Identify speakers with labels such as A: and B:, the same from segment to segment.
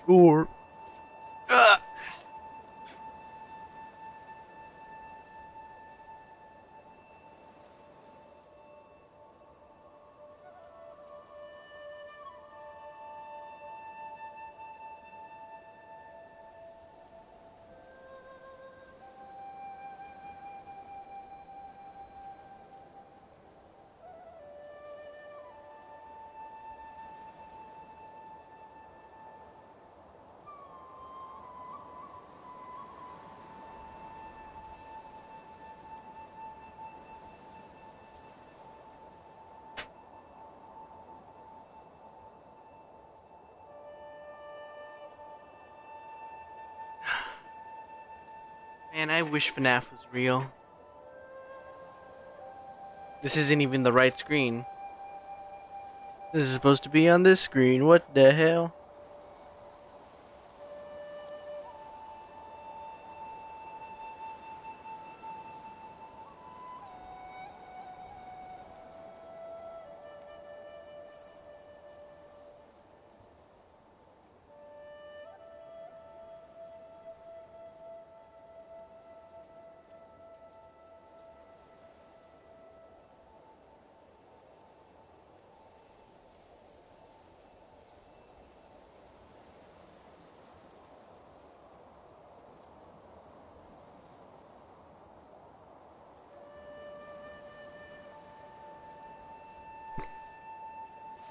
A: Or. Ugh. Man, I wish FNAF was real. This isn't even the right screen. This is supposed to be on this screen. What the hell?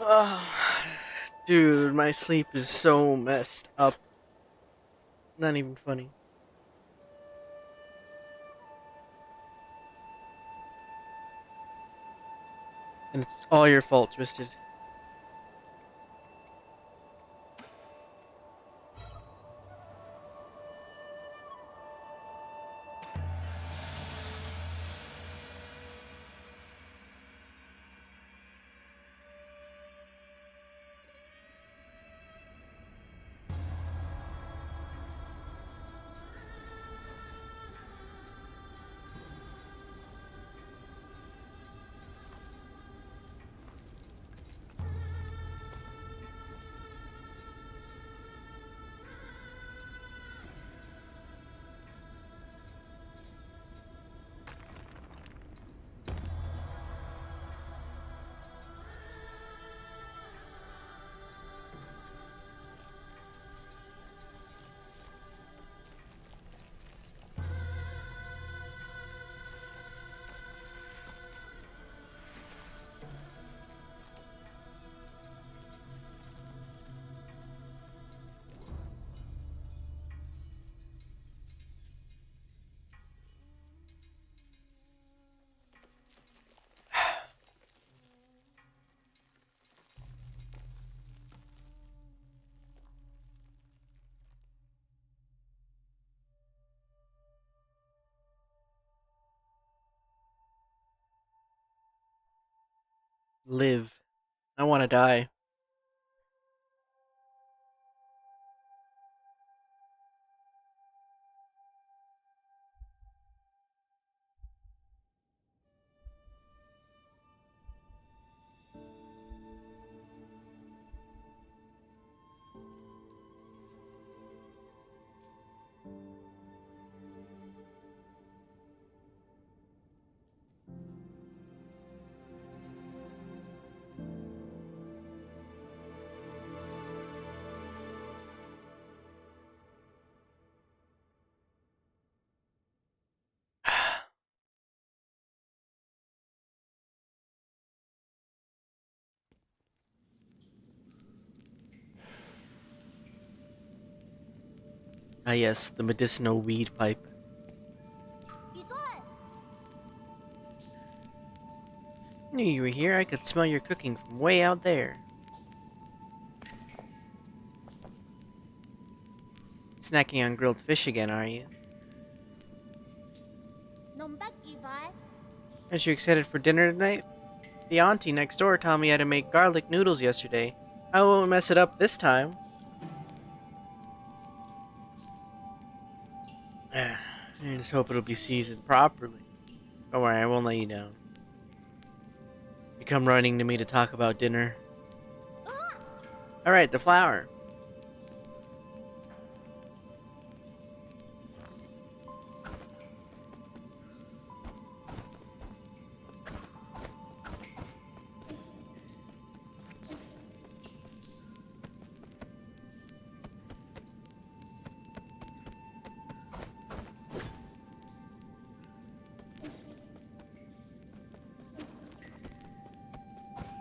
A: Oh, dude, my sleep is so messed up. Not even funny. And it's all your fault, Twisted. Live. I want to die. Ah, yes, the medicinal weed pipe. Knew you were here. I could smell your cooking from way out there. Snacking on grilled fish again, are you? Aren't you excited for dinner tonight? The auntie next door taught me how to make garlic noodles yesterday. I won't mess it up this time. I just hope it'll be seasoned properly. Don't worry, I won't let you down. You come running to me to talk about dinner. Alright, the flower.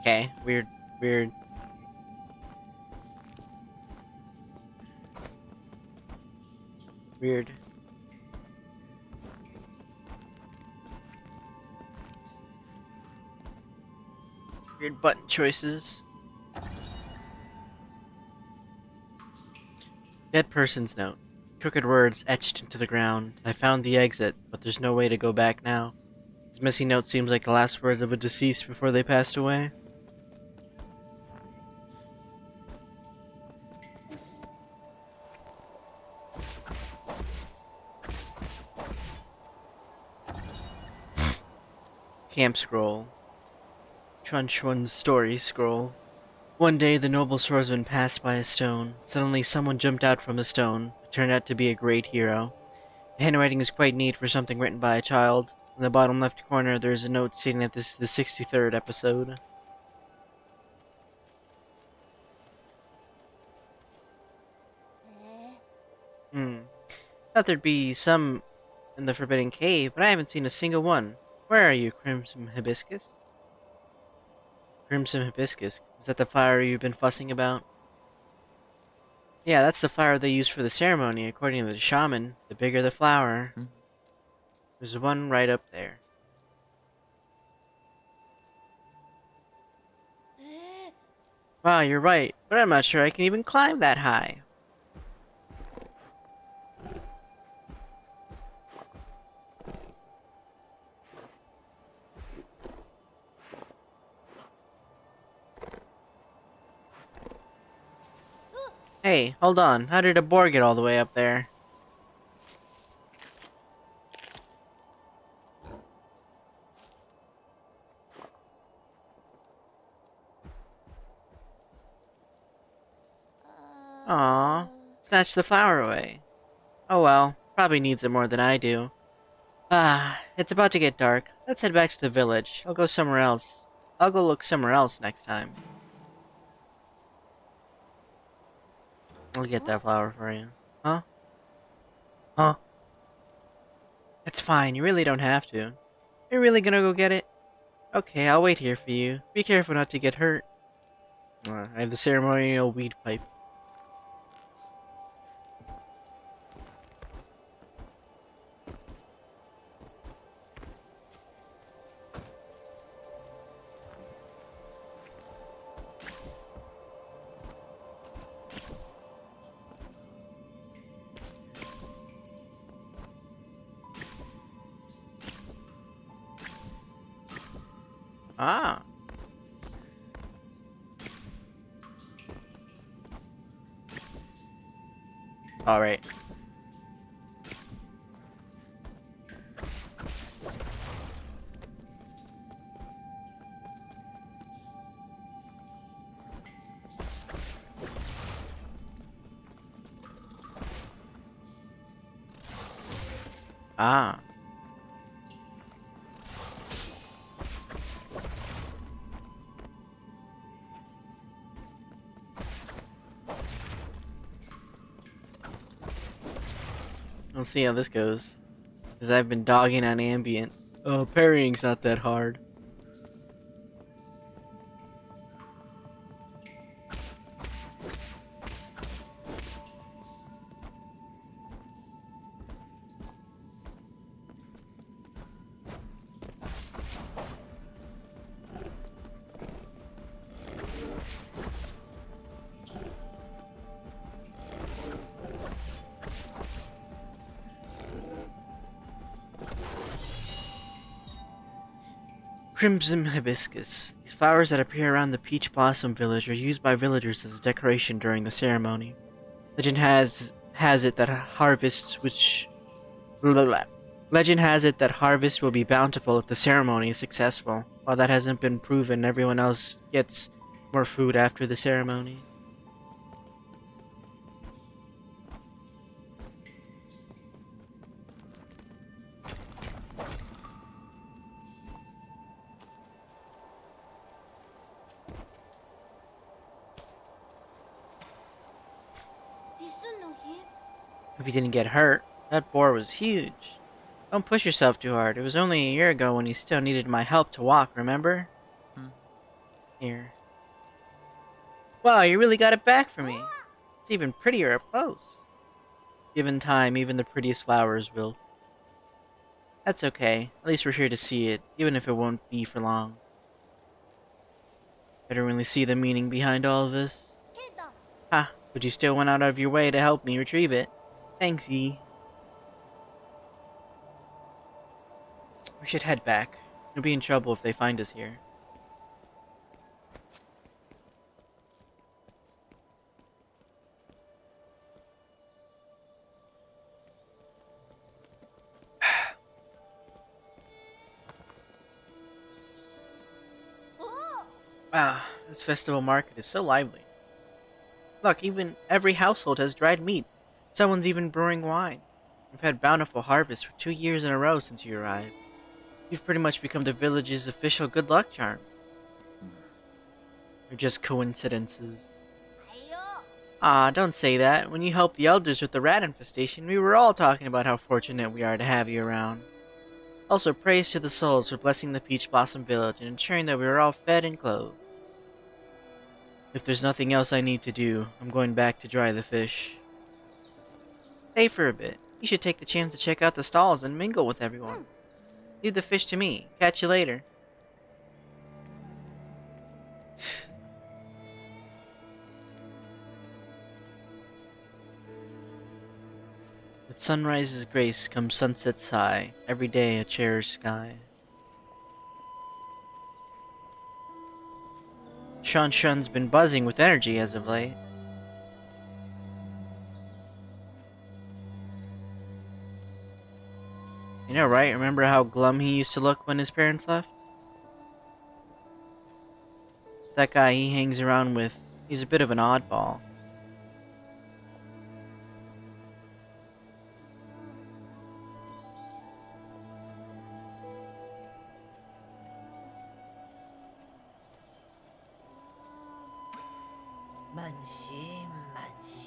A: Okay, weird. Weird. Weird. Weird button choices. Dead person's note. Crooked words etched into the ground. I found the exit, but there's no way to go back now. This missing note seems like the last words of a deceased before they passed away. Camp scroll. Chun Chun's story scroll. One day, the noble swordsman passed by a stone. Suddenly, someone jumped out from the stone. It turned out to be a great hero. The handwriting is quite neat for something written by a child. In the bottom left corner, there is a note stating that this is the 63rd episode. Thought there'd be some in the Forbidden Cave, but I haven't seen a single one. Where are you, Crimson Hibiscus? Crimson Hibiscus? Is that the flower you've been fussing about? Yeah, that's the flower they use for the ceremony, according to the shaman. The bigger the flower. There's one right up there. Wow, you're right, but I'm not sure I can even climb that high. Hey, hold on. How did a boar get all the way up there? Aww. Snatched the flower away. Oh well, probably needs it more than I do. Ah, it's about to get dark. Let's head back to the village. I'll go somewhere else. I'll go look somewhere else next time. I'll get that flower for you. Huh? Huh? It's fine, you really don't have to. You're really gonna go get it? Okay, I'll wait here for you. Be careful not to get hurt. I have the ceremonial weed pipe. Ah. Alright. Ah. Let's see how this goes. Because I've been dogging on ambient. Oh, parrying's not that hard. Crimson Hibiscus. These flowers that appear around the Peach Blossom Village are used by villagers as a decoration during the ceremony. Legend has it that harvests which... Blah, blah, blah. Legend has it that harvest will be bountiful if the ceremony is successful. While that hasn't been proven, everyone else gets more food after the ceremony. Hope you didn't get hurt. That boar was huge. Don't push yourself too hard. It was only a year ago when you still needed my help to walk, remember? Here. Wow, you really got it back for me. It's even prettier up close. Given time, even the prettiest flowers will. That's okay. At least we're here to see it, even if it won't be for long. I don't really see the meaning behind all of this. Ha, but you still went out of your way to help me retrieve it. Thanks, E. We should head back. We'll be in trouble if they find us here. Wow, this festival market is so lively. Look, even every household has dried meat. Someone's even brewing wine. We've had bountiful harvests for 2 years in a row since you arrived. You've pretty much become the village's official good luck charm. They're just coincidences. Ah, don't say that. When you helped the elders with the rat infestation, we were all talking about how fortunate we are to have you around. Also, praise to the souls for blessing the Peach Blossom Village and ensuring that we are all fed and clothed. If there's nothing else I need to do, I'm going back to dry the fish. Stay for a bit. You should take the chance to check out the stalls and mingle with everyone. Leave the fish to me. Catch you later. With sunrise's grace comes sunset's high. Every day a cherished sky. Shun Shun's been buzzing with energy as of late. You know, right? Remember how glum he used to look when his parents left? That guy he hangs around with, he's a bit of an oddball.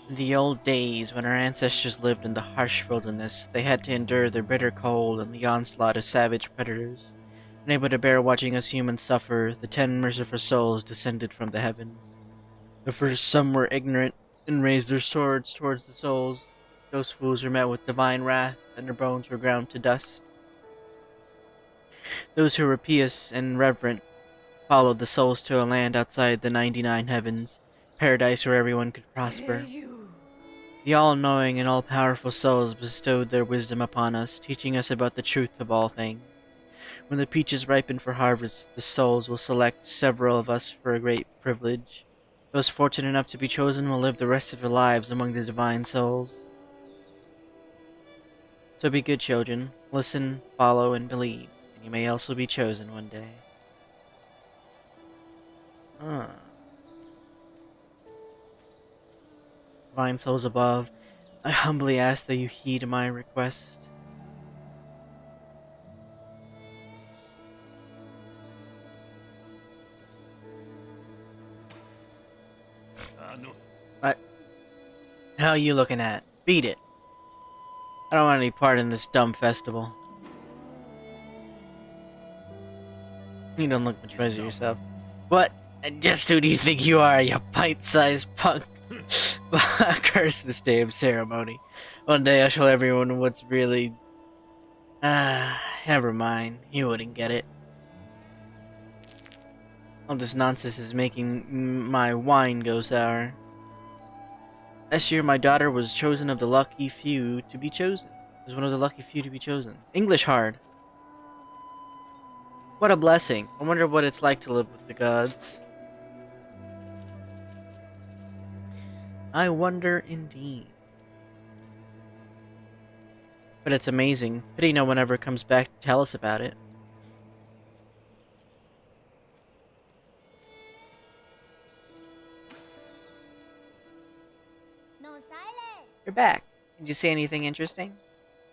A: In the old days, when our ancestors lived in the harsh wilderness, they had to endure the bitter cold and the onslaught of savage predators. Unable to bear watching us humans suffer, the 10 merciful souls descended from the heavens. At first, some were ignorant and raised their swords towards the souls. Those fools were met with divine wrath, and their bones were ground to dust. Those who were pious and reverent followed the souls to a land outside the 99 heavens, paradise where everyone could prosper. The all-knowing and all-powerful souls bestowed their wisdom upon us, teaching us about the truth of all things. When the peaches ripen for harvest, the souls will select several of us for a great privilege. Those fortunate enough to be chosen will live the rest of their lives among the divine souls. So be good, children. Listen, follow, and believe, and you may also be chosen one day. Divine souls above, I humbly ask that you heed my request. What? How are you looking at? Beat it. I don't want any part in this dumb festival. You don't look much better yourself. What? Just who do you think you are, you pint-sized punk? Curse this day of ceremony. One day I'll show everyone what's really... never mind. You wouldn't get it. All this nonsense is making my wine go sour. Last year, my daughter was chosen of the lucky few to be chosen. Was one of the lucky few to be chosen. English hard. What a blessing. I wonder what it's like to live with the gods. I wonder indeed. But it's amazing. Pity no one ever comes back to tell us about it. You're back. Did you say anything interesting?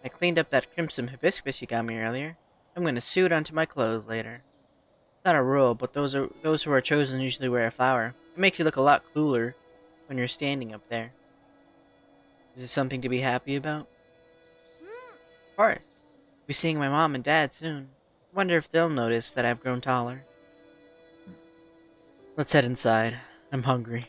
A: I cleaned up that crimson hibiscus you got me earlier. I'm gonna sew it onto my clothes later. It's not a rule, but those who are chosen usually wear a flower. It makes you look a lot cooler when you're standing up there. Is it something to be happy about? Of course. I'll be seeing my mom and dad soon. Wonder if they'll notice that I've grown taller. Let's head inside. I'm hungry.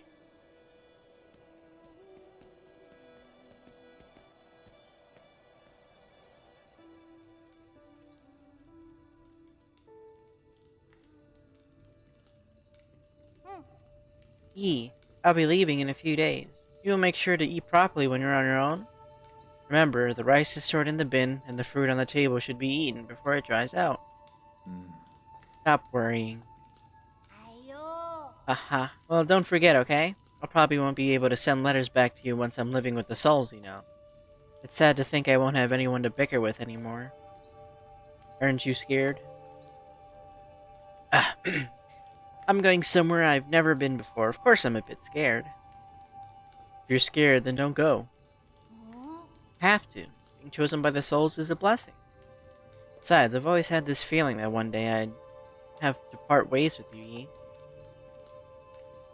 A: I'll be leaving in a few days. You'll make sure to eat properly when you're on your own. Remember, the rice is stored in the bin, and the fruit on the table should be eaten before it dries out. Stop worrying. Haha. Well, don't forget, okay? I probably won't be able to send letters back to you once I'm living with the souls, you know. It's sad to think I won't have anyone to bicker with anymore. Aren't you scared? I'm going somewhere I've never been before. Of course I'm a bit scared. If you're scared, then don't go. Have to. Being chosen by the souls is a blessing. Besides, I've always had this feeling that one day I'd have to part ways with you, Yi.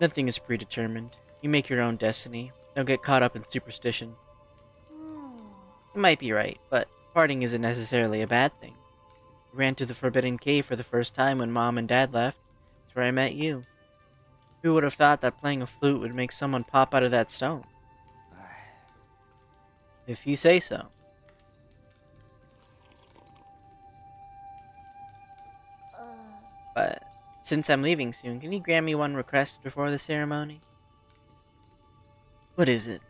A: Nothing is predetermined. You make your own destiny. Don't get caught up in superstition. You might be right, but parting isn't necessarily a bad thing. I ran to the Forbidden Cave for the first time when Mom and Dad left. That's where I met you. Who would have thought that playing a flute would make someone pop out of that stone? If you say so. But since I'm leaving soon, can you grant me one request before the ceremony? What is it?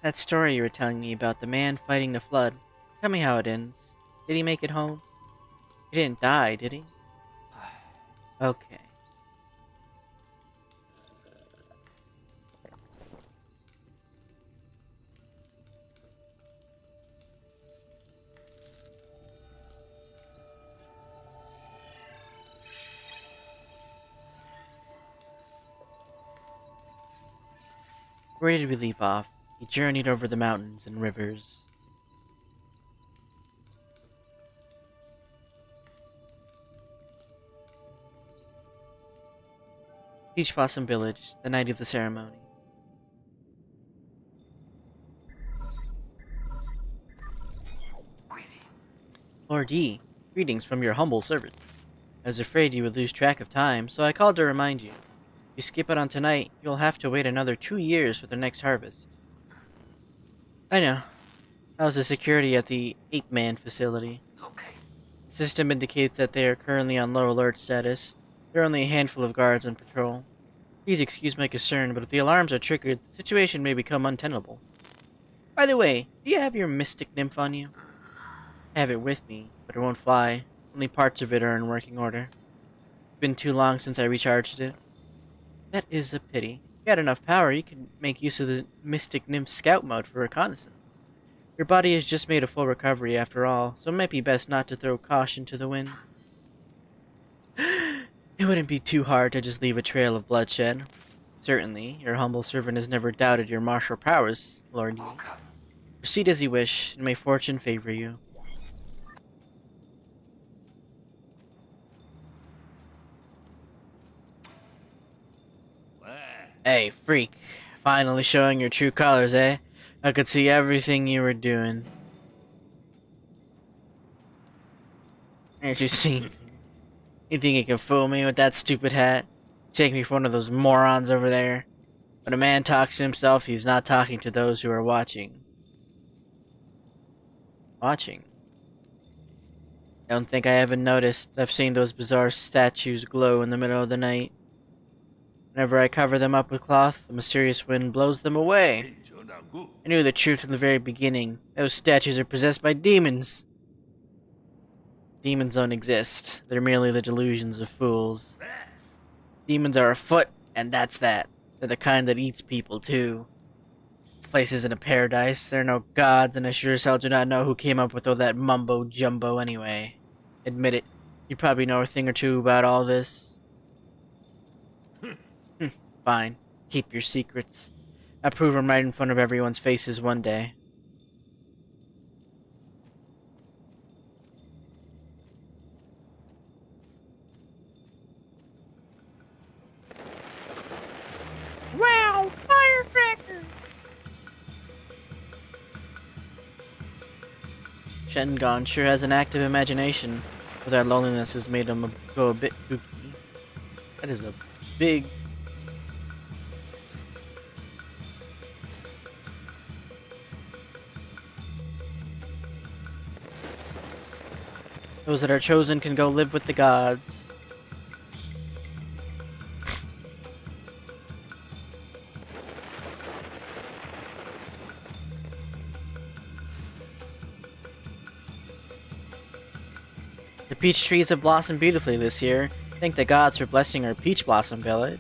A: That story you were telling me about the man fighting the flood. Tell me how it ends. Did he make it home? He didn't die, did he? Okay. Where did we leave off? He journeyed over the mountains and rivers. Peach Blossom Village, the night of the ceremony. Lord Yi, greetings from your humble servant. I was afraid you would lose track of time, so I called to remind you. If you skip out on tonight, you'll have to wait another 2 years for the next harvest. I know. That was the security at the Ape Man facility. The system indicates that they are currently on low alert status. There are only a handful of guards on patrol. Please excuse my concern, but if the alarms are triggered, the situation may become untenable. By the way, do you have your mystic nymph on you? I have it with me, but it won't fly. Only parts of it are in working order. It's been too long since I recharged it. That is a pity. If you had enough power, you could make use of the Mystic Nymph Scout mode for reconnaissance. Your body has just made a full recovery after all, so it might be best not to throw caution to the wind. It wouldn't be too hard to just leave a trail of bloodshed. Certainly, your humble servant has never doubted your martial prowess, Lord Yi. Proceed as you wish, and may fortune favor you. Hey, freak. Finally showing your true colors, eh? I could see everything you were doing. Aren't you seeing? You think you can fool me with that stupid hat? Take me for one of those morons over there? When a man talks to himself, he's not talking to those who are watching. Watching? I don't think I haven't noticed. I've seen those bizarre statues glow in the middle of the night. Whenever I cover them up with cloth, the mysterious wind blows them away. I knew the truth from the very beginning. Those statues are possessed by demons. Demons don't exist. They're merely the delusions of fools. Demons are afoot, and that's that. They're the kind that eats people, too. This place isn't a paradise. There are no gods, and I sure as hell do not know who came up with all that mumbo-jumbo anyway. Admit it. You probably know a thing or two about all this. Fine. Keep your secrets. I'll prove them right in front of everyone's faces one day. Wow, firecracker! Shengon sure has an active imagination, but our loneliness has made him go a bit kooky. That is a big... Those that are chosen can go live with the gods. The peach trees have blossomed beautifully this year. Thank the gods for blessing our peach blossom village.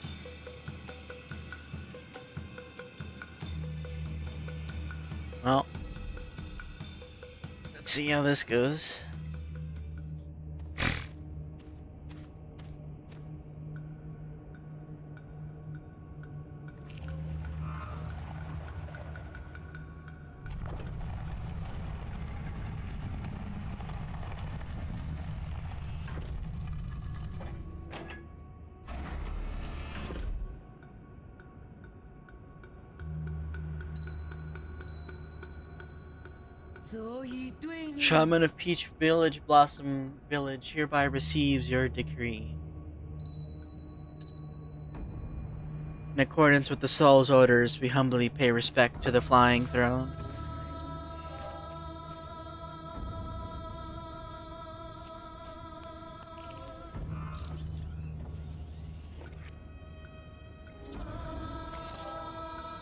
A: Well, let's see how this goes. Shaman of Peach Village Blossom Village hereby receives your decree. In accordance with the soul's orders, we humbly pay respect to the flying throne.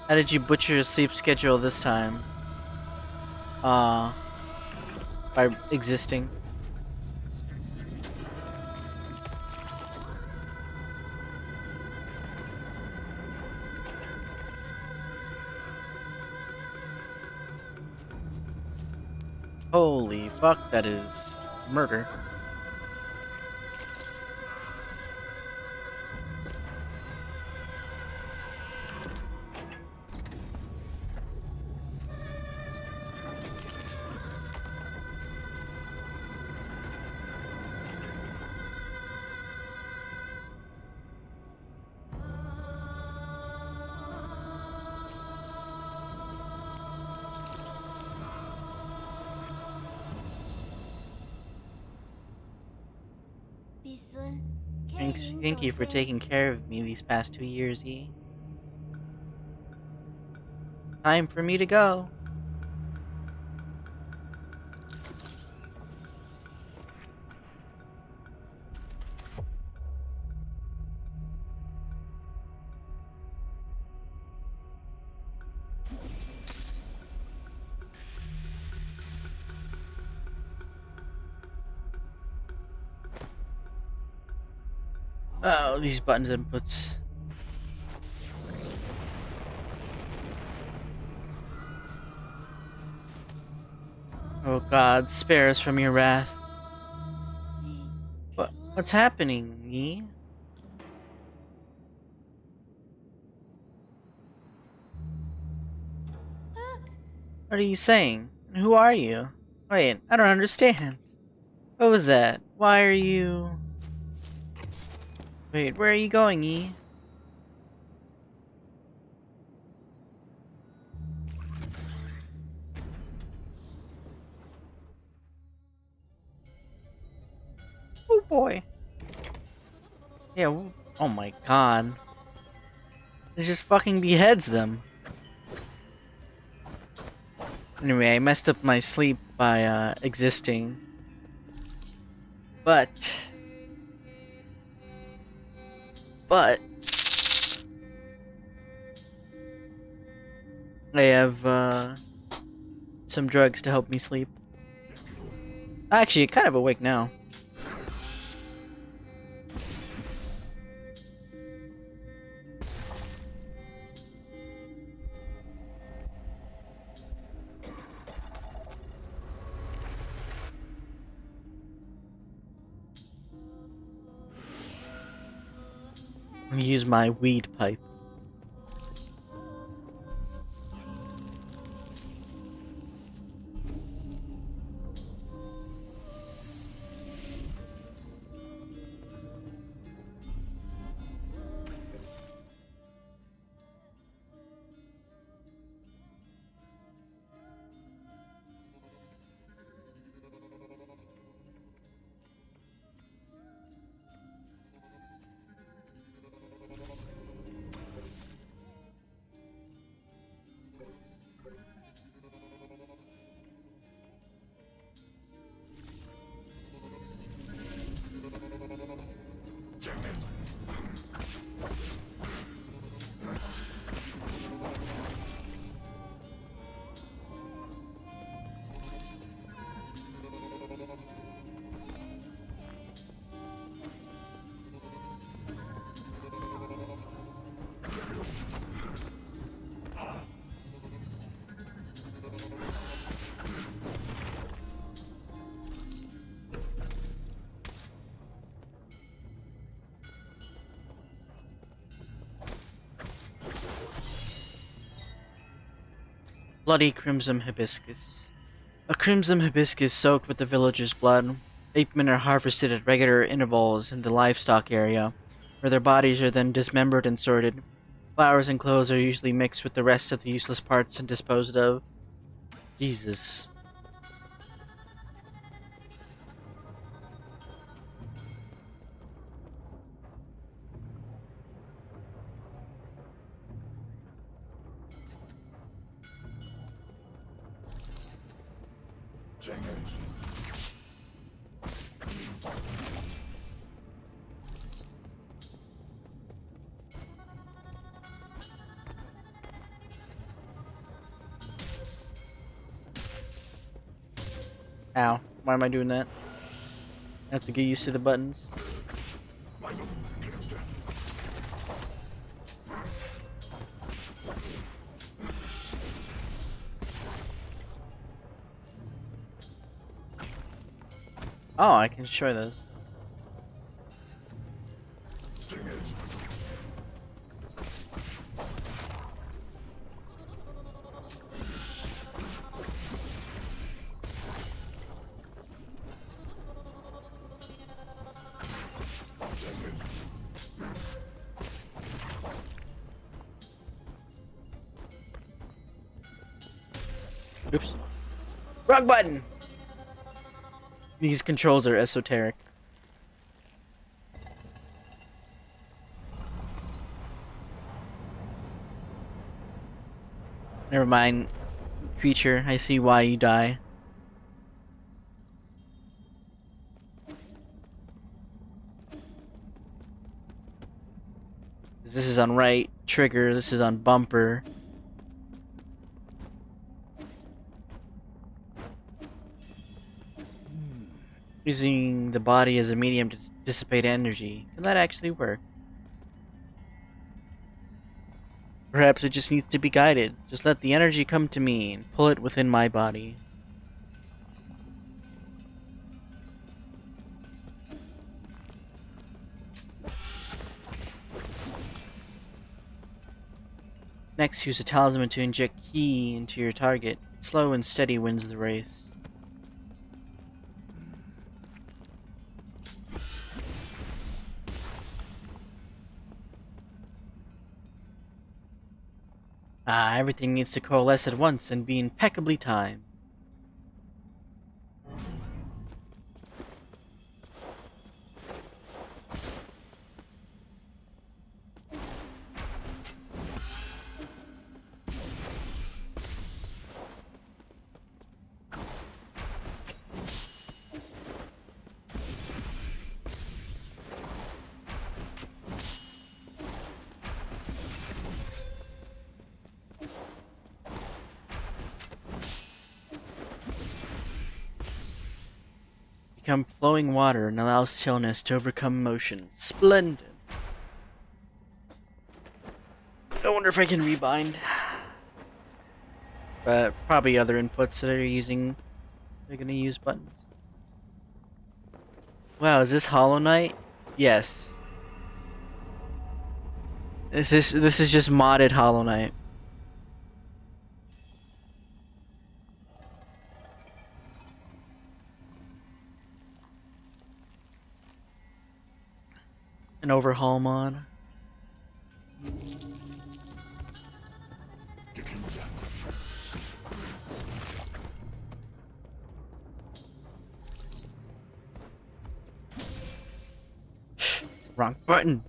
A: How did you butcher your sleep schedule this time? By existing. Holy fuck, that is murder. Thank you for taking care of me these past 2 years, E. Time for me to go. Oh, these buttons inputs. Oh god, spare us from your wrath. What's happening, Yi? What are you saying? And who are you? Wait, I don't understand. What was that? Why are you... Wait, where are you going, Yi? Oh boy. Yeah, oh my god. It just fucking beheads them. Anyway, I messed up my sleep by, existing. But... I have, some drugs to help me sleep. Actually, kind of awake now. I'm gonna use my weed pipe. Bloody crimson hibiscus. A crimson hibiscus soaked with the villagers' blood. Apemen are harvested at regular intervals in the livestock area, where their bodies are then dismembered and sorted. Flowers and clothes are usually mixed with the rest of the useless parts and disposed of. Jesus. Ow. Why am I doing that? I have to get used to the buttons. Oh, I can destroy those. Oops. Wrong button! These controls are esoteric. Never mind, creature. I see why you die. This is on right trigger, this is on bumper. Using the body as a medium to dissipate energy. Can that actually work? Perhaps it just needs to be guided. Just let the energy come to me and pull it within my body. Next, use a talisman to inject ki into your target. Slow and steady wins the race. Everything needs to coalesce at once and be impeccably timed. Become flowing water and allow stillness to overcome motion. Splendid. I wonder if I can rebind. But probably other inputs that are using. They're gonna use buttons. Wow, is this Hollow Knight? Yes. This is just modded Hollow Knight. An overhaul mod. Wrong button.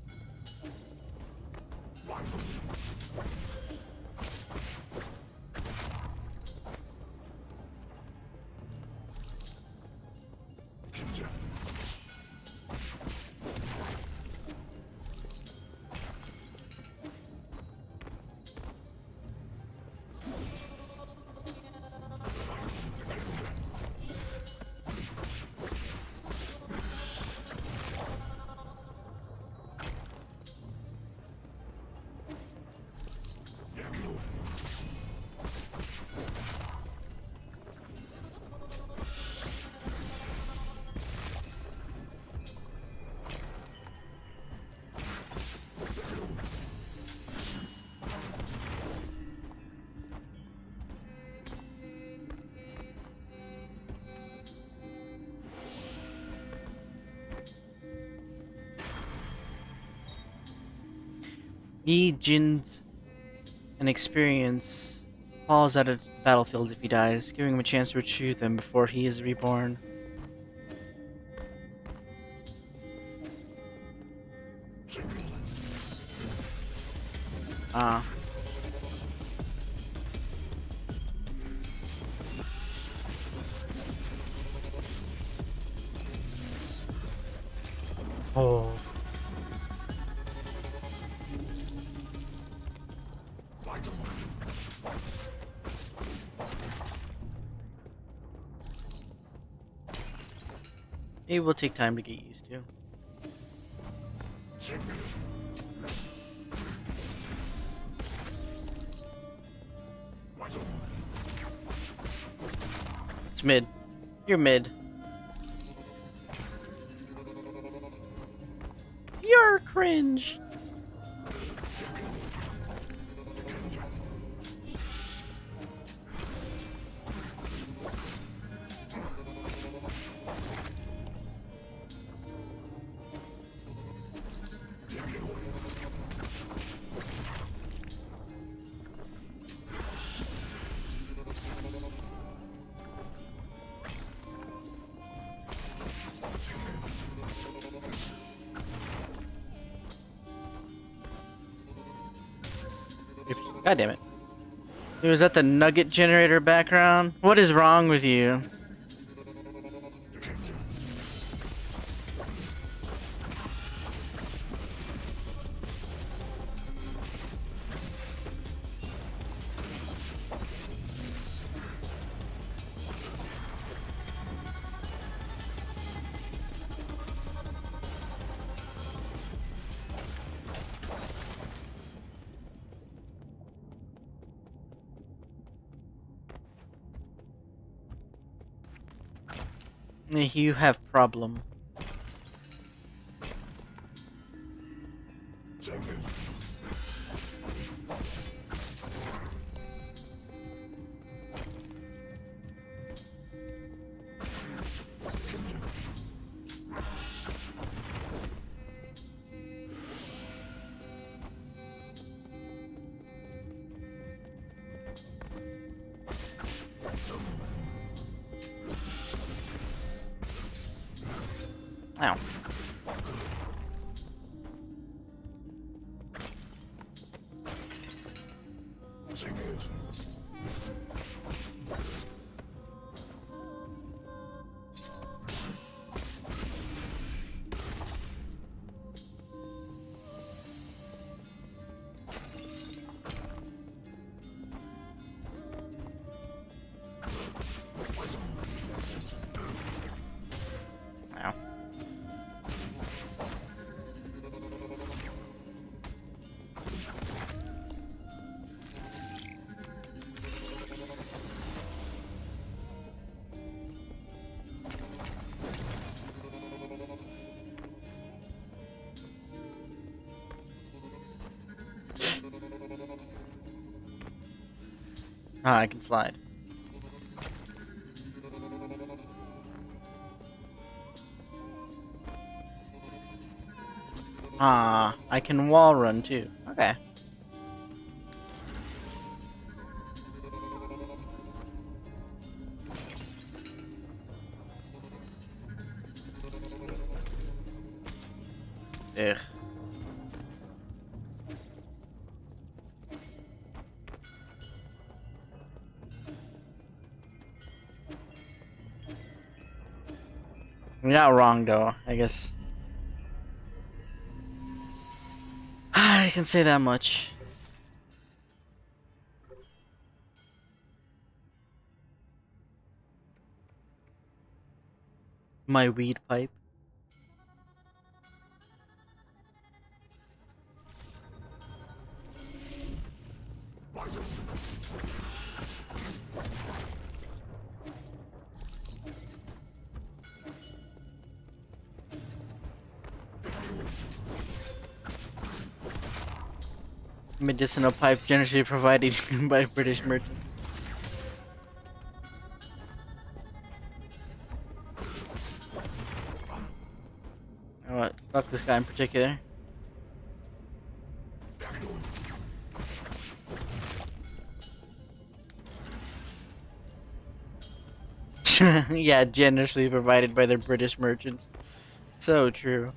A: He gains an experience, falls out of the battlefield if he dies, giving him a chance to retrieve them before he is reborn. Ah. Oh. It will take time to get used to. It's mid. You're mid. You're cringe. Oops. God damn it. Was that the nugget generator background? What is wrong with you? You have problem. Ow. Ow. Ah, I can slide. Ah, I can wall run too. Okay. Ugh. You're not wrong though, I guess. I can say that much. My weed pipe. Medicinal pipe generally provided by British merchants. Oh, fuck this guy in particular. Yeah, generously provided by their British merchants. So true.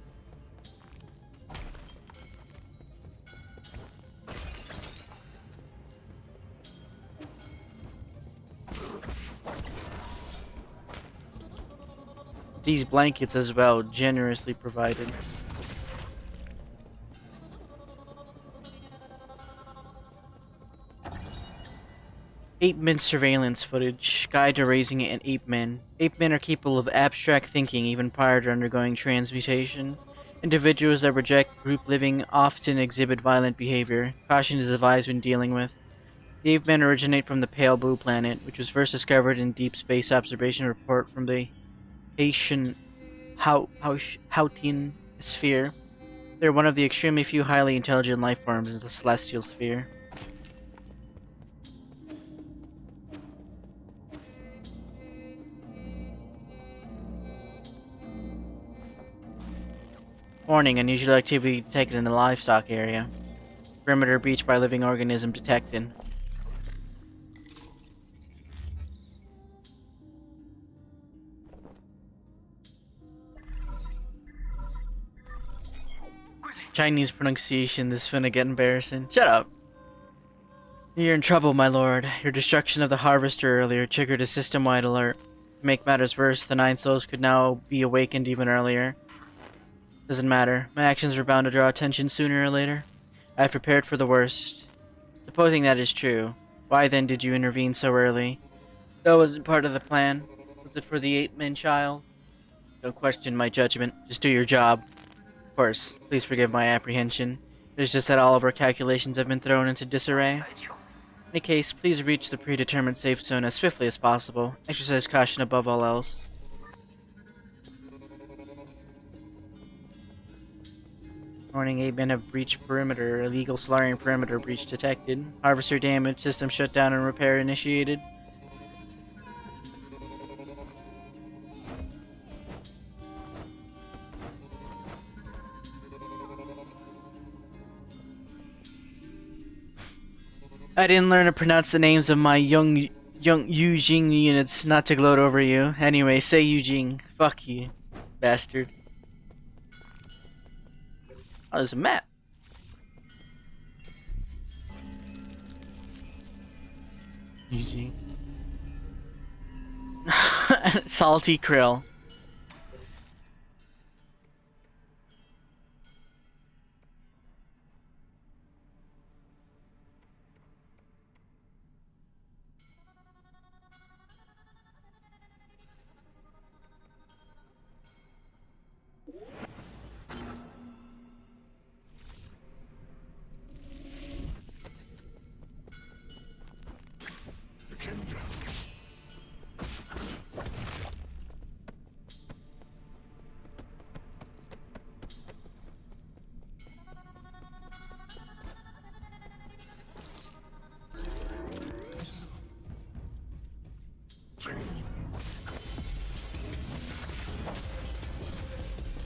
A: These blankets as well, generously provided. Ape-men surveillance footage. Guide to raising an ape-men. Ape-men are capable of abstract thinking even prior to undergoing transmutation. Individuals that reject group living often exhibit violent behavior. Caution is advised when dealing with. The ape-men originate from the Pale Blue Planet, which was first discovered in Deep Space Observation Report from the Haitian Hautian Sphere. They're one of the extremely few highly intelligent life forms in the Celestial Sphere. Warning, unusual activity detected in the livestock area. Perimeter breached by living organism detected. Chinese pronunciation, this finna get embarrassing. Shut up! You're in trouble, my lord. Your destruction of the harvester earlier triggered a system-wide alert. To make matters worse, the 9 souls could now be awakened even earlier. Doesn't matter. My actions were bound to draw attention sooner or later. I have prepared for the worst. Supposing that is true, why then did you intervene so early? That wasn't part of the plan. Was it for the ape-man child? Don't question my judgment. Just do your job. Of course, please forgive my apprehension. It is just that all of our calculations have been thrown into disarray. In any case, please reach the predetermined safe zone as swiftly as possible. Exercise caution above all else. Warning, 8 men have breached perimeter. Illegal Solarian perimeter breach detected. Harvester damage. System shut down and repair initiated. I didn't learn to pronounce the names of my young Yujing units, not to gloat over you. Anyway, say Yujing. Fuck you, bastard. Oh, there's a map. Yujing. Salty krill.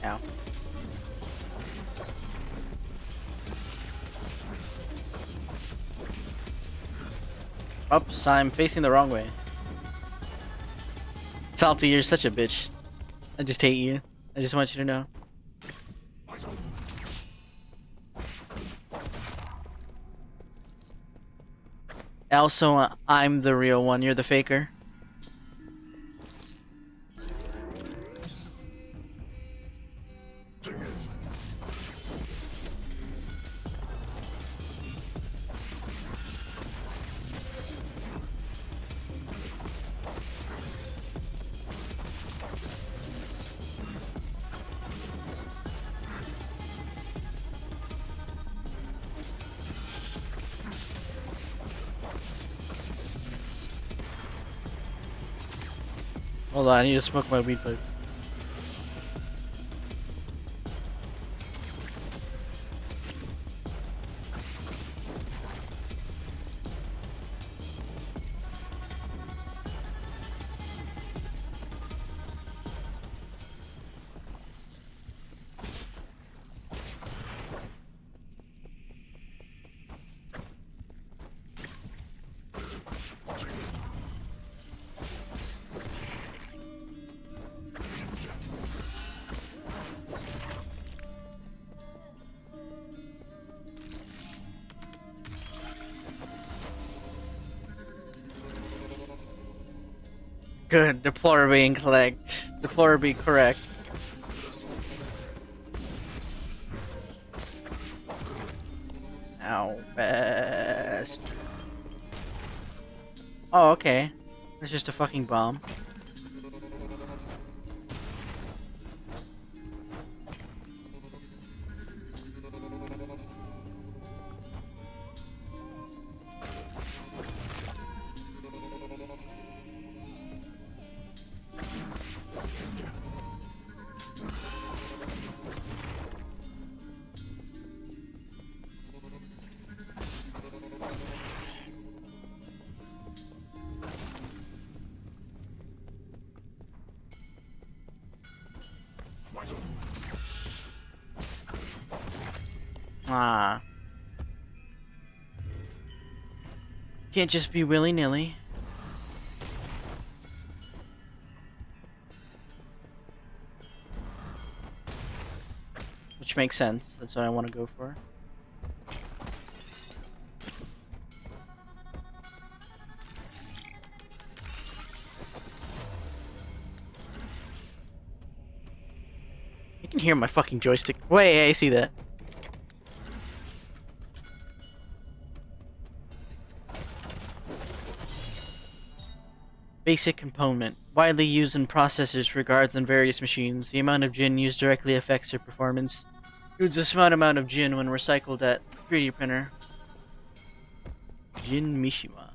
A: Ow. Oops, I'm facing the wrong way. Salty, you're such a bitch. I just hate you. I just want you to know. Also, I'm the real one. You're the faker. Hold on, I need to smoke my weed pipe. Good. Deplorably incorrect. Deplorably correct. Ow. Best. Oh, okay. It's just a fucking bomb. Ah. Can't just be willy-nilly. Which makes sense. That's what I want to go for. You can hear my fucking joystick. Wait, I see that. Basic component. Widely used in processors for guards on various machines. The amount of gin used directly affects their performance. Includes a small amount of gin when recycled at 3D printer. Jin Mishima.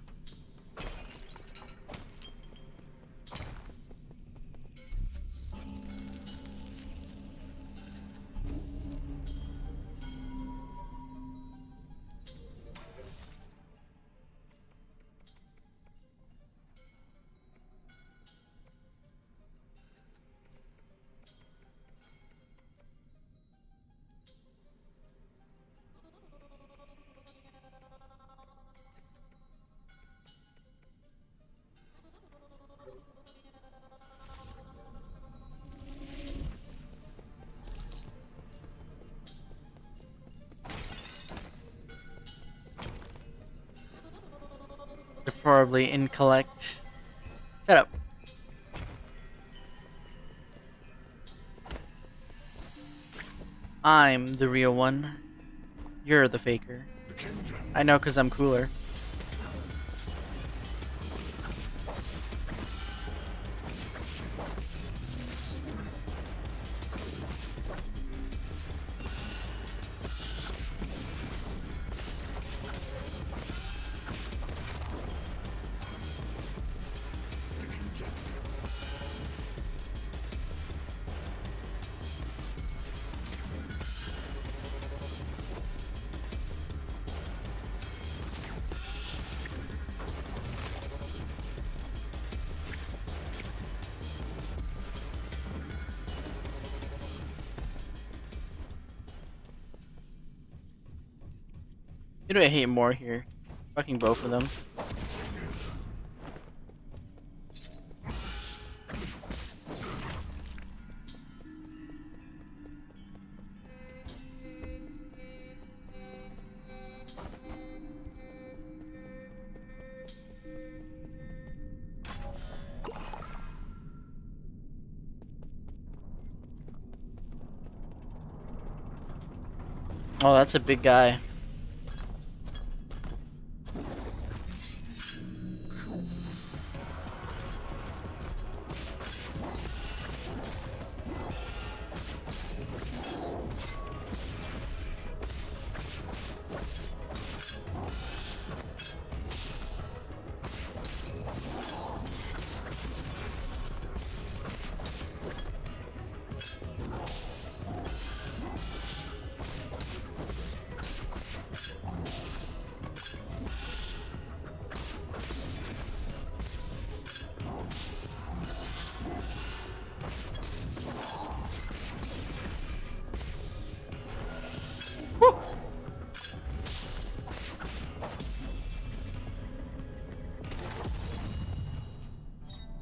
A: Probably incorrect. Shut up. I'm the real one. You're the faker. I know, cause I'm cooler. Who do I hate more here? Fucking both of them. Oh, that's a big guy.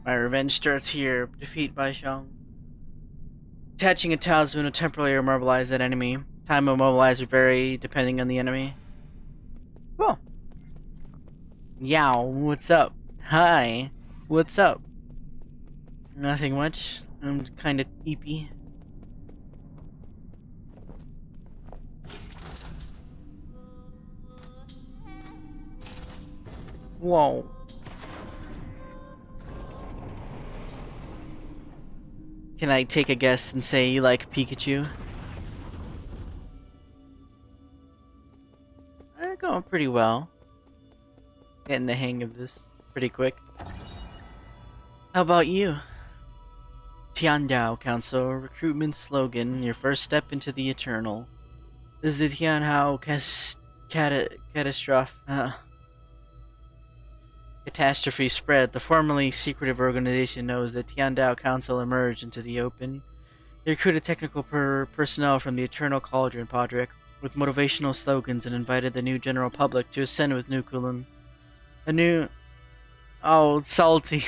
A: My revenge starts here. Defeat by Xiong. Attaching a talisman will temporarily immobilize that enemy. Time of immobilize will vary depending on the enemy. Cool. Yow, what's up? Hi, what's up? Nothing much. I'm kind of eepy. Whoa. Can I take a guess and say you like Pikachu? Going pretty well. Getting the hang of this pretty quick. How about you? Tiandao Council recruitment slogan, your first step into the eternal. Is the Tianhao catastrophe spread, the formerly secretive organization knows that Tiandao Council emerged into the open. They recruited technical personnel from the Eternal Cauldron Podrick with motivational slogans and invited the new general public to ascend with Nukulun. A new... Oh, Salty.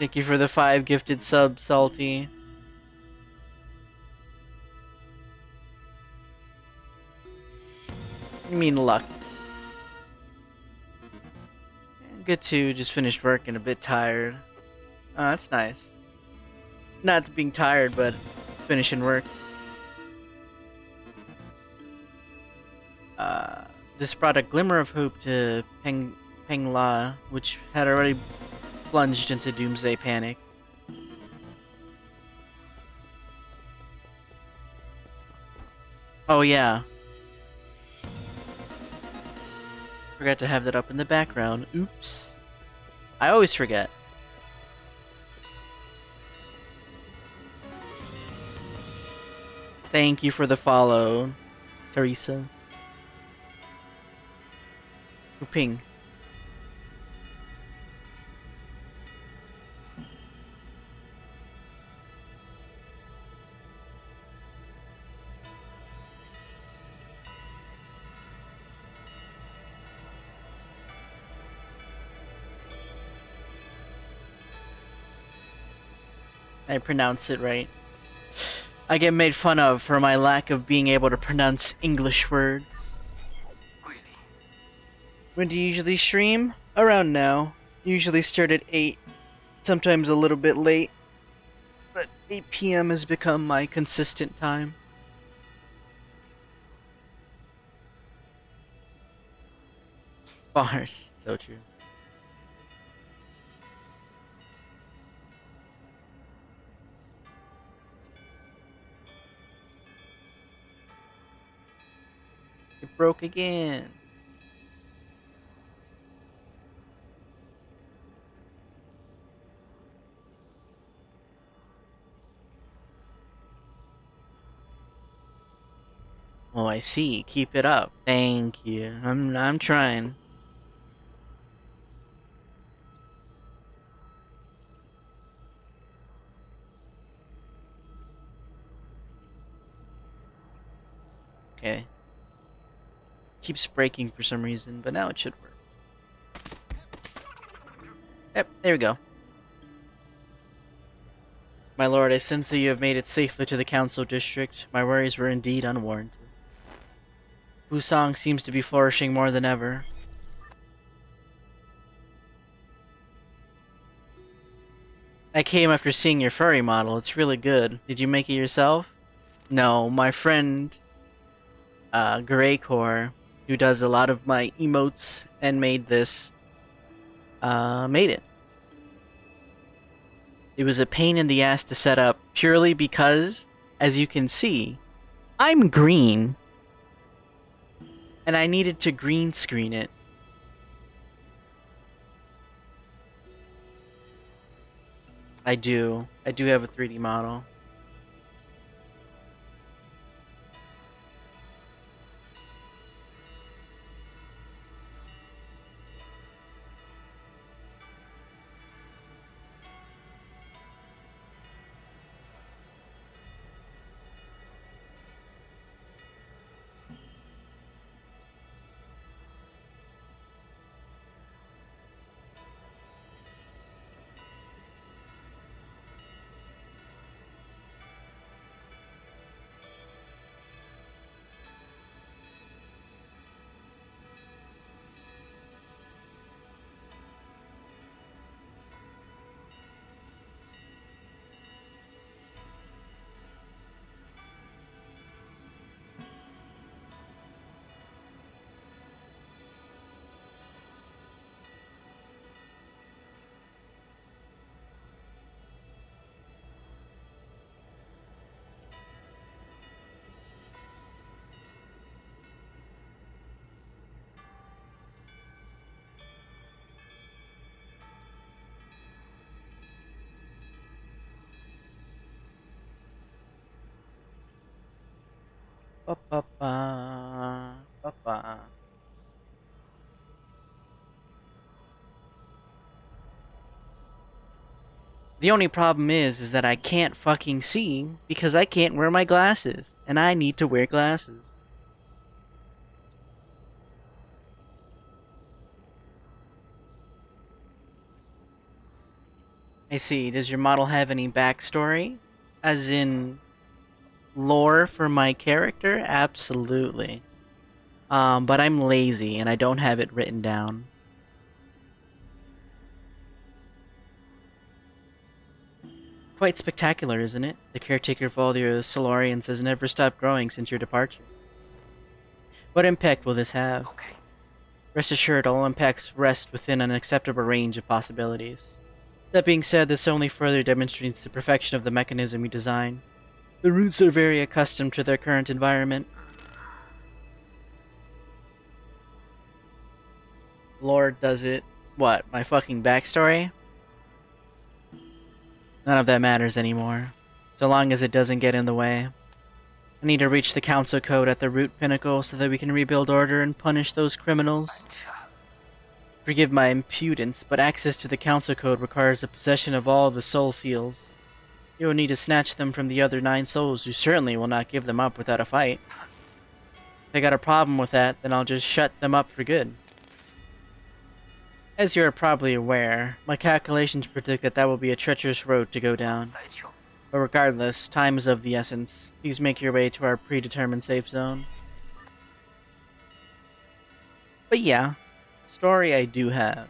A: Thank you for the 5 gifted subs, Salty. You mean luck. Good too, just finished work and a bit tired. Oh, that's nice. Not being tired, but finishing work. This brought a glimmer of hope to Peng La, which had already plunged into doomsday panic. Oh yeah. Forgot to have that up in the background. Oops. I always forget. Thank you for the follow, Teresa. Ping. I pronounce it right. I get made fun of for my lack of being able to pronounce English words. When do you usually stream? Around now. Usually start at 8. Sometimes a little bit late. But 8 p.m. has become my consistent time. Bars. So true. It broke again. Oh, I see. Keep it up. Thank you. I'm trying. Okay. Keeps breaking for some reason, but now it should work. Yep, there we go. My lord, I sense that you have made it safely to the council district. My worries were indeed unwarranted. Fusang seems to be flourishing more than ever. I came after seeing your furry model. It's really good. Did you make it yourself? No, my friend, Greycore, who does a lot of my emotes and made this, made it. It was a pain in the ass to set up purely because, as you can see, I'm green. And I needed to green screen it. I do. I do have a 3D model. Ba, ba, ba, ba, ba. The only problem is that I can't fucking see because I can't wear my glasses, and I need to wear glasses. I see. Does your model have any backstory? As in lore for my character? Absolutely. But I'm lazy and I don't have it written down. Quite spectacular, isn't it? The caretaker of all the Solarians has never stopped growing since your departure. What impact will this have? Okay. Rest assured, all impacts rest within an acceptable range of possibilities. That being said, this only further demonstrates the perfection of the mechanism you designed. The roots are very accustomed to their current environment. Lord does it. What, my fucking backstory? None of that matters anymore, so long as it doesn't get in the way. I need to reach the council code at the root pinnacle so that we can rebuild order and punish those criminals. Forgive my impudence, but access to the council code requires the possession of all of the soul seals. You will need to snatch them from the other 9 souls, who certainly will not give them up without a fight. If they got a problem with that, then I'll just shut them up for good. As you are probably aware, my calculations predict that that will be a treacherous road to go down. But regardless, time is of the essence. Please make your way to our predetermined safe zone. But yeah, story I do have.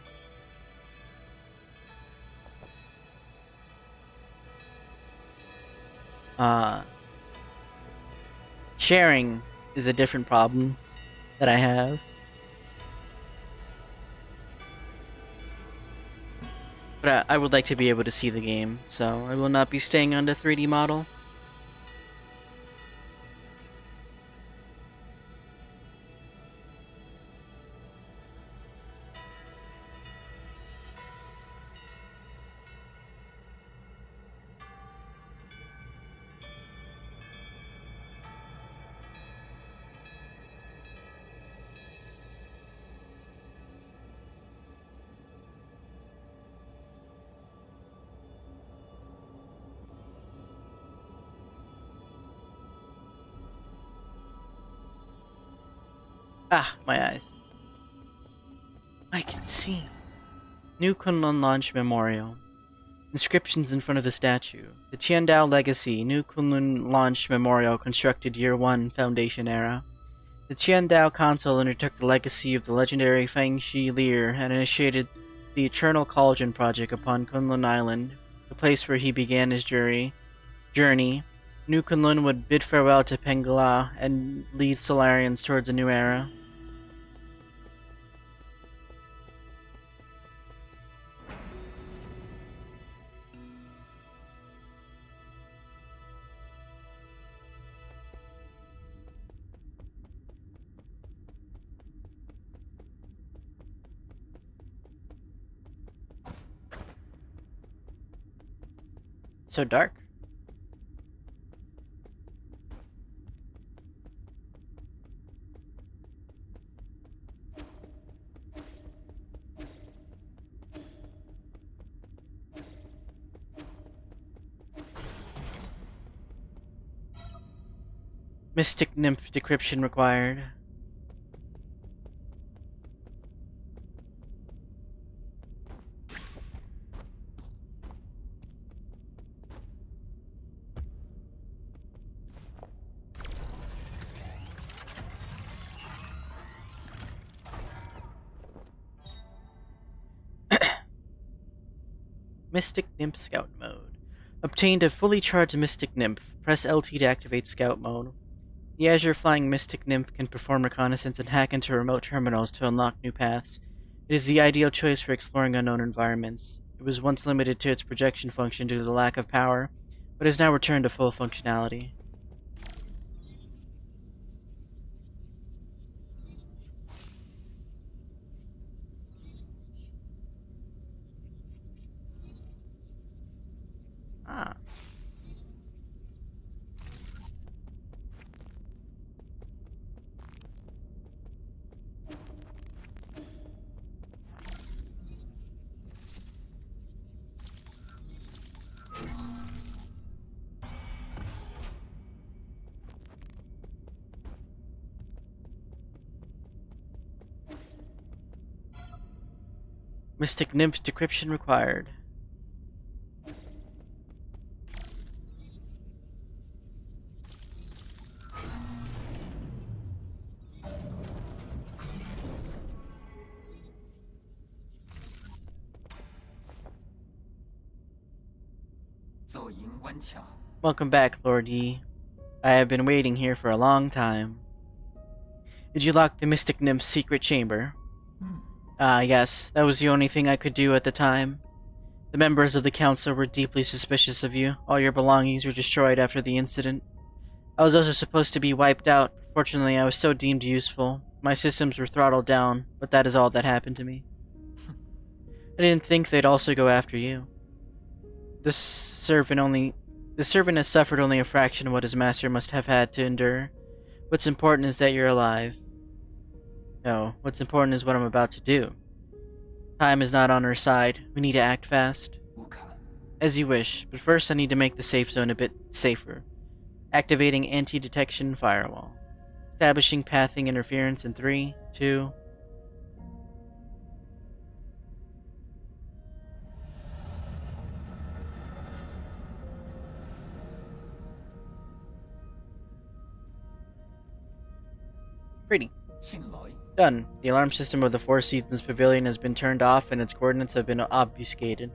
A: Sharing is a different problem that I have. But I would like to be able to see the game, so I will not be staying on the 3D model. Ah, my eyes. I can see. New Kunlun Launch Memorial. Inscriptions in front of the statue. The Tiandao Legacy, New Kunlun Launch Memorial, constructed Year 1 Foundation Era. The Tiandao Council undertook the legacy of the legendary Fang Shi Leer and initiated the Eternal Cauldron Project upon Kunlun Island, the place where he began his journey. New Kunlun would bid farewell to Pengala and lead Solarians towards a new era. So dark. Mystic Nymph decryption required. Mystic Nymph Scout Mode. Obtained a fully charged Mystic Nymph. Press LT to activate Scout Mode. The Azure Flying Mystic Nymph can perform reconnaissance and hack into remote terminals to unlock new paths. It is the ideal choice for exploring unknown environments. It was once limited to its projection function due to the lack of power, but has now returned to full functionality. Ah. Mystic Nymph decryption required. Welcome back, Lord Yi. I have been waiting here for a long time. Did you lock the Mystic Nymph's secret chamber? Ah, yes, that was the only thing I could do at the time. The members of the council were deeply suspicious of you. All your belongings were destroyed after the incident. I was also supposed to be wiped out. Fortunately, I was so deemed useful. My systems were throttled down, but that is all that happened to me. I didn't think they'd also go after you. The servant has suffered only a fraction of what his master must have had to endure. What's important is that you're alive. No, what's important is what I'm about to do. Time is not on our side. We need to act fast. As you wish, but first I need to make the safe zone a bit safer. Activating anti-detection firewall. Establishing pathing interference in 3, 2... Pretty. Done. The alarm system of the Four Seasons Pavilion has been turned off and its coordinates have been obfuscated.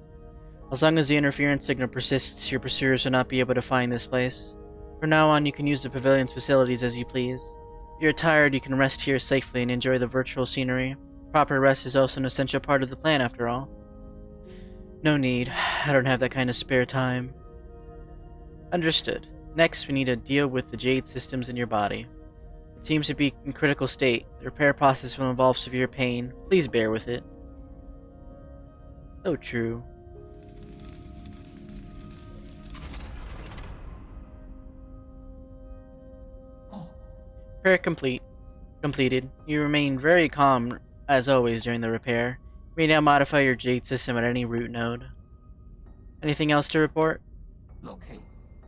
A: As long as the interference signal persists, your pursuers will not be able to find this place. From now on, you can use the pavilion's facilities as you please. If you're tired, you can rest here safely and enjoy the virtual scenery. Proper rest is also an essential part of the plan, after all. No need. I don't have that kind of spare time. Understood. Next, we need to deal with the jade systems in your body. It seems to be in critical state. The repair process will involve severe pain. Please bear with it. So true. Repair completed. You remain very calm, as always, during the repair. You may now modify your jade system at any root node. Anything else to report?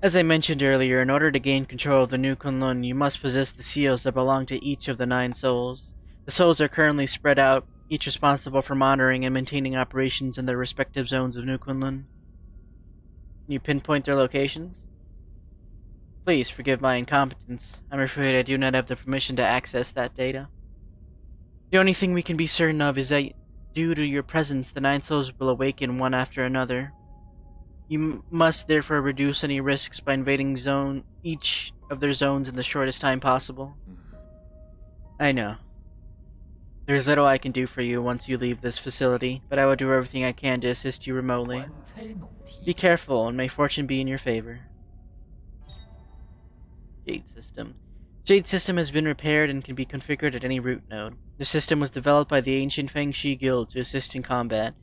A: As I mentioned earlier, in order to gain control of the new Kunlun, you must possess the seals that belong to each of the 9 souls. The souls are currently spread out, each responsible for monitoring and maintaining operations in their respective zones of New Kunlun. Can you pinpoint their locations? Please forgive my incompetence. I'm afraid I do not have the permission to access that data. The only thing we can be certain of is that, due to your presence, the 9 souls will awaken one after another. You must therefore reduce any risks by invading each of their zones in the shortest time possible. I know. There's little I can do for you once you leave this facility, but I will do everything I can to assist you remotely. Be careful, and may fortune be in your favor. Jade System. Jade System has been repaired and can be configured at any root node. The system was developed by the ancient Feng Shi Guild to assist in combat.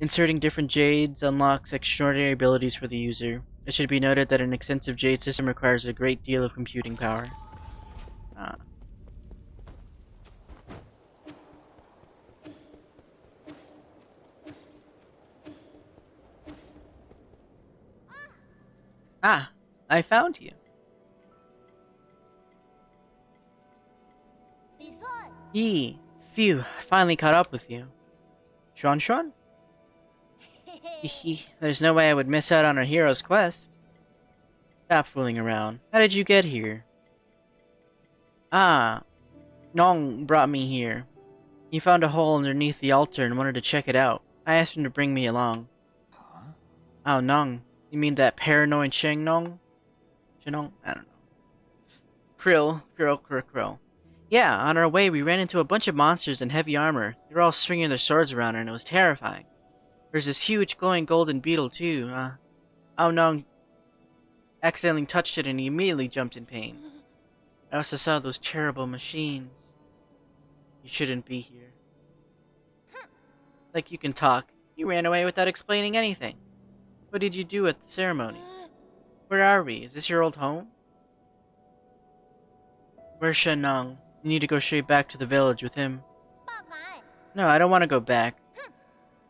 A: Inserting different jades unlocks extraordinary abilities for the user. It should be noted that an extensive jade system requires a great deal of computing power. I found you. Phew, I finally caught up with you. Shuan? There's no way I would miss out on our hero's quest. Stop fooling around. How did you get here? Nong brought me here. He found a hole underneath the altar and wanted to check it out. I asked him to bring me along. Oh, Nong. You mean that paranoid Sheng Nong? Shenong? I don't know. Krill. Yeah, on our way we ran into a bunch of monsters in heavy armor. They were all swinging their swords around and it was terrifying. There's this huge glowing golden beetle too. Ao Nong accidentally touched it and he immediately jumped in pain. I also saw those terrible machines. You shouldn't be here. Like you can talk. You ran away without explaining anything. What did you do at the ceremony? Where are we? Is this your old home? Where's Shen Nong? You need to go straight back to the village with him. No, I don't want to go back.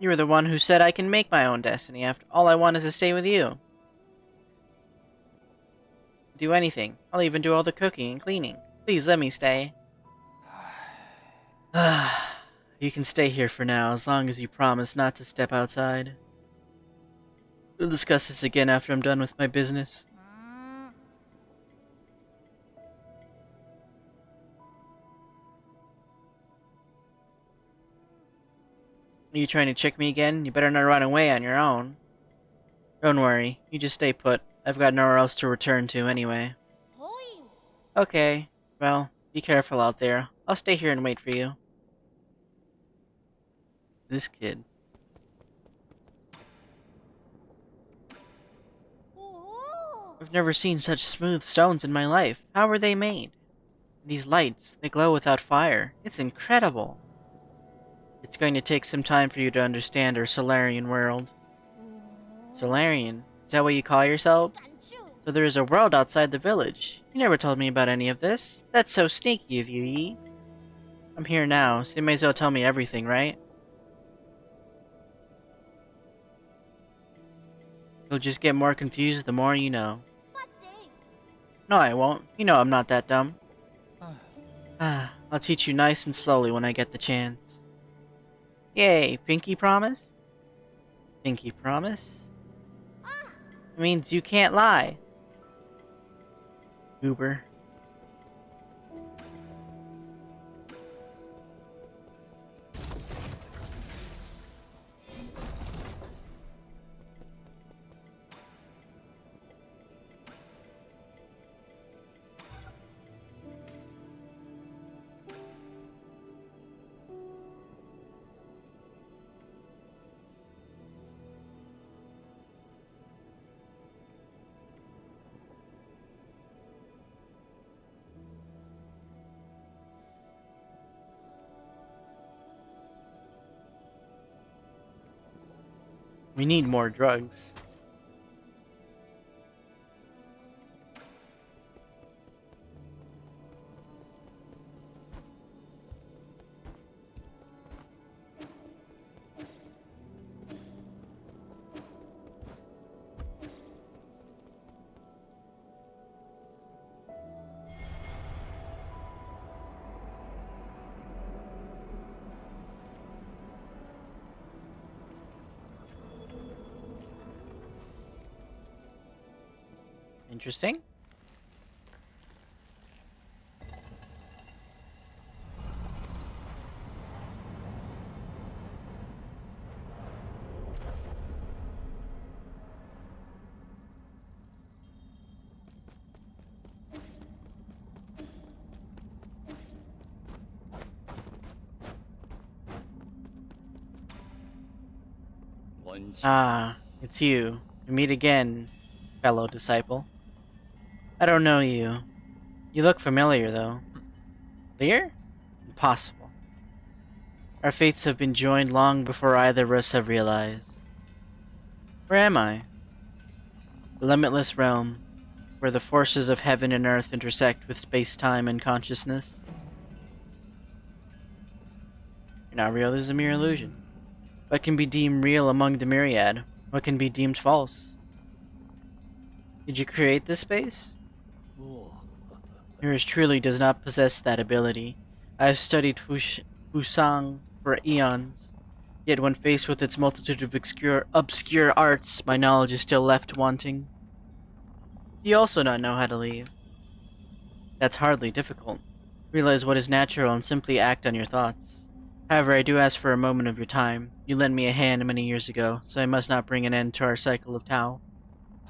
A: You were the one who said I can make my own destiny. After all, I want is to stay with you. Do anything. I'll even do all the cooking and cleaning. Please let me stay. I You can stay here for now, as long as you promise not to step outside. We'll discuss this again after I'm done with my business. Are you trying to trick me again? You better not run away on your own. Don't worry, you just stay put. I've got nowhere else to return to anyway. Okay, well, be careful out there. I'll stay here and wait for you. This kid. I've never seen such smooth stones in my life. How were they made? These lights, they glow without fire. It's incredible. It's going to take some time for you to understand our Solarian world. Solarian? Is that what you call yourselves? So there is a world outside the village. You never told me about any of this. That's so sneaky of you, Yi. I'm here now, so you may as well tell me everything, right? You'll just get more confused the more you know. No, I won't. You know I'm not that dumb. I'll teach you nice and slowly when I get the chance. Yay, pinky promise? Pinky promise? It means you can't lie. Goober. We need more drugs. Interesting. Ah, it's you. We meet again, fellow disciple. I don't know you. You look familiar, though. Lear? Impossible. Our fates have been joined long before either of us have realized. Where am I? The limitless realm, where the forces of heaven and earth intersect with space-time and consciousness. You're not real, this is a mere illusion. What can be deemed real among the myriad? What can be deemed false? Did you create this space? Yours truly does not possess that ability. I have studied Fusang for eons, yet when faced with its multitude of obscure arts, my knowledge is still left wanting. Do you also not know how to leave? That's hardly difficult. Realize what is natural and simply act on your thoughts. However, I do ask for a moment of your time. You lent me a hand many years ago, so I must not bring an end to our cycle of Tao.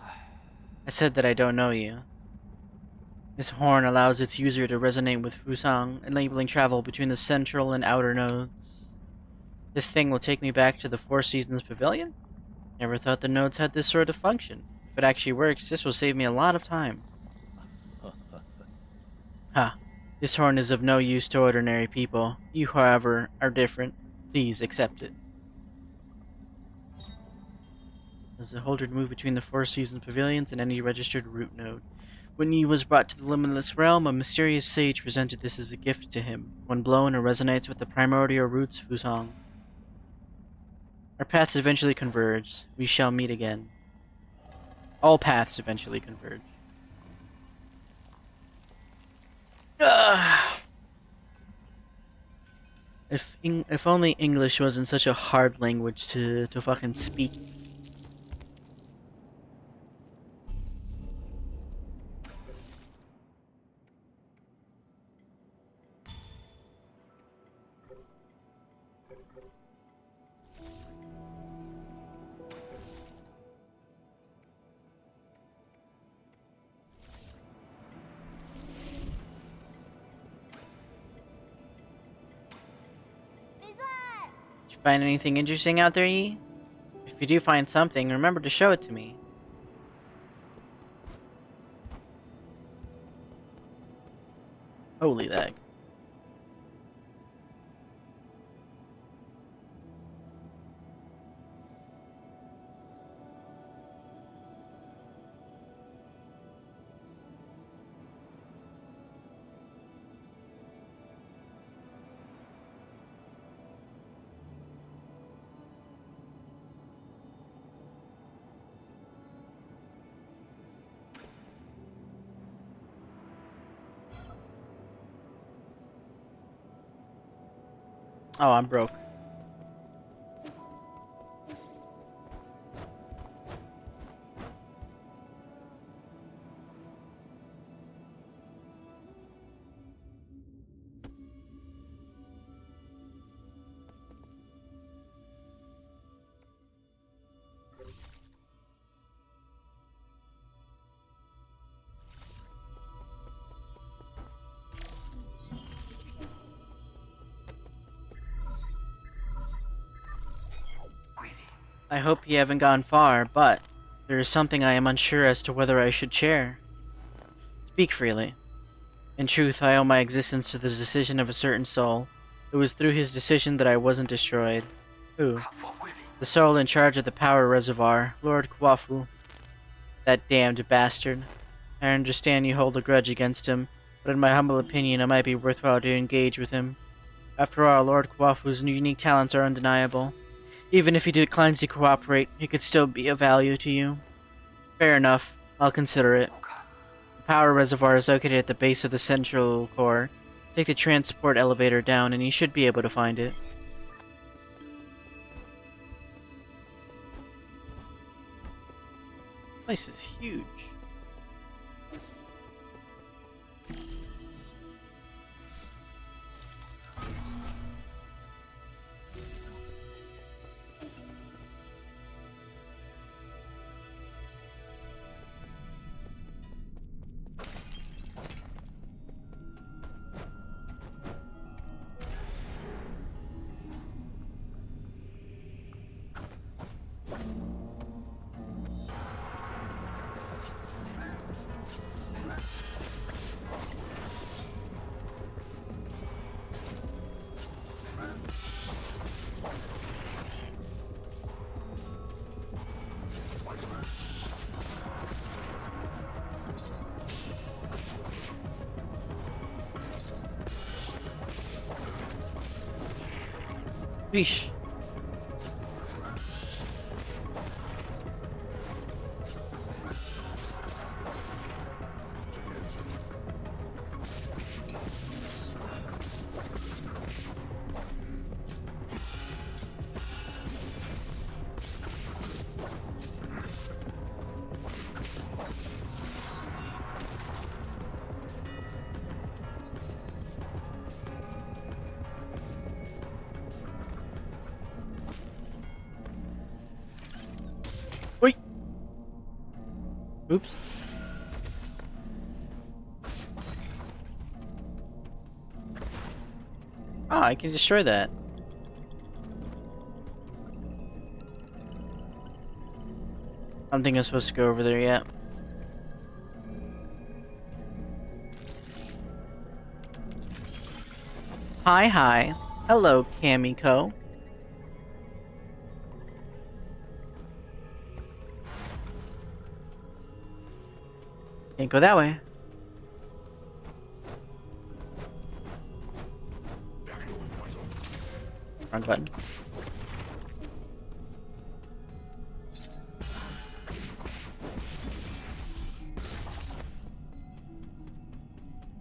A: I said that I don't know you. This horn allows its user to resonate with Fusang, enabling travel between the central and outer nodes. This thing will take me back to the Four Seasons Pavilion? Never thought the nodes had this sort of function. If it actually works, this will save me a lot of time. Ha. This horn is of no use to ordinary people. You, however, are different. Please accept it. As the holder to move between the Four Seasons Pavilions and any registered route node. When Yi was brought to the limitless realm, a mysterious sage presented this as a gift to him. When blown, it resonates with the primordial roots Fusang. Our paths eventually converge. We shall meet again. All paths eventually converge. Ugh. If only English wasn't such a hard language to fucking speak. Did you find anything interesting out there, Yi? If you do find something, remember to show it to me. Holy lag. Oh, I'm broke. I hope you haven't gone far, but there is something I am unsure as to whether I should share. Speak freely. In truth, I owe my existence to the decision of a certain soul. It was through his decision that I wasn't destroyed. Who? The soul in charge of the power reservoir, Lord Kwafu. That damned bastard. I understand you hold a grudge against him, but in my humble opinion, it might be worthwhile to engage with him. After all, Lord Kwafu's unique talents are undeniable. Even if he declines to cooperate, he could still be of value to you. Fair enough. I'll consider it. The power reservoir is located at the base of the central core. Take the transport elevator down and you should be able to find it. This place is huge. Yeesh. Wait. Oops. Ah, I can destroy that. I don't think I'm supposed to go over there yet. Hi, hi. Hello, Kamiko. Can't go that way. Wrong button.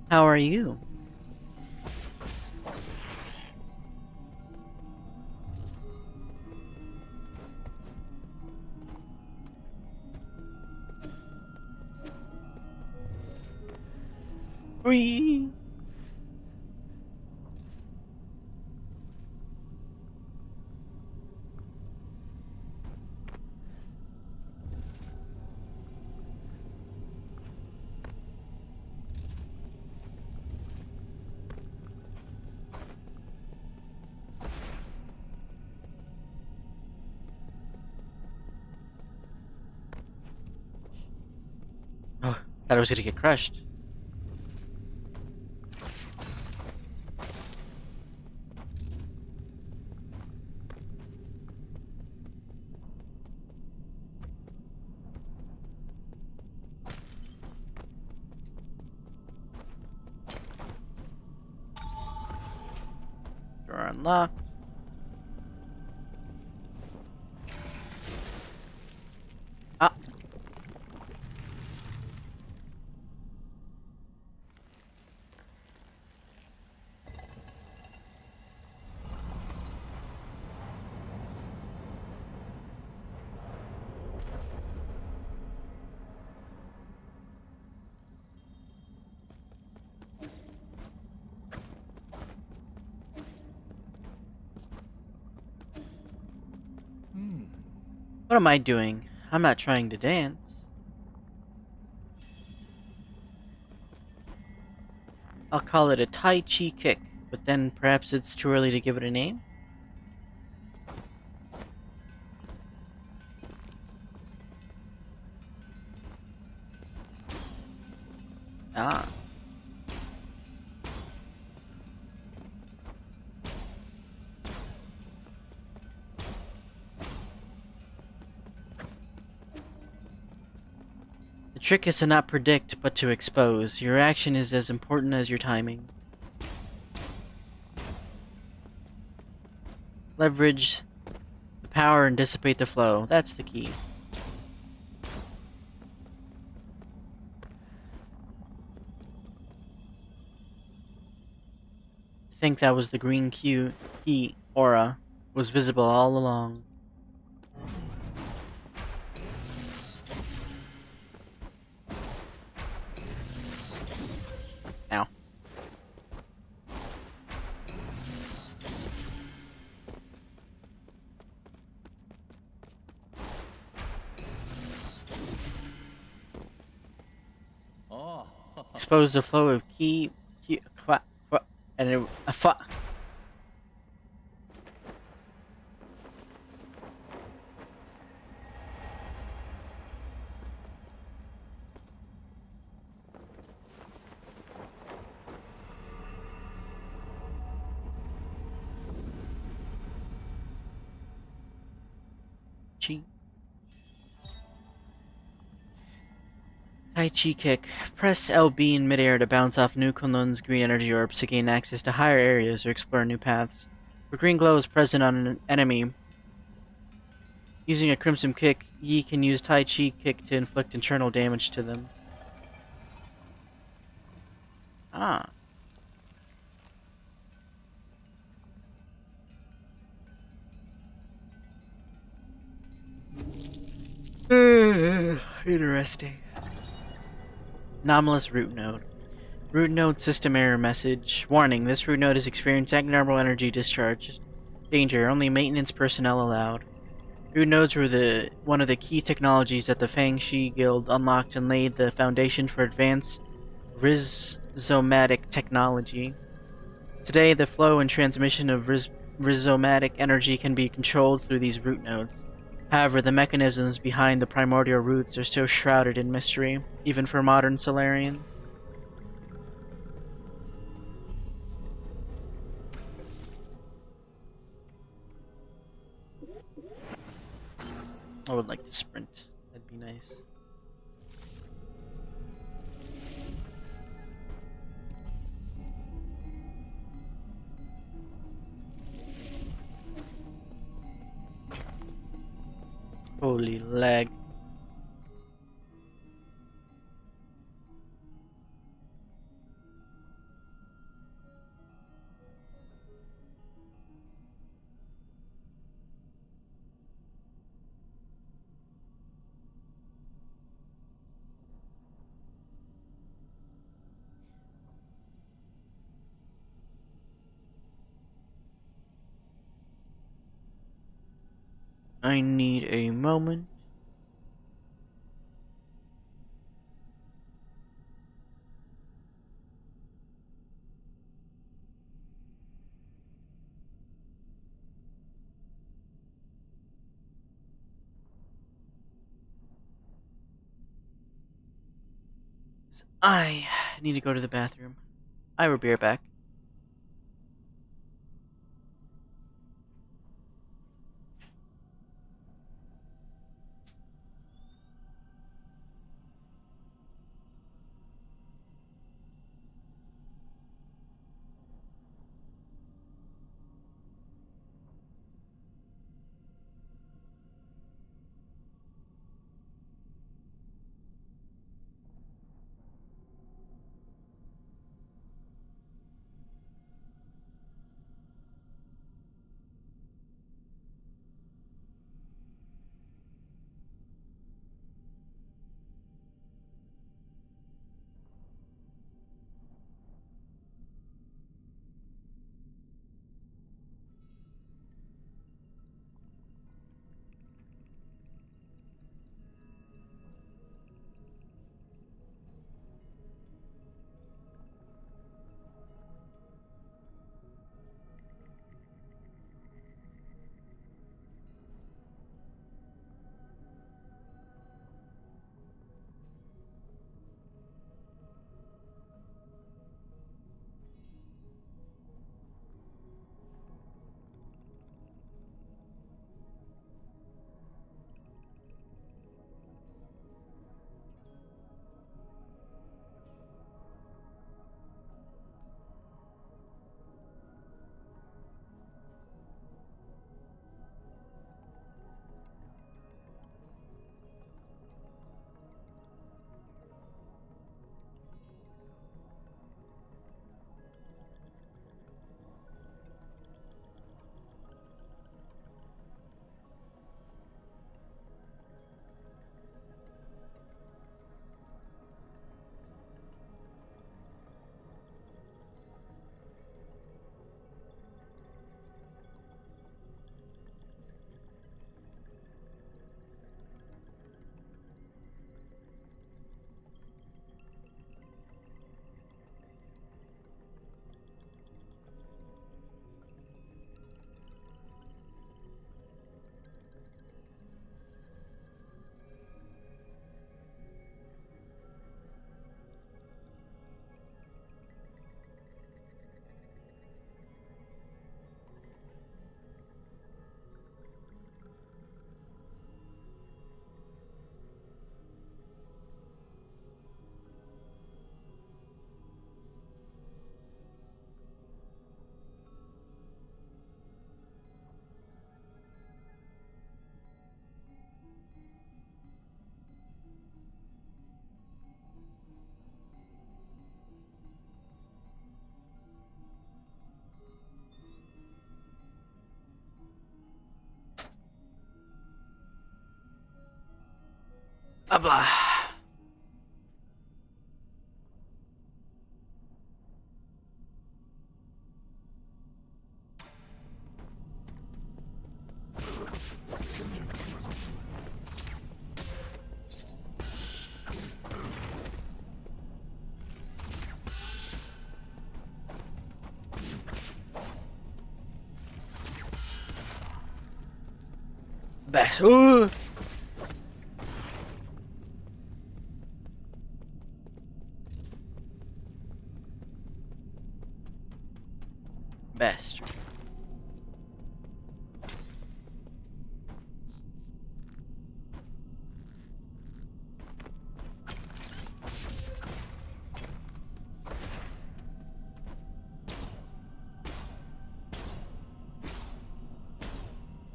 A: How are you? Whee! Oh, thought I was gonna get crushed. Door unlocked. Ah, what am I doing? I'm not trying to dance. I'll call it a Tai Chi kick, but then perhaps it's too early to give it a name? Ah. The trick is to not predict, but to expose. Your action is as important as your timing. Leverage the power and dissipate the flow. That's the key. I think that was the green key aura was visible all along. Ow. Expose the flow of and chi. Tai Chi kick. Press LB in midair to bounce off new Kunlun's green energy orbs to gain access to higher areas or explore new paths. If green glow is present on an enemy, using a crimson kick, Yi can use Tai Chi kick to inflict internal damage to them. Ah. Interesting. Anomalous root node. Root node system error message. Warning, this root node is experiencing abnormal energy discharge. Danger, only maintenance personnel allowed. Root nodes were one of the key technologies that the Fangshi Guild unlocked and laid the foundation for advanced rhizomatic technology. Today, the flow and transmission of rhizomatic energy can be controlled through these root nodes. However, the mechanisms behind the primordial roots are still shrouded in mystery, even for modern Solarians. I would like to sprint. That'd be nice. Holy lag. I need a moment. I need to go to the bathroom. I will be right back. Blah blah. Best. Ooh. Best.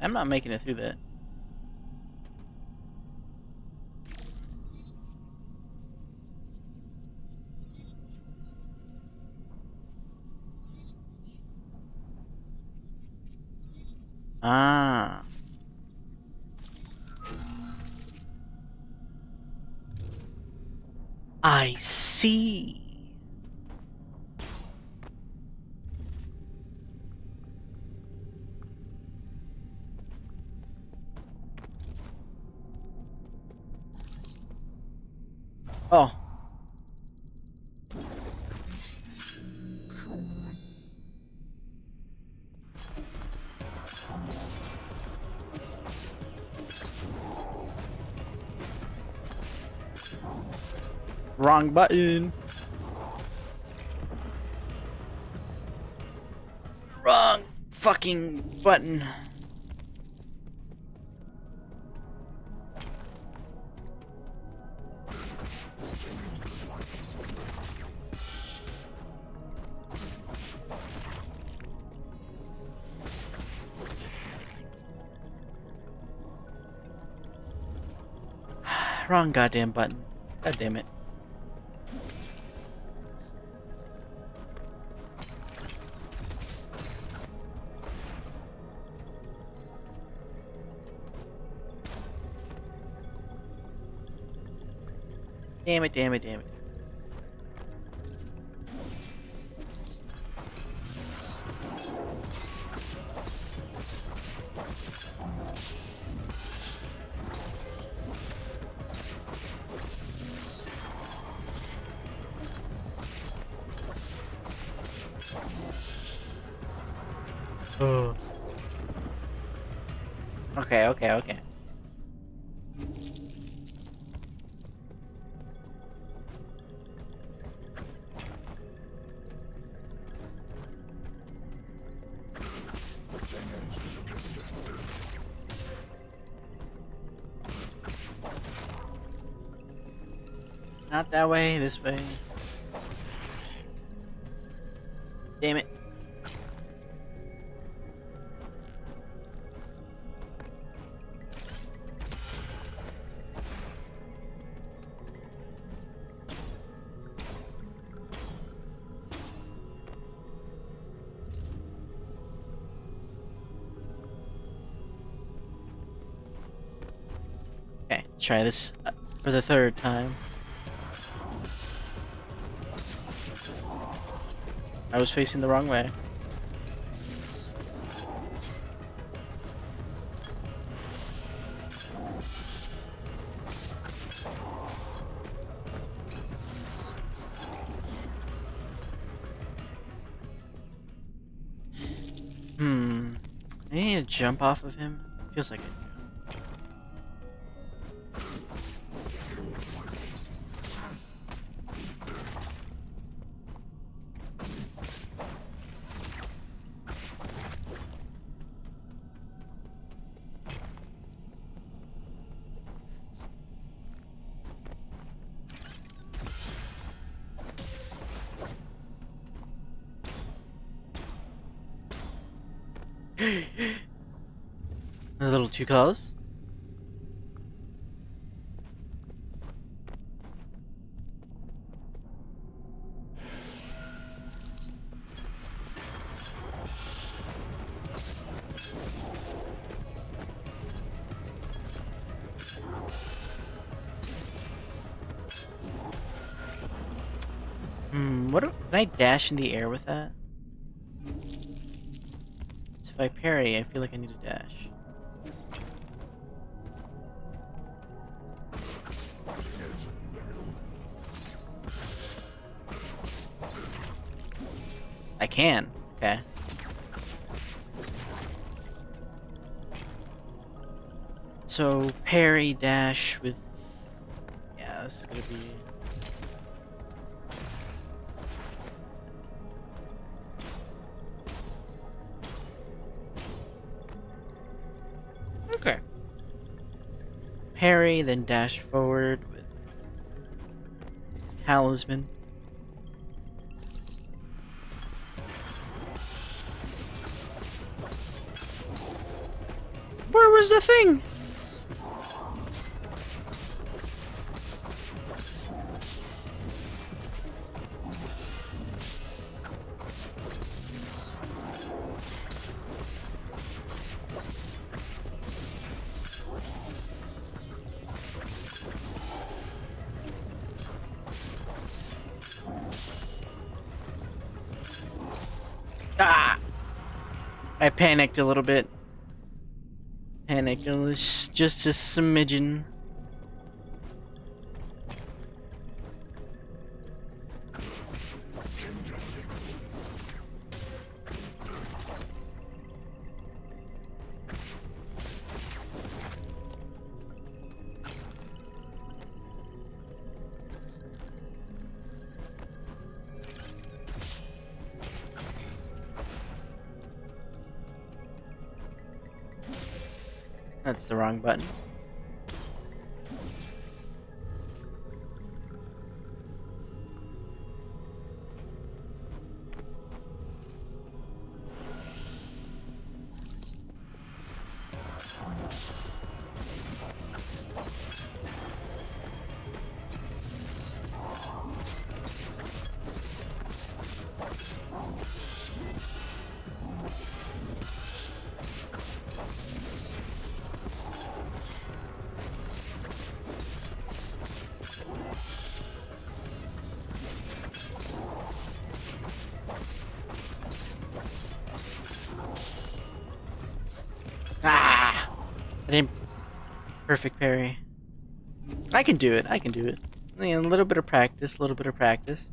A: I'm not making it through that. Ah. I see. Oh. Wrong button. Wrong fucking button. Wrong goddamn button. God damn it. Damn it, damn it, damn it. Oh. Okay, okay, okay. Not that way, this way. Damn it. Okay, let's try this for the third time. I was facing the wrong way. I need to jump off of him. Feels like it. A little too close. Can I dash in the air with that? So if I parry, I feel like I need to dash. I can. Okay. So parry dash with. Yeah, this is gonna be. Okay. Parry, then dash forward with talisman. Where was the thing? Ah! I panicked a little bit. Panicked just a smidgen. That's the wrong button. Ah! I didn't perfect parry. I can do it. I can do it. A little bit of practice. A little bit of practice.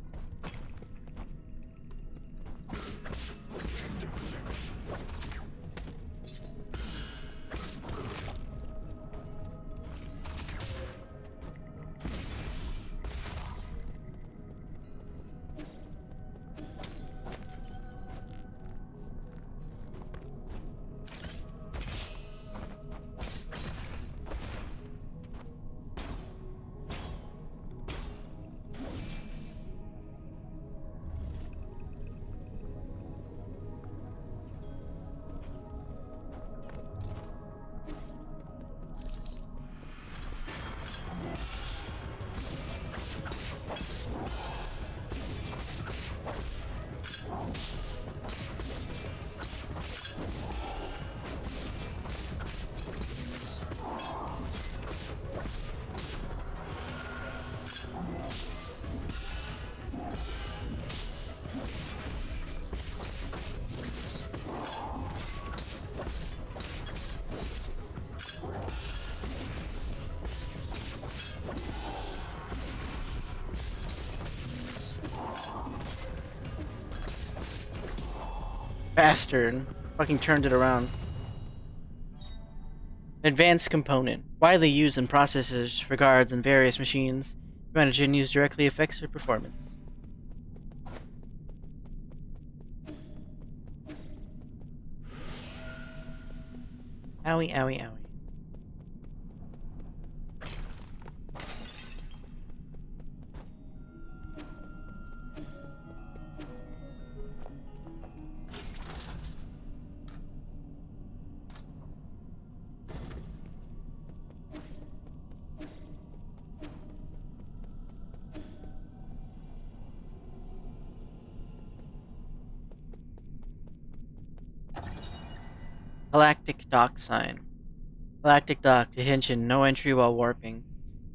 A: Bastard. Fucking turned it around. Advanced component. Widely used in processors for guards and various machines. Managed and used directly affects their performance. Owie, owie, owie. Galactic Dock Sign. Galactic Dock, attention, no entry while warping.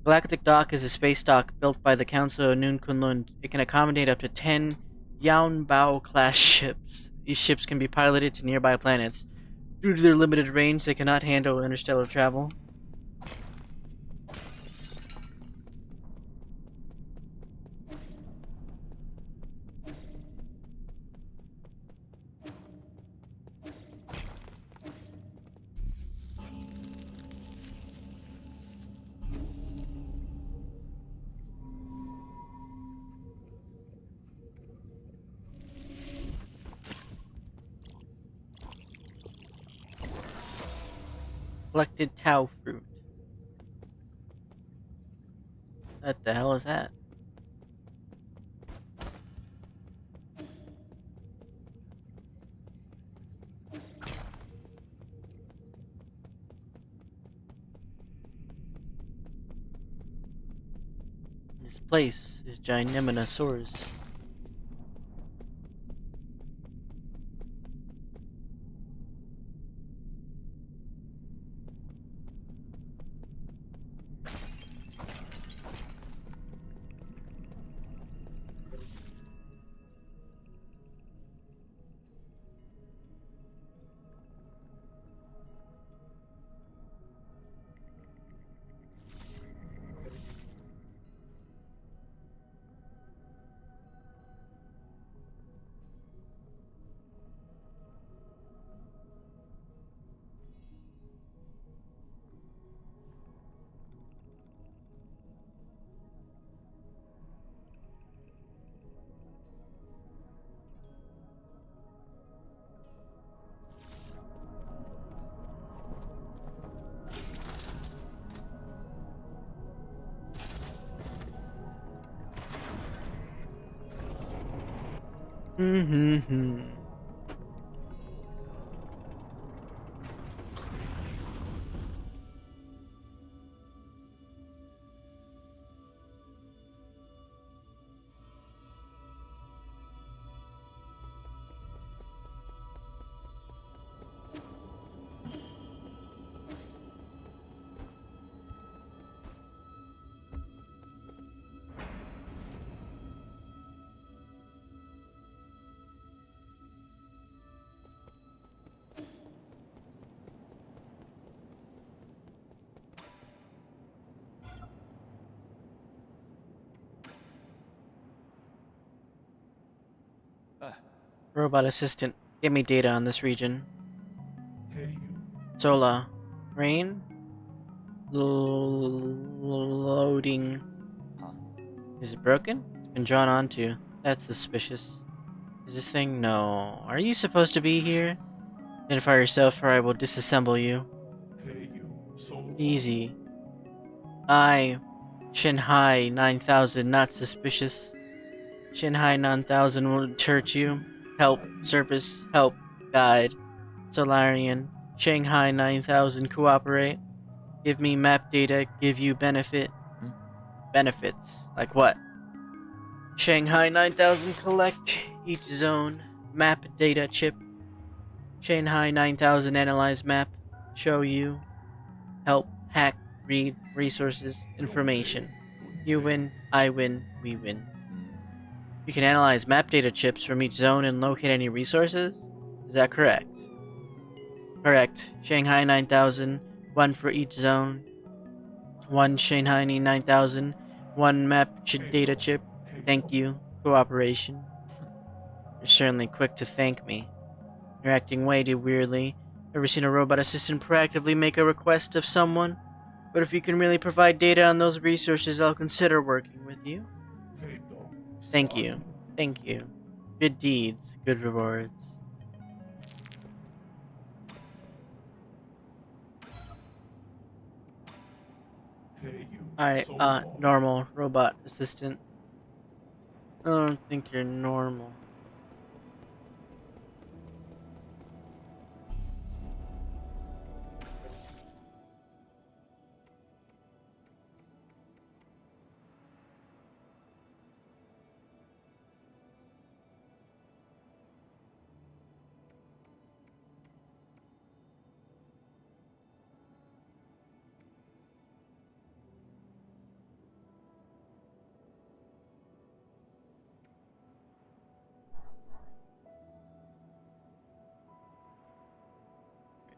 A: Galactic Dock is a space dock built by the Council of Nun Kunlun. It can accommodate up to 10 Yaunbao-class ships. These ships can be piloted to nearby planets. Due to their limited range, they cannot handle interstellar travel. Collected Tau Fruit. What the hell is that? This place is Gineminosaurus. Mm-hmm. Robot assistant, give me data on this region. Sola. Rain? Loading. Is it broken? It's been drawn onto. That's suspicious. Is this thing? No. Are you supposed to be here? Identify yourself or I will disassemble you. Easy. I, Shanghai 9000, not suspicious. Shanghai 9000 will hurt you. Help, service, help, guide. Solarian, Shanghai 9000, cooperate. Give me map data, give you benefit. Benefits? Like what? Shanghai 9000, collect each zone. Map data chip. Shanghai 9000, analyze map. Show you. Help, hack, read, resources, information. You win, I win, we win. You can analyze map data chips from each zone and locate any resources? Is that correct? Correct. Shanghai 9000, one for each zone. One Shanghai 9000, one map data chip. Thank you. Cooperation. You're certainly quick to thank me. You're acting way too weirdly. Ever seen a robot assistant proactively make a request of someone? But if you can really provide data on those resources, I'll consider working with you. Thank you. Thank you. Good deeds, good rewards. Alright, normal robot assistant. I don't think you're normal.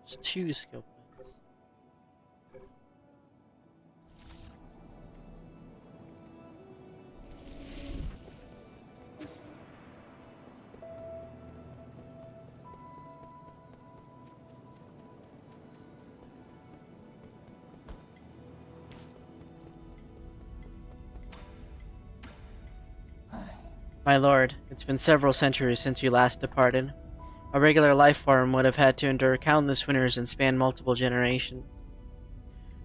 A: There's 2 skill points. My lord, it's been several centuries since you last departed. A regular life form would have had to endure countless winters and span multiple generations.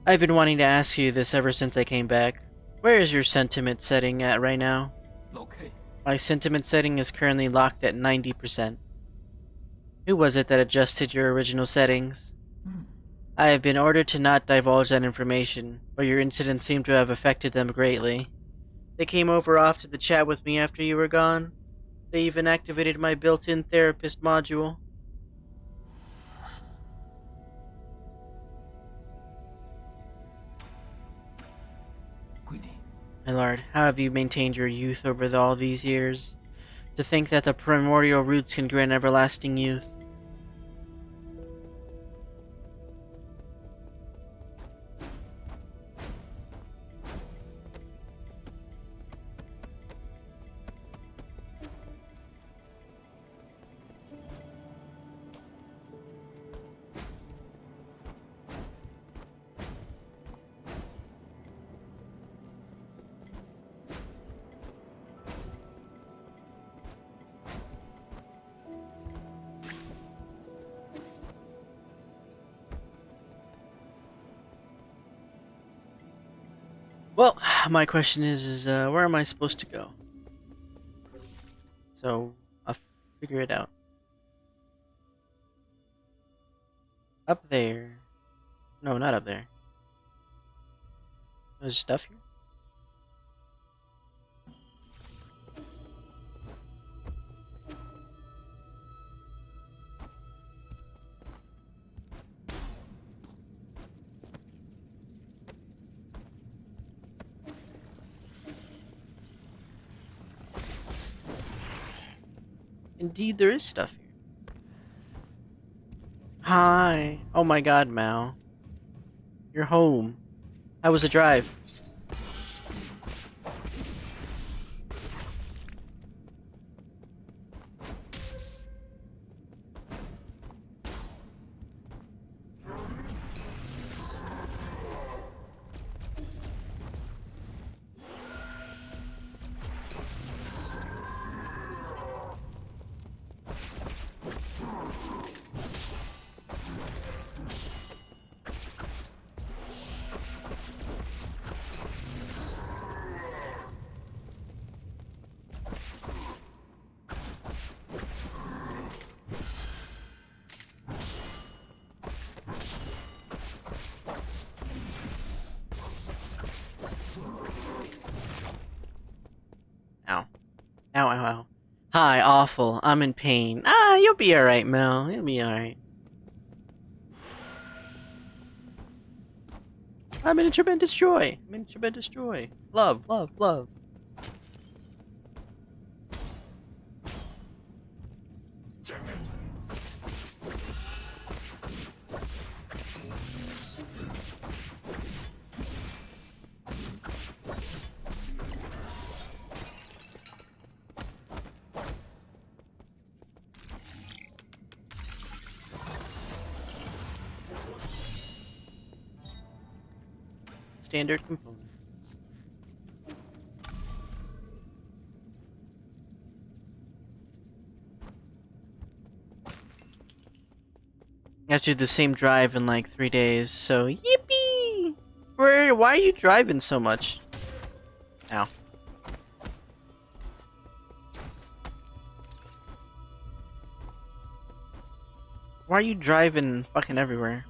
A: I've been wanting to ask you this ever since I came back. Where is your sentiment setting at right now?
B: Okay.
A: My sentiment setting is currently locked at 90%. Who was it that adjusted your original settings? I have been ordered to not divulge that information, but your incident seemed to have affected them greatly. They came over often to chat with me after you were gone. They even activated my built-in therapist module. My lord, how have you maintained your youth over all these years? To think that the primordial roots can grant everlasting youth. Well, my question is where am I supposed to go? So, a figure it out. Up there. No, not up there. There's stuff here. Indeed, there is stuff here. Hi. Oh my god, Mao. You're home. How was the drive? Ow. Ow, ow, ow. Hi, awful. I'm in pain. Ah, you'll be alright, Mel. You'll be alright. I'm in a tremendous joy. I'm in tremendous joy. Love, love, love. Standard component. You have to do the same drive in like 3 days, so yippee! Why are you driving so much? Ow. Why are you driving fucking everywhere?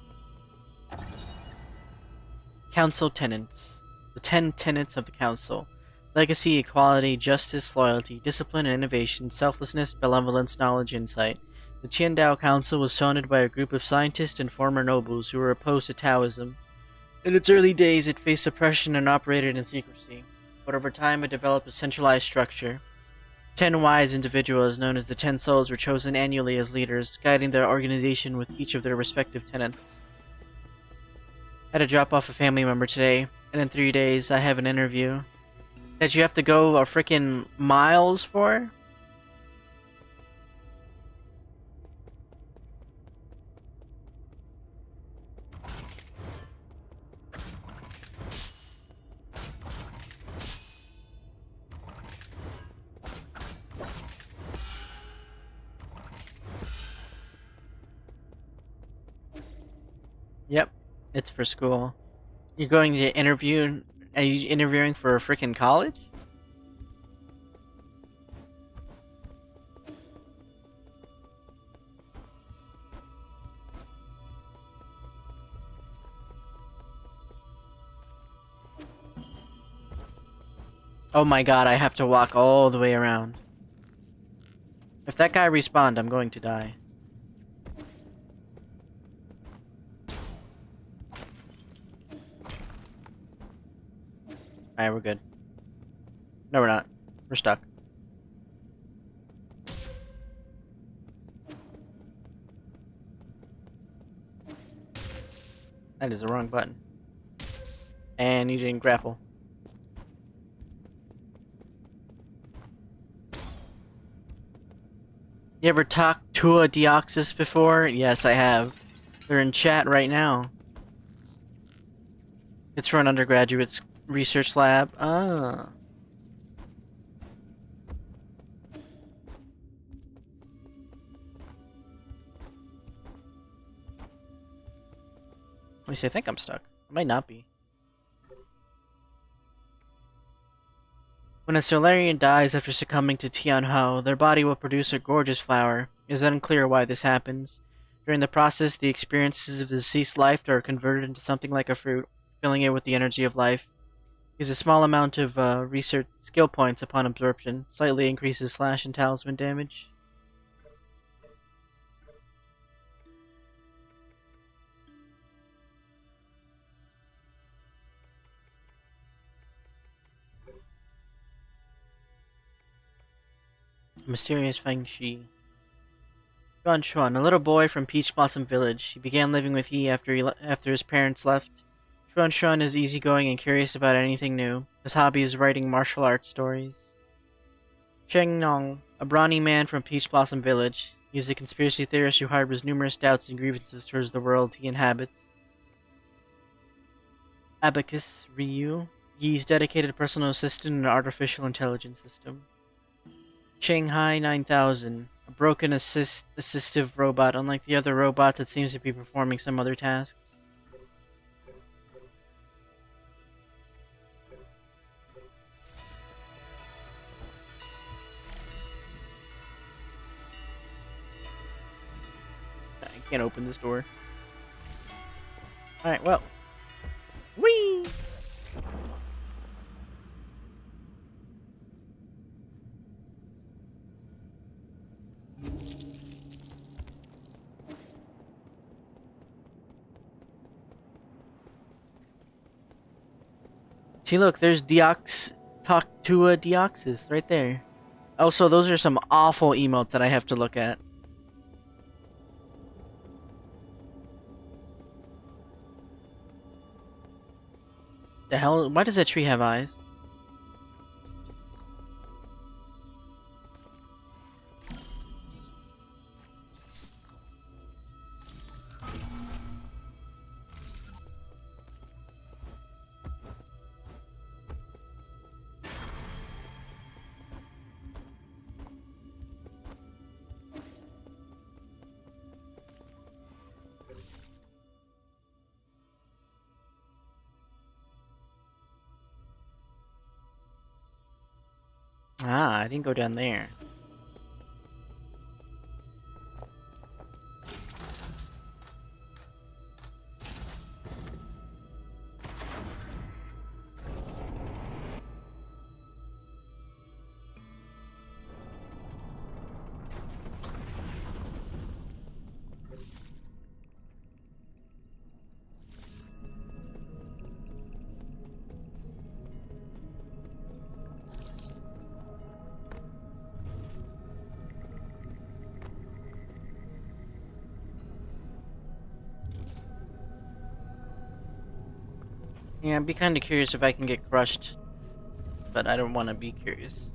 A: Council tenets. The 10 tenets of the Council. Legacy, equality, justice, loyalty, discipline and innovation, selflessness, benevolence, knowledge, insight. The Qiandao Council was founded by a group of scientists and former nobles who were opposed to Taoism. In its early days, it faced suppression and operated in secrecy, but over time it developed a centralized structure. 10 wise individuals, known as the 10 Souls, were chosen annually as leaders, guiding their organization with each of their respective tenets. I had to drop off a family member today, and in 3 days I have an interview that you have to go a freaking miles for? Yep, it's for school. You're going to interview? Are you interviewing for a freaking college? Oh my god, I have to walk all the way around. If that guy respawned, I'm going to die. Alright, we're good. No, we're not. We're stuck. That is the wrong button. And you didn't grapple. You ever talked to a Deoxys before? Yes, I have. They're in chat right now. It's for an undergraduate research lab. Ah. At least I think I'm stuck. I might not be. When a Solarian dies after succumbing to Tianhou, their body will produce a gorgeous flower. It is unclear why this happens. During the process, the experiences of the deceased life are converted into something like a fruit, filling it with the energy of life. Use a small amount of research skill points upon absorption. Slightly increases slash and talisman damage. Mysterious Feng Shi. Yuan Chuan, a little boy from Peach Blossom Village. He began living with Yi after his parents left. Chuan Chuan is easygoing and curious about anything new. His hobby is writing martial arts stories. Cheng Nong, a brawny man from Peach Blossom Village. He is a conspiracy theorist who harbors numerous doubts and grievances towards the world he inhabits. Abacus Ryu, Yi's dedicated personal assistant in an artificial intelligence system. Shanghai 9000, a broken assistive robot. Unlike the other robots, it seems to be performing some other tasks. I can't open this door. Alright, well. Whee! See, look, there's Talk to a Deoxys right there. Also, those are some awful emotes that I have to look at. The hell? Why does that tree have eyes? Ah, I didn't go down there. Yeah, I'd be kind of curious if I can get crushed, but I don't want to be curious.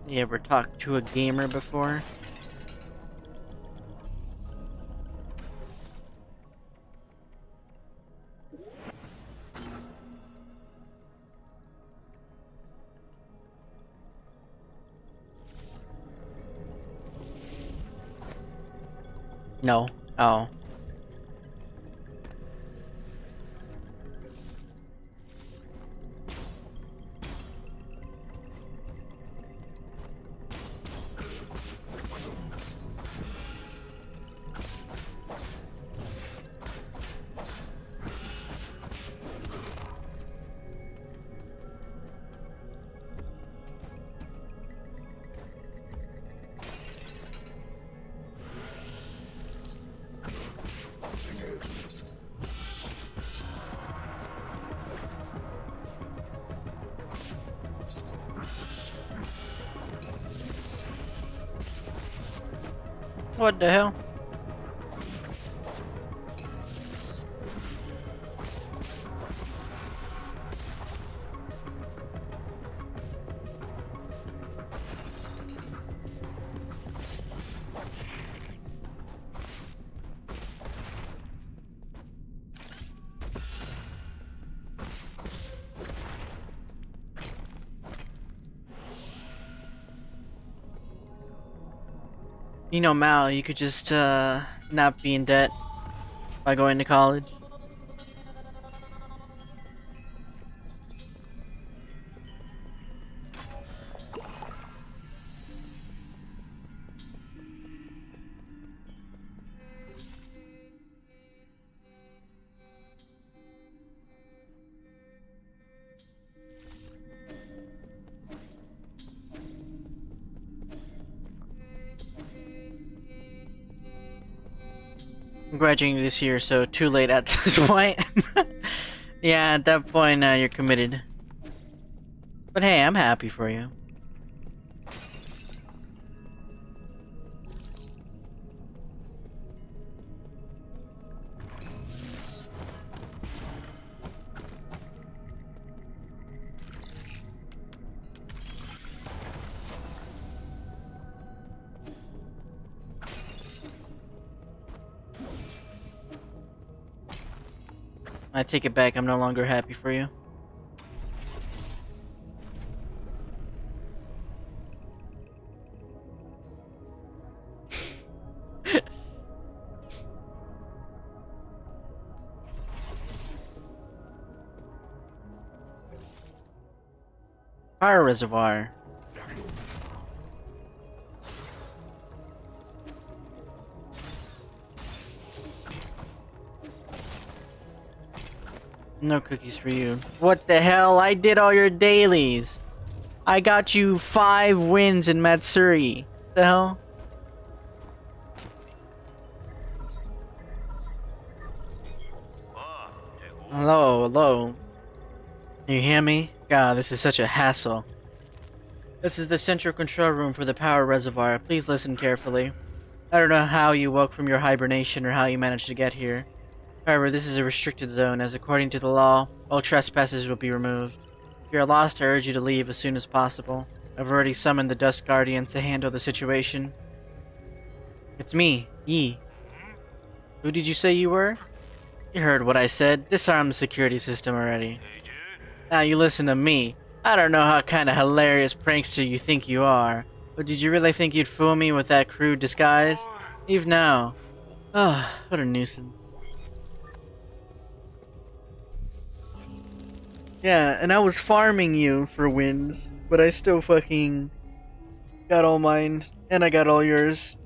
A: You ever talked to a gamer before? No. Oh. What the hell? You know, Mal, you could just, not be in debt by going to college. I'm graduating this year, so too late at this point. Yeah, at that point, you're committed. But hey, I'm happy for you. I take it back, I'm no longer happy for you. Fire reservoir. No cookies for you. What the hell? I did all your dailies. I got you 5 wins in Matsuri. The hell? Hello, hello. Can you hear me? God, this is such a hassle. This is the central control room for the power reservoir. Please listen carefully. I don't know how you woke from your hibernation or how you managed to get here. However, this is a restricted zone, as according to the law, all trespassers will be removed. If you are lost, I urge you to leave as soon as possible. I've already summoned the Dust Guardians to handle the situation. It's me, Yi. Who did you say you were? You heard what I said. Disarm the security system already. Now you listen to me. I don't know how kind of hilarious prankster you think you are, but did you really think you'd fool me with that crude disguise? Leave now. Ah, what a nuisance. Yeah, and I was farming you for wins, but I still fucking got all mine, and I got all yours.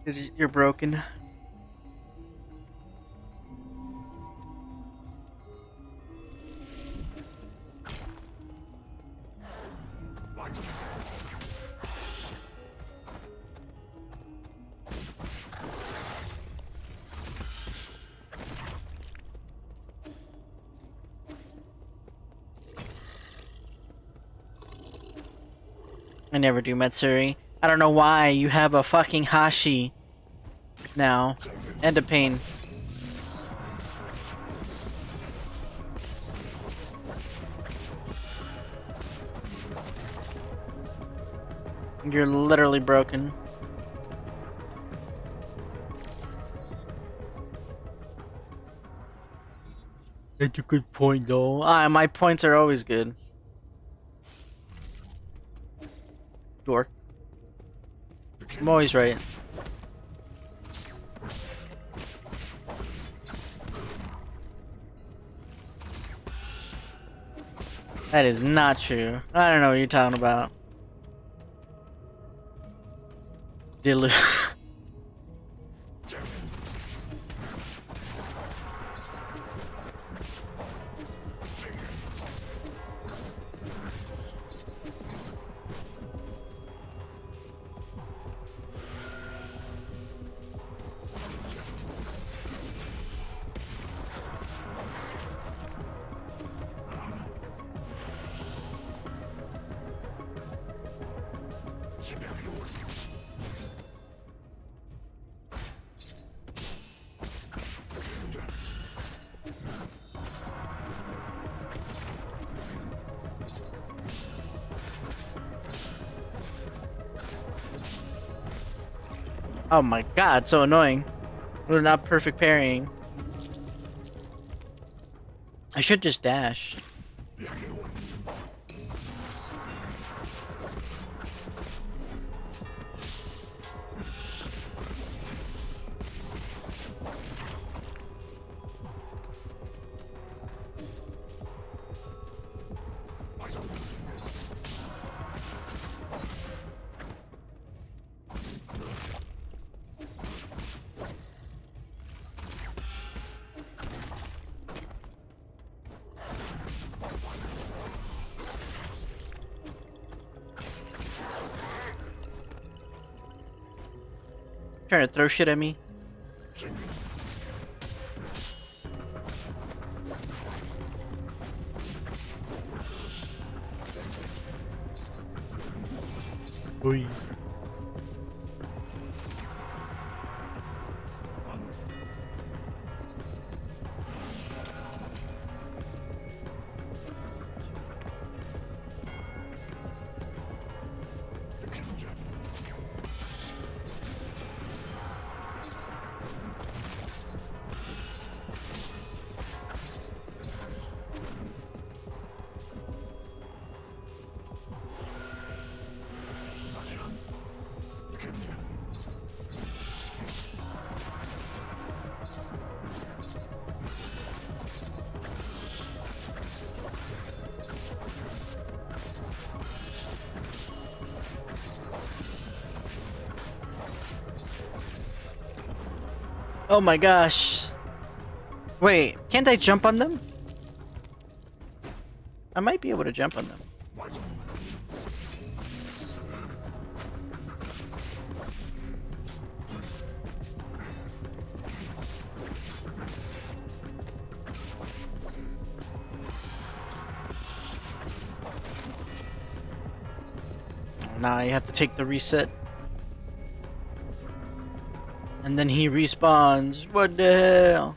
A: Because you're broken. I never do Matsuri. I don't know why you have a fucking Hashi now. End of pain. You're literally broken. That's a good point though. My points are always good. Dork. I'm always right. That is not true. I don't know what you're talking about. Dilu. Oh my god, so annoying. We're not perfect parrying. I should just dash. Trying to throw shit at me. Oy. Oh my gosh. Wait, can't I jump on them? I might be able to jump on them. Now you have to take the reset. And then he respawns. What the hell?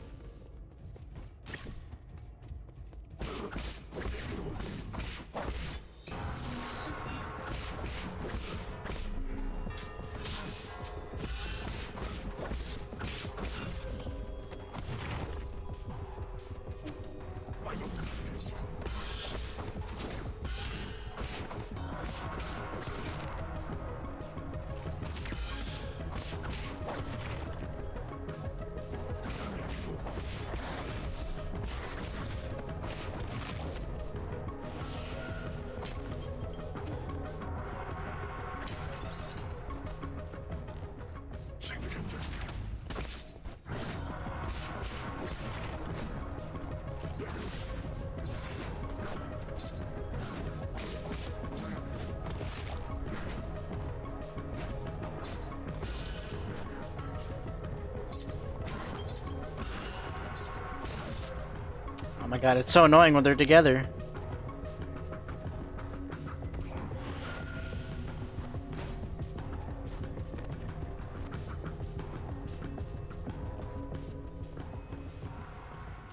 A: Oh my god, it's so annoying when they're together.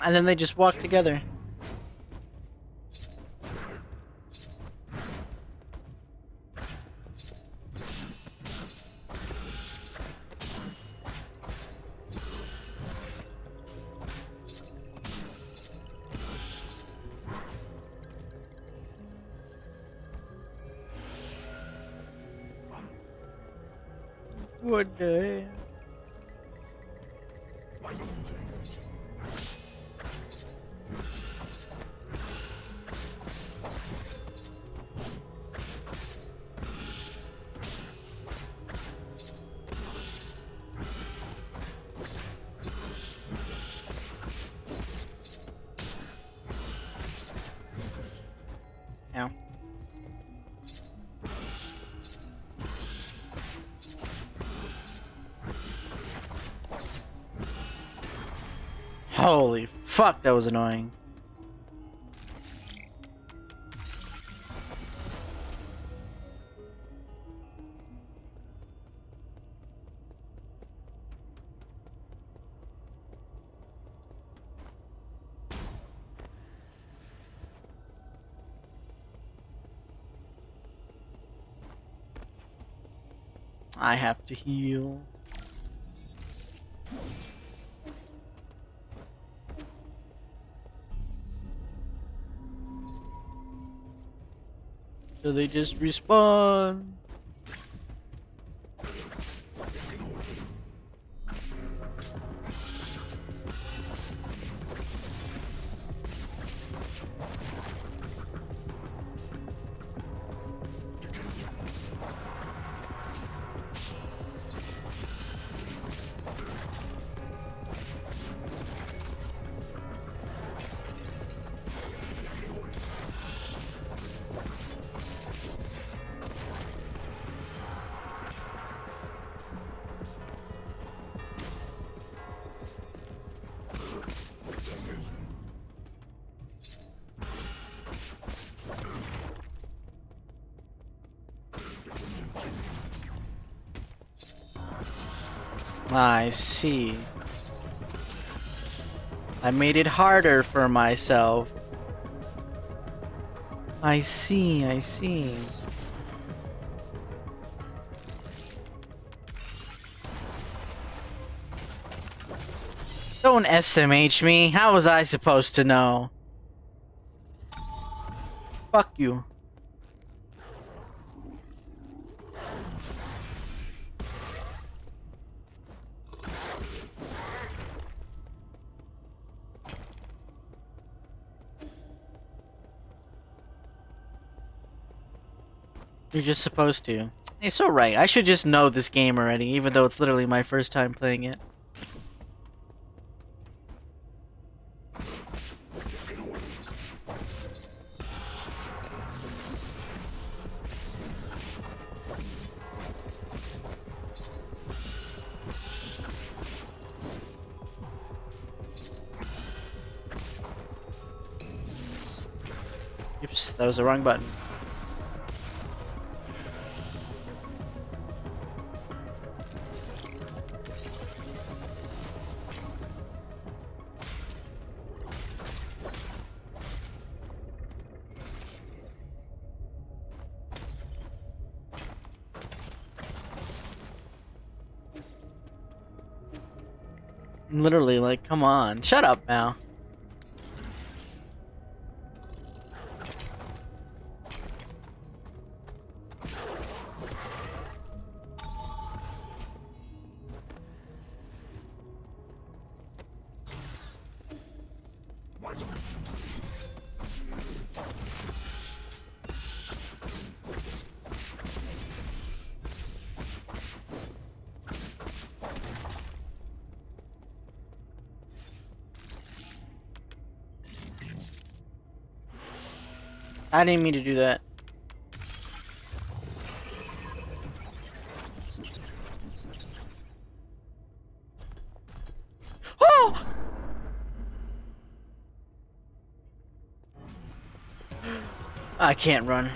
A: And then they just walk together. What the hell? Ow. Holy fuck, that was annoying. I have to heal. So they just respawn. I see. I made it harder for myself. I see, I see. Don't SMH me. How was I supposed to know? Fuck you. You're just supposed to. Hey, so right. I should just know this game already, even though it's literally my first time playing it. Oops, that was the wrong button. Literally, like, come on. Shut up now. I didn't mean to do that. Oh! I can't run.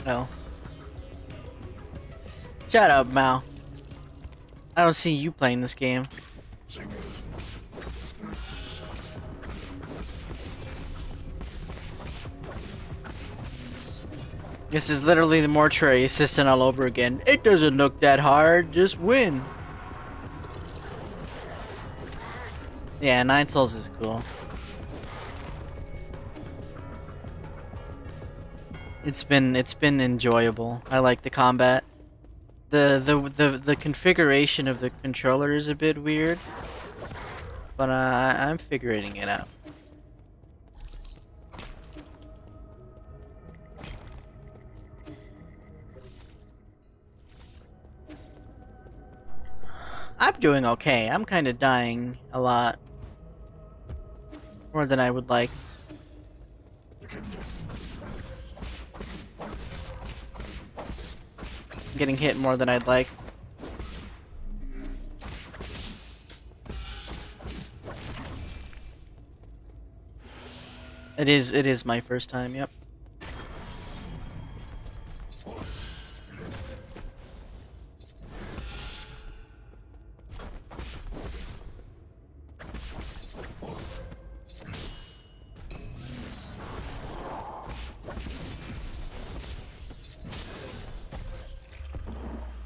A: Oh. Shut up, Mal. I don't see you playing this game. This is literally the mortuary assistant all over again. It doesn't look that hard, just win. Yeah, Nine Souls is cool. It's been enjoyable. I like the combat. The configuration of the controller is a bit weird, but I'm figuring it out. I'm doing okay. I'm kind of dying a lot more than I would like. I'm getting hit more than I'd like. It is my first time, yep.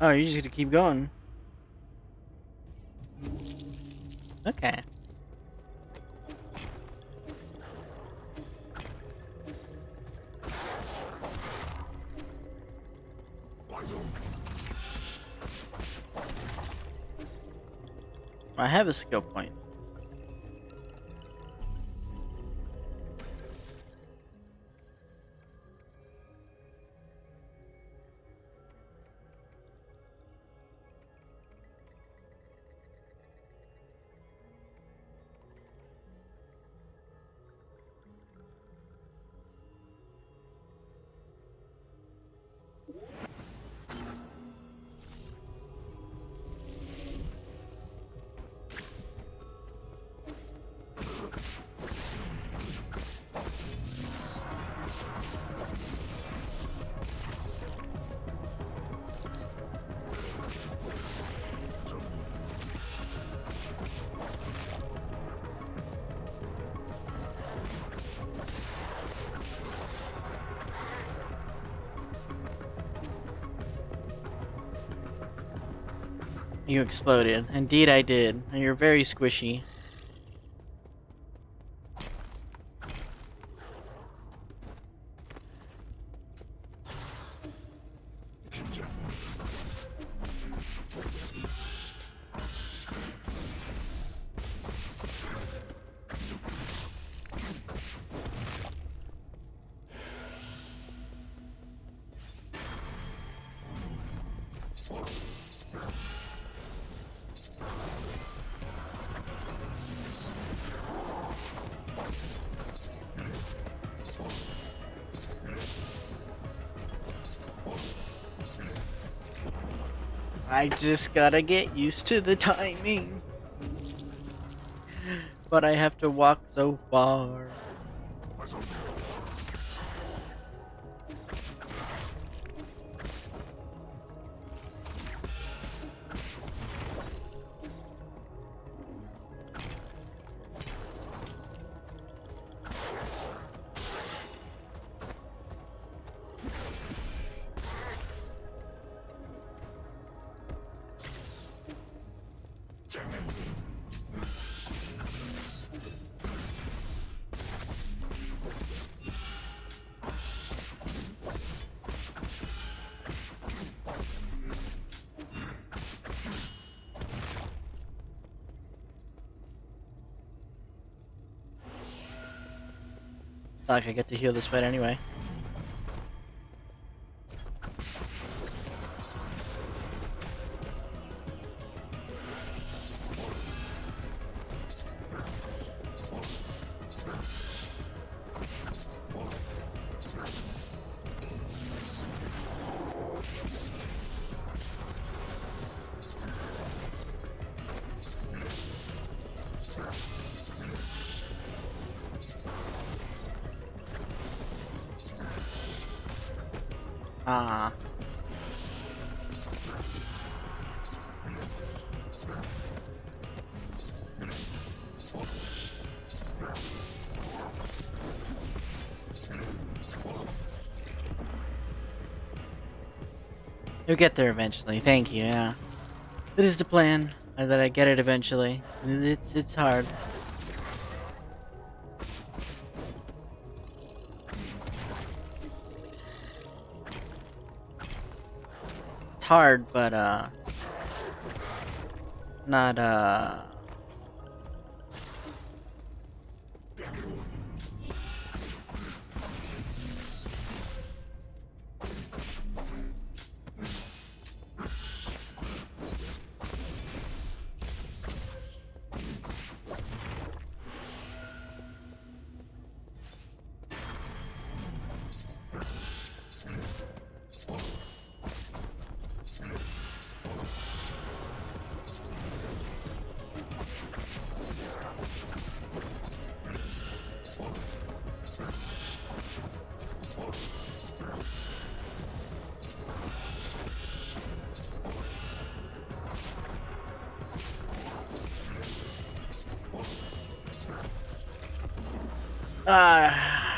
A: Oh, you're just gonna keep going. Okay. I have a skill point. You exploded. Indeed I did. And you're very squishy. I just gotta get used to the timing. But I have to walk so far. Like I get to heal this fight anyway. Ah. You'll get there eventually. Thank you, yeah. It is the plan. That I get it eventually. It's hard. It's hard, but not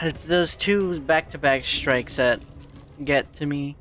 A: it's those two back-to-back strikes that get to me.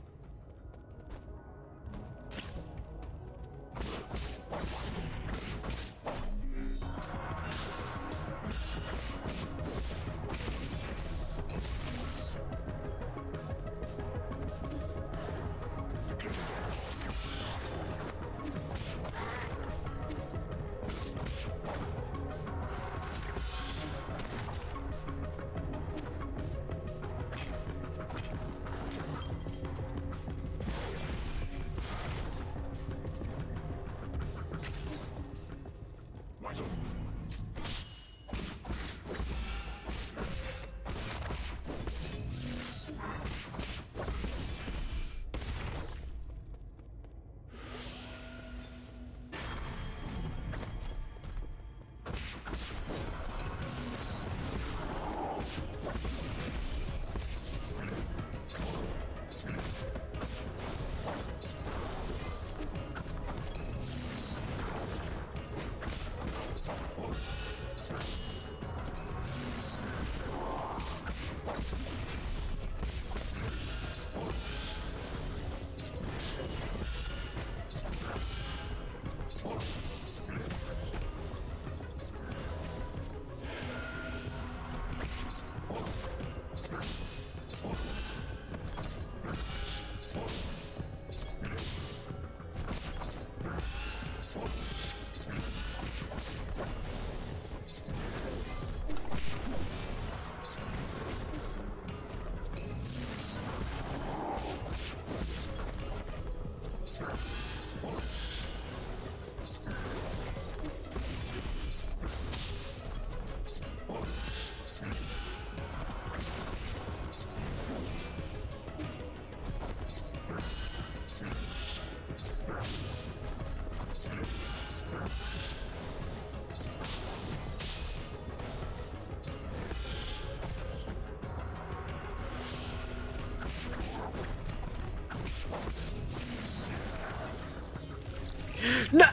A: No!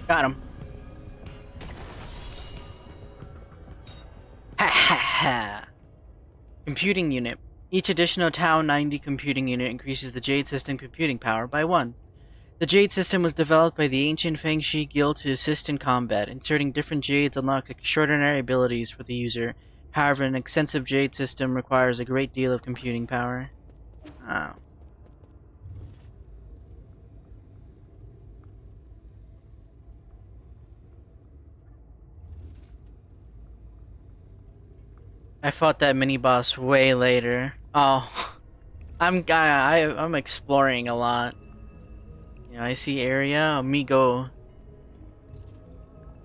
A: Got him. Ha ha ha. Computing unit. Each additional Tau 90 computing unit increases the Jade System computing power by 1. The Jade System was developed by the ancient Fangshi Guild to assist in combat. Inserting different Jades unlocks extraordinary abilities for the user. However, an extensive Jade System requires a great deal of computing power. Oh. I fought that mini-boss way later. Oh. I'm exploring a lot. Yeah, I see area. Me go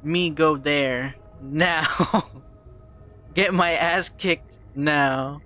A: there now. Get my ass kicked now.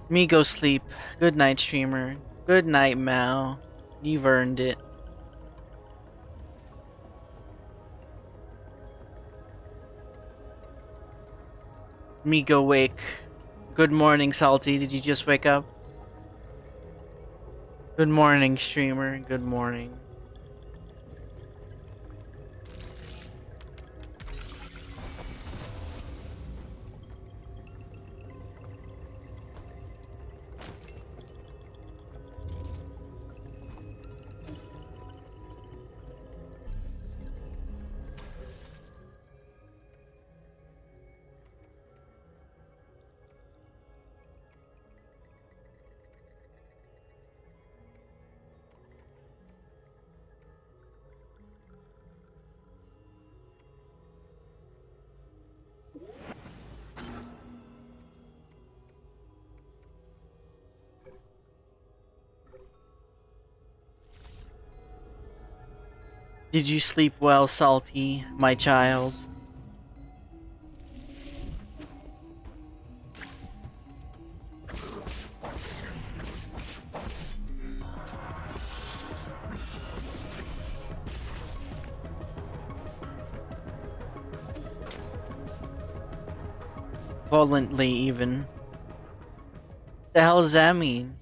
A: Me go sleep. Good night, streamer. Good night, Mao. You've earned it. Me go wake. Good morning, Salty. Did you just wake up? Good morning, streamer. Good morning. Did you sleep well, Salty, my child? Violently, even. The hell does that mean?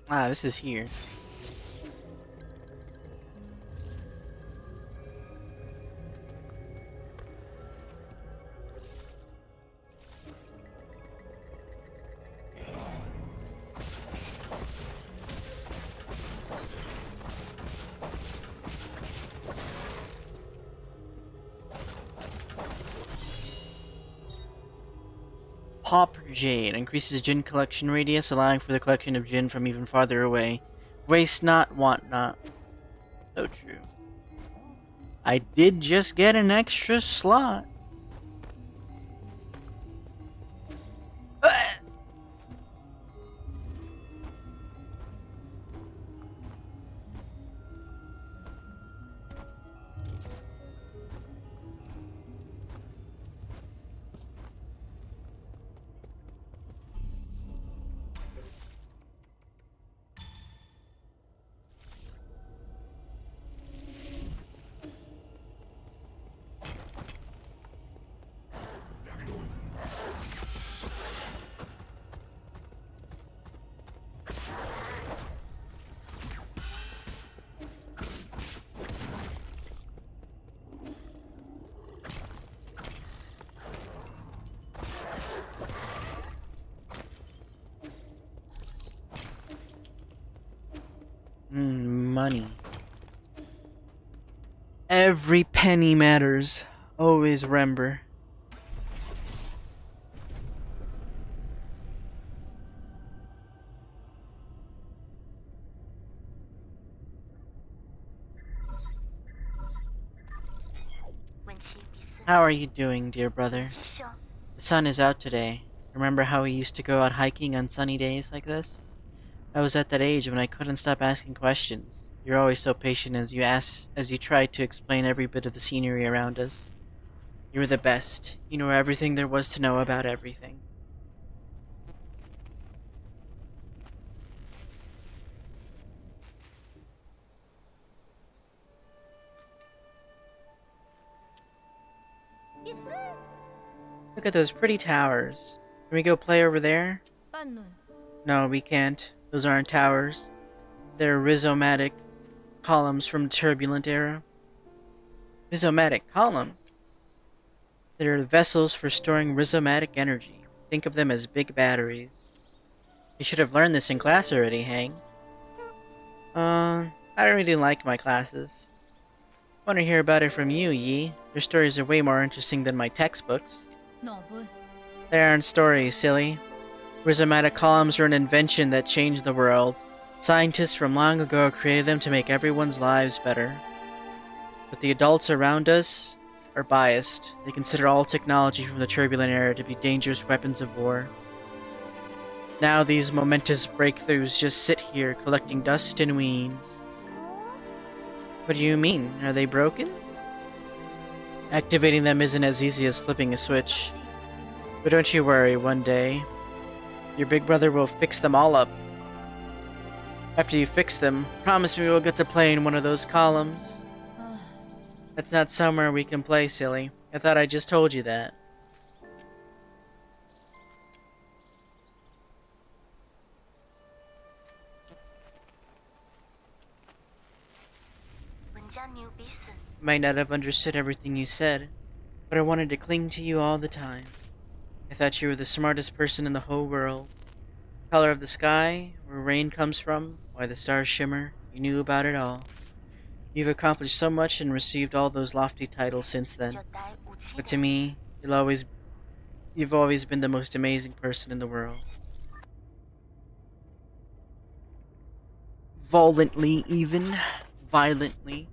A: Ah, this is here. Pop Jade increases Jin collection radius, allowing for the collection of Jin from even farther away. Waste not, want not. So true. I did just get an extra slot. Money. Every penny matters. Always remember. How are you doing, dear brother? The sun is out today. Remember how we used to go out hiking on sunny days like this? I was at that age when I couldn't stop asking questions. You're always so patient as you tried to explain every bit of the scenery around us. You were the best. You know everything there was to know about everything. Look at those pretty towers. Can we go play over there? No, we can't. Those aren't towers. They're rhizomatic columns from the turbulent era. Rhizomatic column? They're vessels for storing rhizomatic energy. Think of them as big batteries. You should have learned this in class already, Hang. I don't really like my classes. Want to hear about it from you, Yi. Your stories are way more interesting than my textbooks. They aren't stories, silly. Rhizomatic columns are an invention that changed the world. Scientists from long ago created them to make everyone's lives better. But the adults around us are biased. They consider all technology from the turbulent era to be dangerous weapons of war. Now these momentous breakthroughs just sit here collecting dust and weeds. What do you mean? Are they broken? Activating them isn't as easy as flipping a switch. But don't you worry, one day, your big brother will fix them all up. After you fix them, promise me we'll get to play in one of those columns. That's not somewhere we can play, silly. I thought I just told you that. Might not have understood everything you said, but I wanted to cling to you all the time. I thought you were the smartest person in the whole world. Color of the sky, where rain comes from, why the stars shimmer, you knew about it all. You've accomplished so much and received all those lofty titles since then. But to me, you've always been the most amazing person in the world. Violently, even. Violently.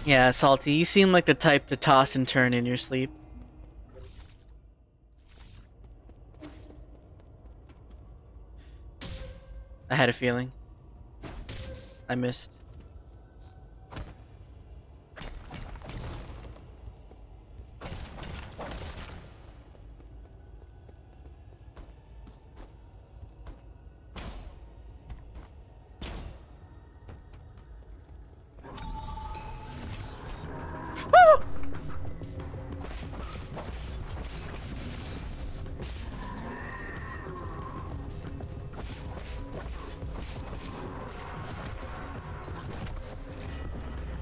A: Yeah, Salty, you seem like the type to toss and turn in your sleep. I had a feeling. I missed.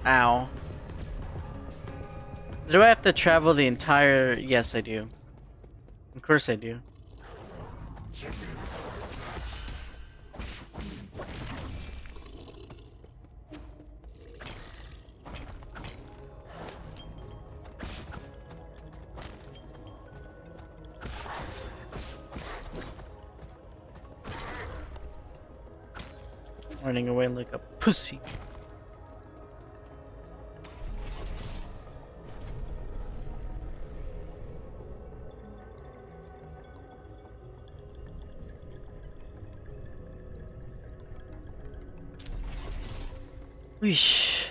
A: Ow. Do I have to travel the entire... Yes, I do. Of course I do. Running away like a pussy. Weesh.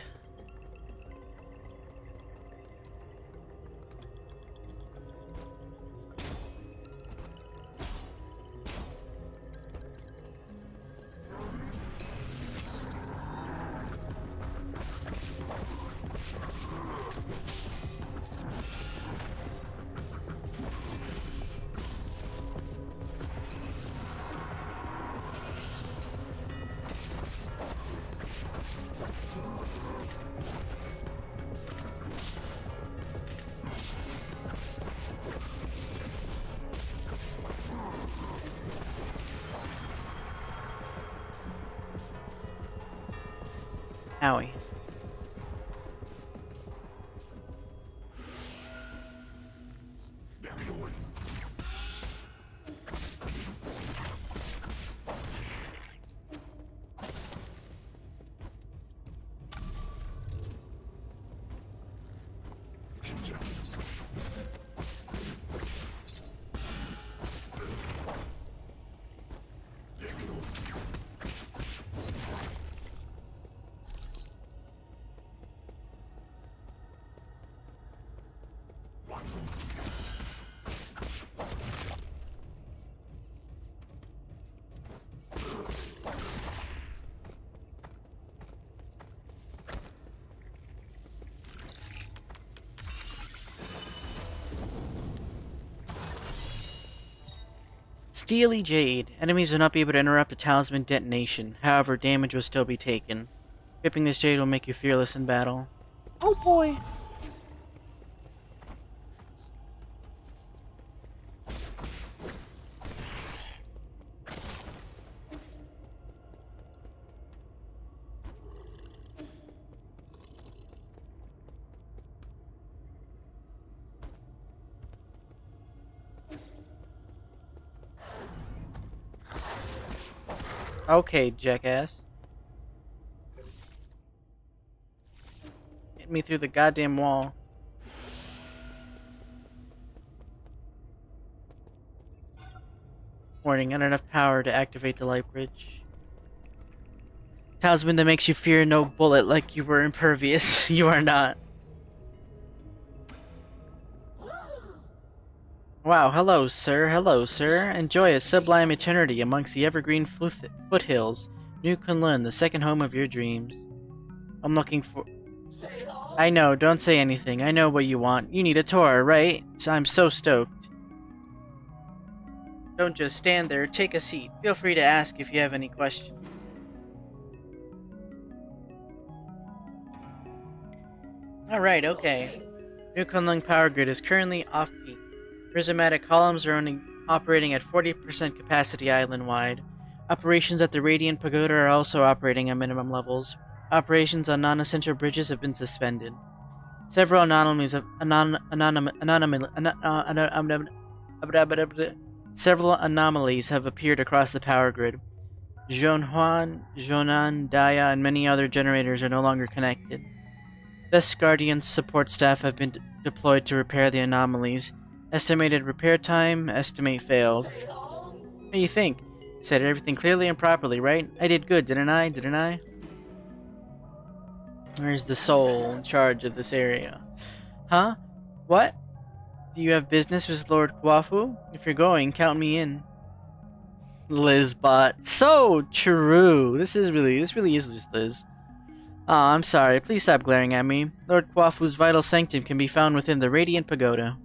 A: Owie. Steely Jade. Enemies will not be able to interrupt a talisman detonation. However, damage will still be taken. Equipping this jade will make you fearless in battle. Oh boy! Okay, jackass. Hit me through the goddamn wall. Warning, not enough power to activate the light bridge. Talisman that makes you fear no bullet like you were impervious. You are not. Wow, hello, sir. Hello, sir. Enjoy a sublime eternity amongst the evergreen foothills. New Kunlun, the second home of your dreams. I'm looking for... I know, don't say anything. I know what you want. You need a tour, right? I'm so stoked. Don't just stand there, take a seat. Feel free to ask if you have any questions. Alright, okay. New Kunlun power grid is currently off-peak. Prismatic columns are only operating at 40% capacity island-wide. Operations at the Radiant Pagoda are also operating at minimum levels. Operations on non-essential bridges have been suspended. Several anomalies have appeared across the power grid. Zhonhuan, Zhonan, Daya, and many other generators are no longer connected. Thus, Guardian's support staff have been deployed to repair the anomalies. Estimated repair time, estimate failed. What do you think? Said everything clearly and properly, right? I did good, didn't I? Didn't I? Where's the soul in charge of this area? Huh? What? Do you have business with Lord Kwafu? If you're going, count me in. Lizbot. So true. This really is just Liz. Aw, I'm sorry. Please stop glaring at me. Lord Kwafu's vital sanctum can be found within the Radiant Pagoda.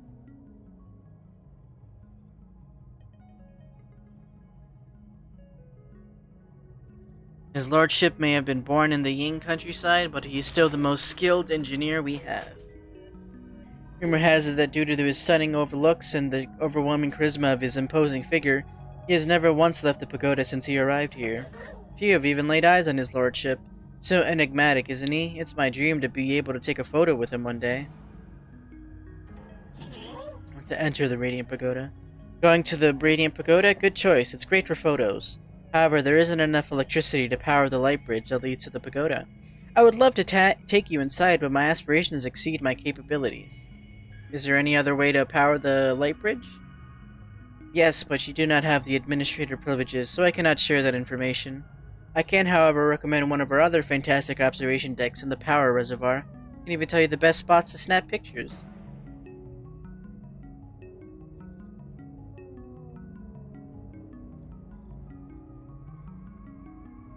A: His lordship may have been born in the Ying countryside, but he is still the most skilled engineer we have. Rumor has it that due to his stunning overlooks and the overwhelming charisma of his imposing figure, he has never once left the pagoda since he arrived here. Few have even laid eyes on his lordship. So enigmatic, isn't he? It's my dream to be able to take a photo with him one day. To enter the Radiant Pagoda. Going to the Radiant Pagoda? Good choice. It's great for photos. However, there isn't enough electricity to power the light bridge that leads to the pagoda. I would love to take you inside, but my aspirations exceed my capabilities. Is there any other way to power the light bridge? Yes, but you do not have the administrator privileges, so I cannot share that information. I can, however, recommend one of our other fantastic observation decks in the power reservoir. I can even tell you the best spots to snap pictures.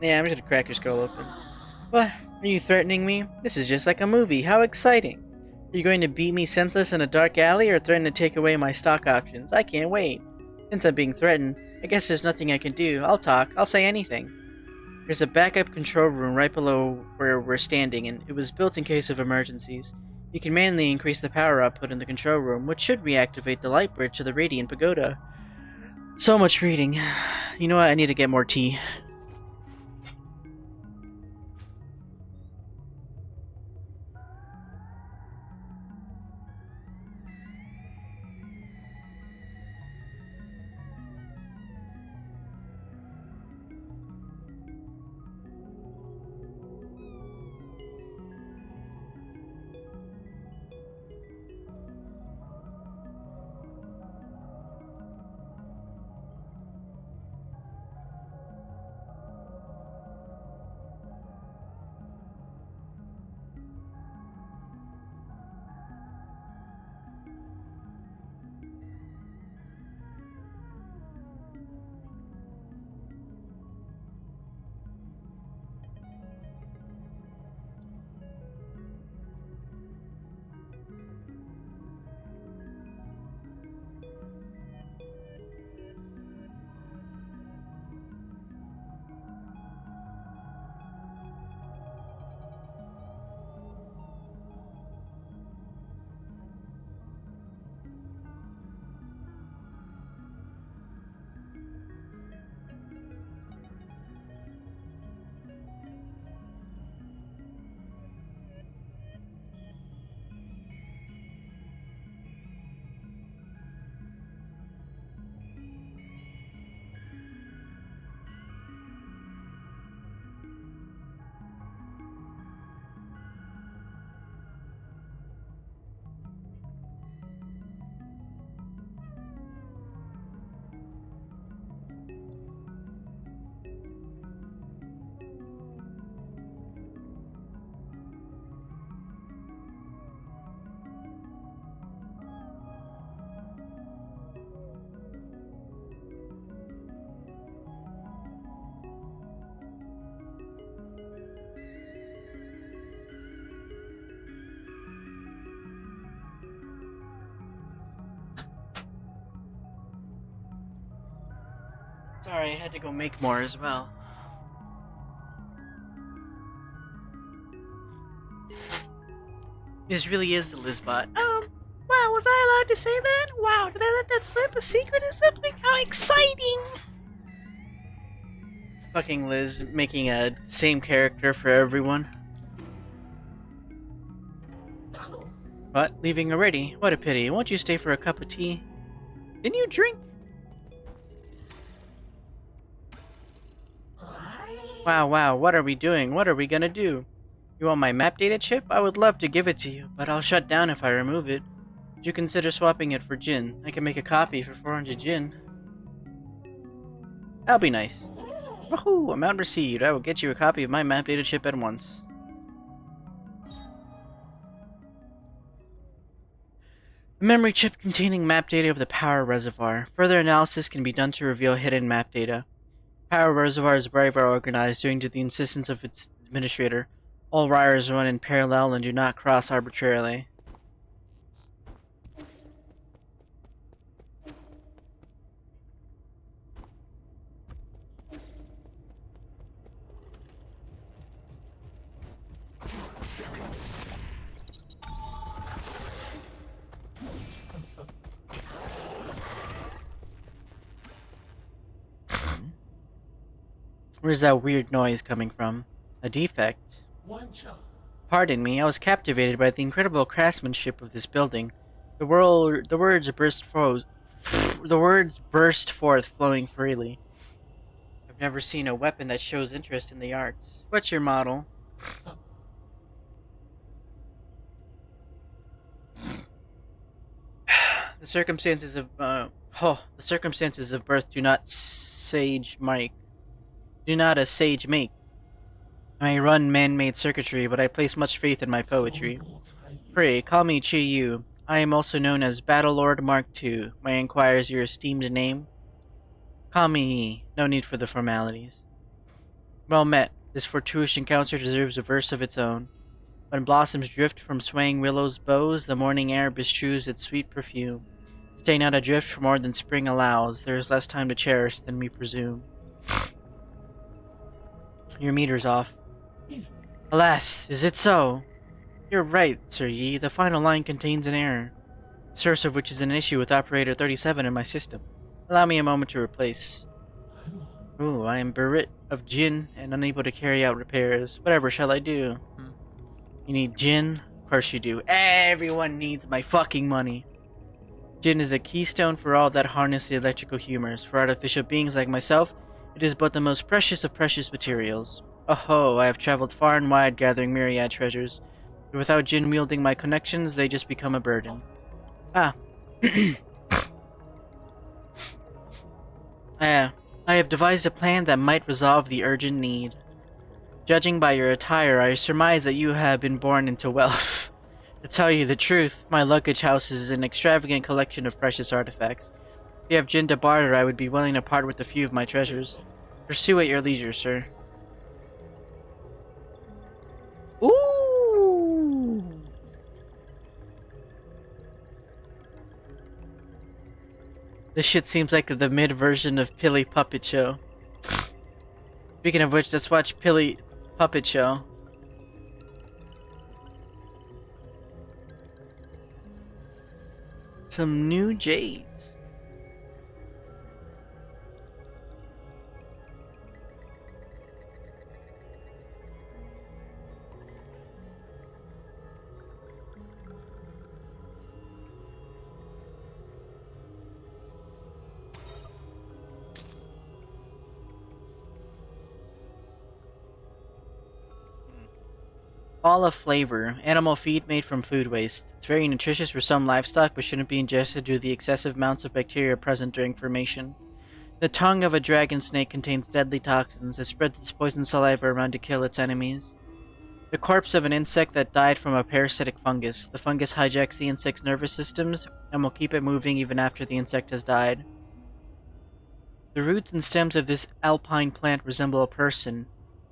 A: Yeah, I'm just gonna crack your skull open. What? Are you threatening me? This is just like a movie. How exciting! Are you going to beat me senseless in a dark alley or threaten to take away my stock options? I can't wait. Since I'm being threatened, I guess there's nothing I can do. I'll talk. I'll say anything. There's a backup control room right below where we're standing, and it was built in case of emergencies. You can manually increase the power output in the control room, which should reactivate the light bridge to the Radiant Pagoda. So much reading. You know what? I need to get more tea. Sorry, I had to go make more as well. This really is the Lizbot. Wow, was I allowed to say that? Wow, did I let that slip? A secret is something? How exciting! Fucking Liz making a same character for everyone. What? Leaving already? What a pity. Won't you stay for a cup of tea? Didn't you drink? Wow, what are we doing? What are we gonna do? You want my map data chip? I would love to give it to you, but I'll shut down if I remove it. Would you consider swapping it for gin? I can make a copy for 400 gin. That'll be nice. Woohoo! Amount received. I will get you a copy of my map data chip at once. A memory chip containing map data of the power reservoir. Further analysis can be done to reveal hidden map data. Power reservoir is very well organized due to the insistence of its administrator. All wires run in parallel and do not cross arbitrarily. Where's that weird noise coming from? A defect? Pardon me, I was captivated by the incredible craftsmanship of this building. The words burst forth, flowing freely. I've never seen a weapon that shows interest in the arts. What's your model? The circumstances of birth do not a sage make. I may run man-made circuitry, but I place much faith in my poetry. Pray, call me Chi Yu. I am also known as Battlelord Mark II. May I inquire your esteemed name? Call me Yi. No need for the formalities. Well met. This fortuitous encounter deserves a verse of its own. When blossoms drift from swaying willows' boughs, the morning air bestrews its sweet perfume. Stay not adrift for more than spring allows. There is less time to cherish than we presume. Your meter's off. Alas, is it so? You're right, Sir Yi. The final line contains an error, the source of which is an issue with operator 37 in my system. Allow me a moment to replace. Ooh, I am bereft of gin and unable to carry out repairs. Whatever shall I do? You need gin? Of course you do. Everyone needs my fucking money. Gin is a keystone for all that harness the electrical humors. For artificial beings like myself, it is but the most precious of precious materials. Oh, I have traveled far and wide gathering myriad treasures. But without Jin wielding my connections, they just become a burden. Ah. I have devised a plan that might resolve the urgent need. Judging by your attire, I surmise that you have been born into wealth. To tell you the truth, my luggage houses an extravagant collection of precious artifacts. If you have Jin to barter, I would be willing to part with a few of my treasures. Pursue at your leisure, sir. Ooh! This shit seems like the mid version of Pilly Puppet Show. Speaking of which, let's watch Pilly Puppet Show. Some new jades. Olive flavor. Animal feed made from food waste. It's very nutritious for some livestock, but shouldn't be ingested due to the excessive amounts of bacteria present during formation. The tongue of a dragon snake contains deadly toxins. It spreads its poison saliva around to kill its enemies. The corpse of an insect that died from a parasitic fungus. The fungus hijacks the insect's nervous systems and will keep it moving even after the insect has died. The roots and stems of this alpine plant resemble a person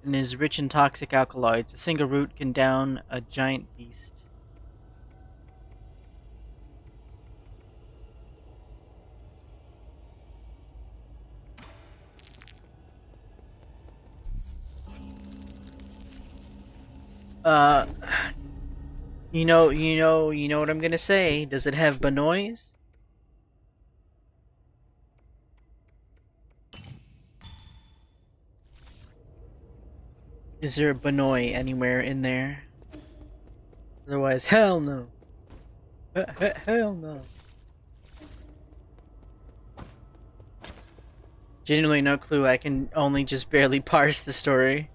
A: and is rich in toxic alkaloids. A single root can down a giant beast. Uh, you know what I'm gonna say. Does it have banoys? Is there a banoy anywhere in there? Otherwise, hell no. Hell no. Genuinely no clue. I can only just barely parse the story.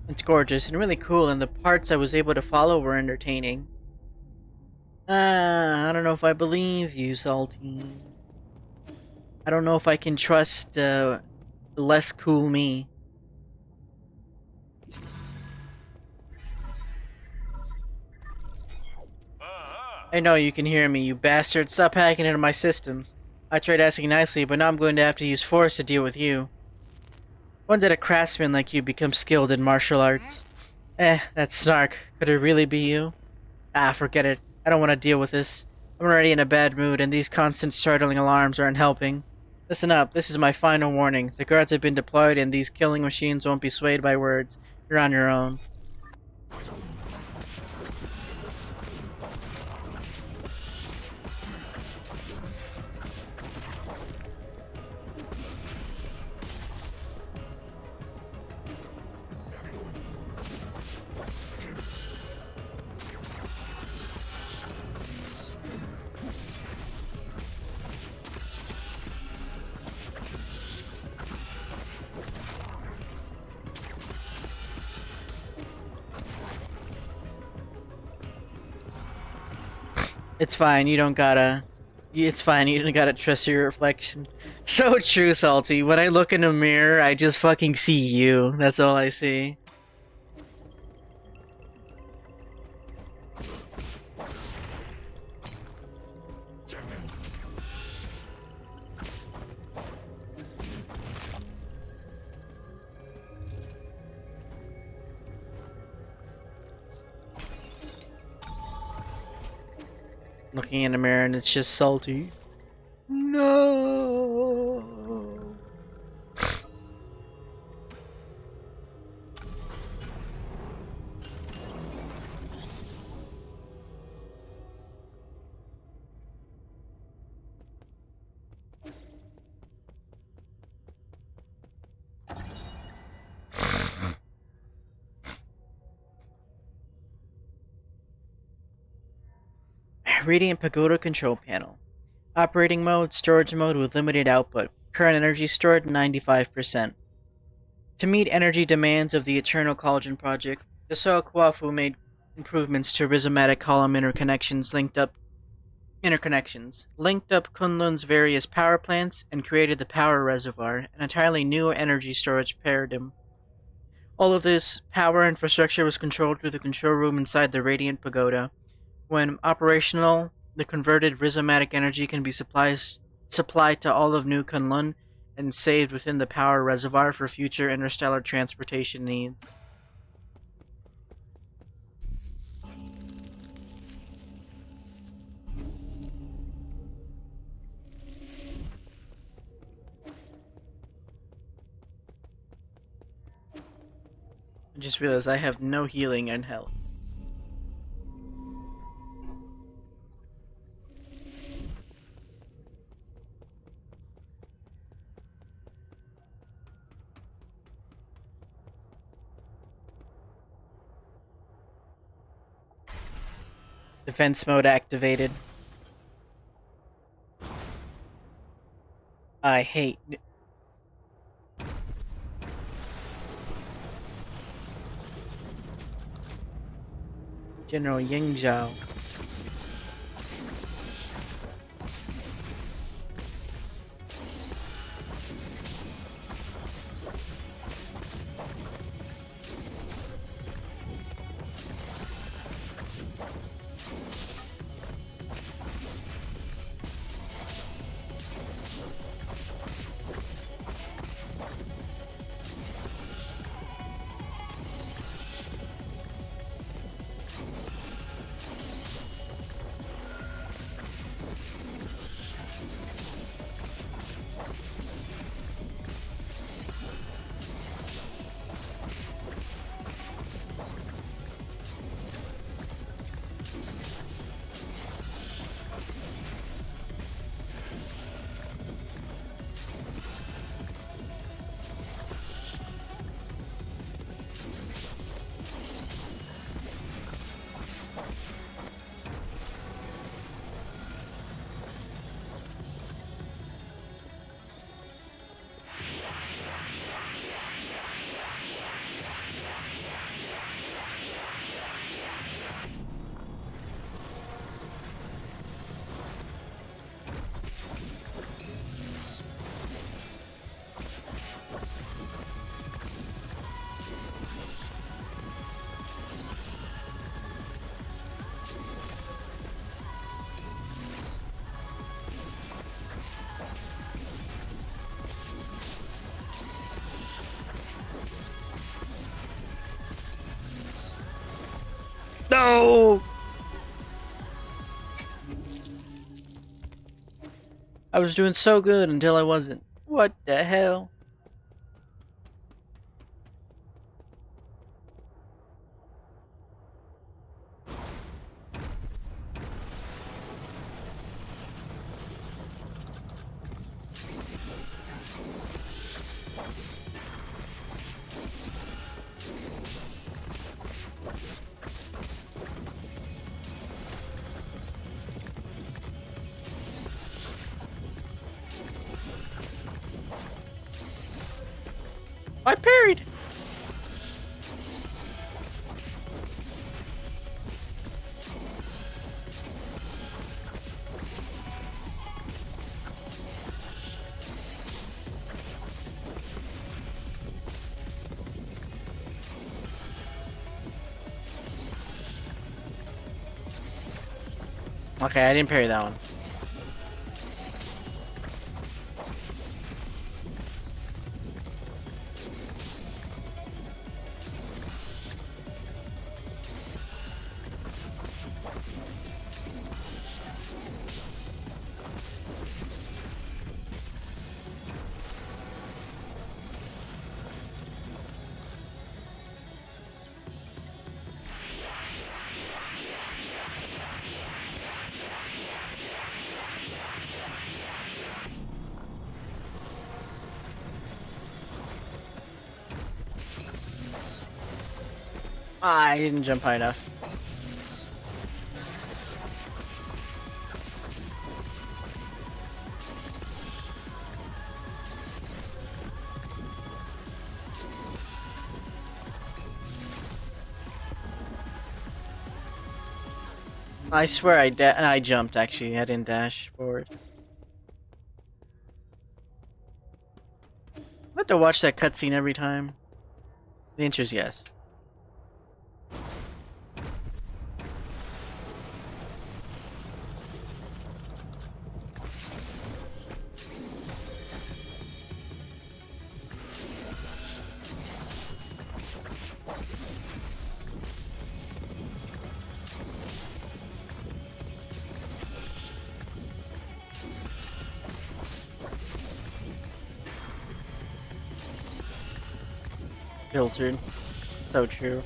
A: It's gorgeous and really cool, and the parts I was able to follow were entertaining. I don't know if I believe you, Salty. I don't know if I can trust, less cool me. I know you can hear me, you bastard. Stop hacking into my systems. I tried asking nicely, but now I'm going to have to use force to deal with you. When did a craftsman like you become skilled in martial arts? That snark. Could it really be you? Ah, forget it. I don't want to deal with this. I'm already in a bad mood, and these constant startling alarms aren't helping. Listen up, this is my final warning. The guards have been deployed, and these killing machines won't be swayed by words. You're on your own. It's fine, you don't gotta... It's fine, you don't gotta trust your reflection. So true, Salty. When I look in a mirror, I just fucking see you. That's all I see. Looking in the mirror and it's just Salty. No. Radiant Pagoda Control Panel. Operating mode, storage mode with limited output. Current energy stored 95%. To meet energy demands of the Eternal Cauldron project, the Soa Kwafu made improvements to rhizomatic column interconnections, linked up Kunlun's various power plants, and created the power reservoir, an entirely new energy storage paradigm. All of this power infrastructure was controlled through the control room inside the Radiant Pagoda. When operational, the converted rhizomatic energy can be supplied to all of New Kunlun and saved within the power reservoir for future interstellar transportation needs. I just realized I have no healing and health. Defense mode activated. I hate... General Yingzhou. No! I was doing so good until I wasn't. What the hell? I parried! Okay, I didn't parry that one. I didn't jump high enough. I swear I jumped actually. I didn't dash forward. I have to watch that cutscene every time. The answer is yes. Filtered. So true.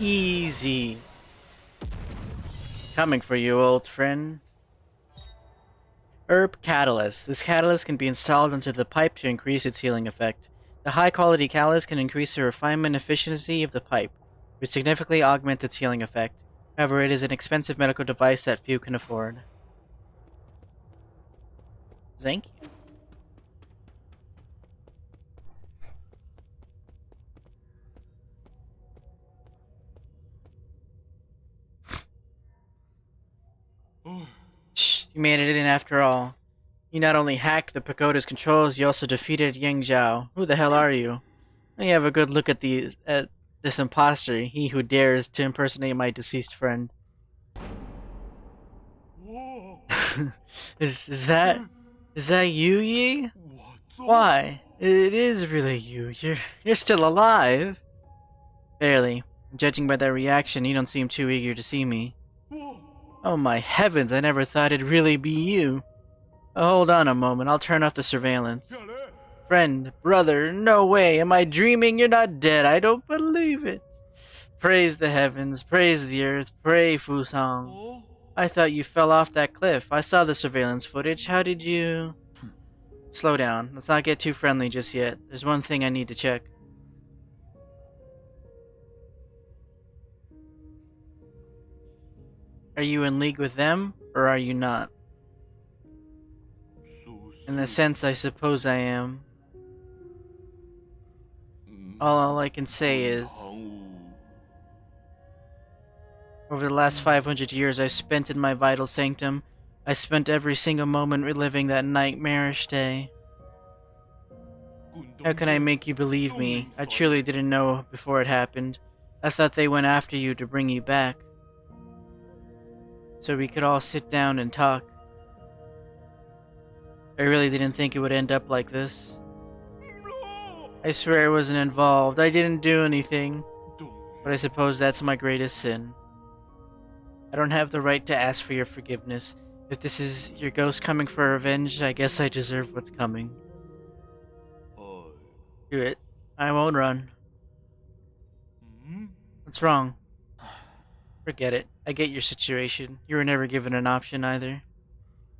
A: Easy. Coming for you, old friend. Herb Catalyst. This catalyst can be installed into the pipe to increase its healing effect. The high-quality catalyst can increase the refinement efficiency of the pipe, which significantly augments its healing effect. However, it is an expensive medical device that few can afford. Thank you. Shh, you made it in after all. You not only hacked the pagoda's controls, you also defeated Yang Zhao. Who the hell are you? Let me have a good look at this imposter, he who dares to impersonate my deceased friend. is that you, Yi? Why? It is really you. You're still alive. Barely. Judging by that reaction, you don't seem too eager to see me. Oh my heavens, I never thought it'd really be you. Hold on a moment, I'll turn off the surveillance. Friend, brother, no way, am I dreaming? You're not dead, I don't believe it. Praise the heavens, praise the earth, pray Fusang. I thought you fell off that cliff. I saw the surveillance footage, how did you... Slow down, let's not get too friendly just yet. There's one thing I need to check. Are you in league with them, or are you not? In a sense, I suppose I am. All I can say is... Over the last 500 years I've spent in my vital sanctum, I spent every single moment reliving that nightmarish day. How can I make you believe me? I truly didn't know before it happened. I thought they went after you to bring you back. So we could all sit down and talk. I really didn't think it would end up like this. I swear I wasn't involved. I didn't do anything. But I suppose that's my greatest sin. I don't have the right to ask for your forgiveness. If this is your ghost coming for revenge, I guess I deserve what's coming. Do it. I won't run. What's wrong? Forget it. I get your situation. You were never given an option either.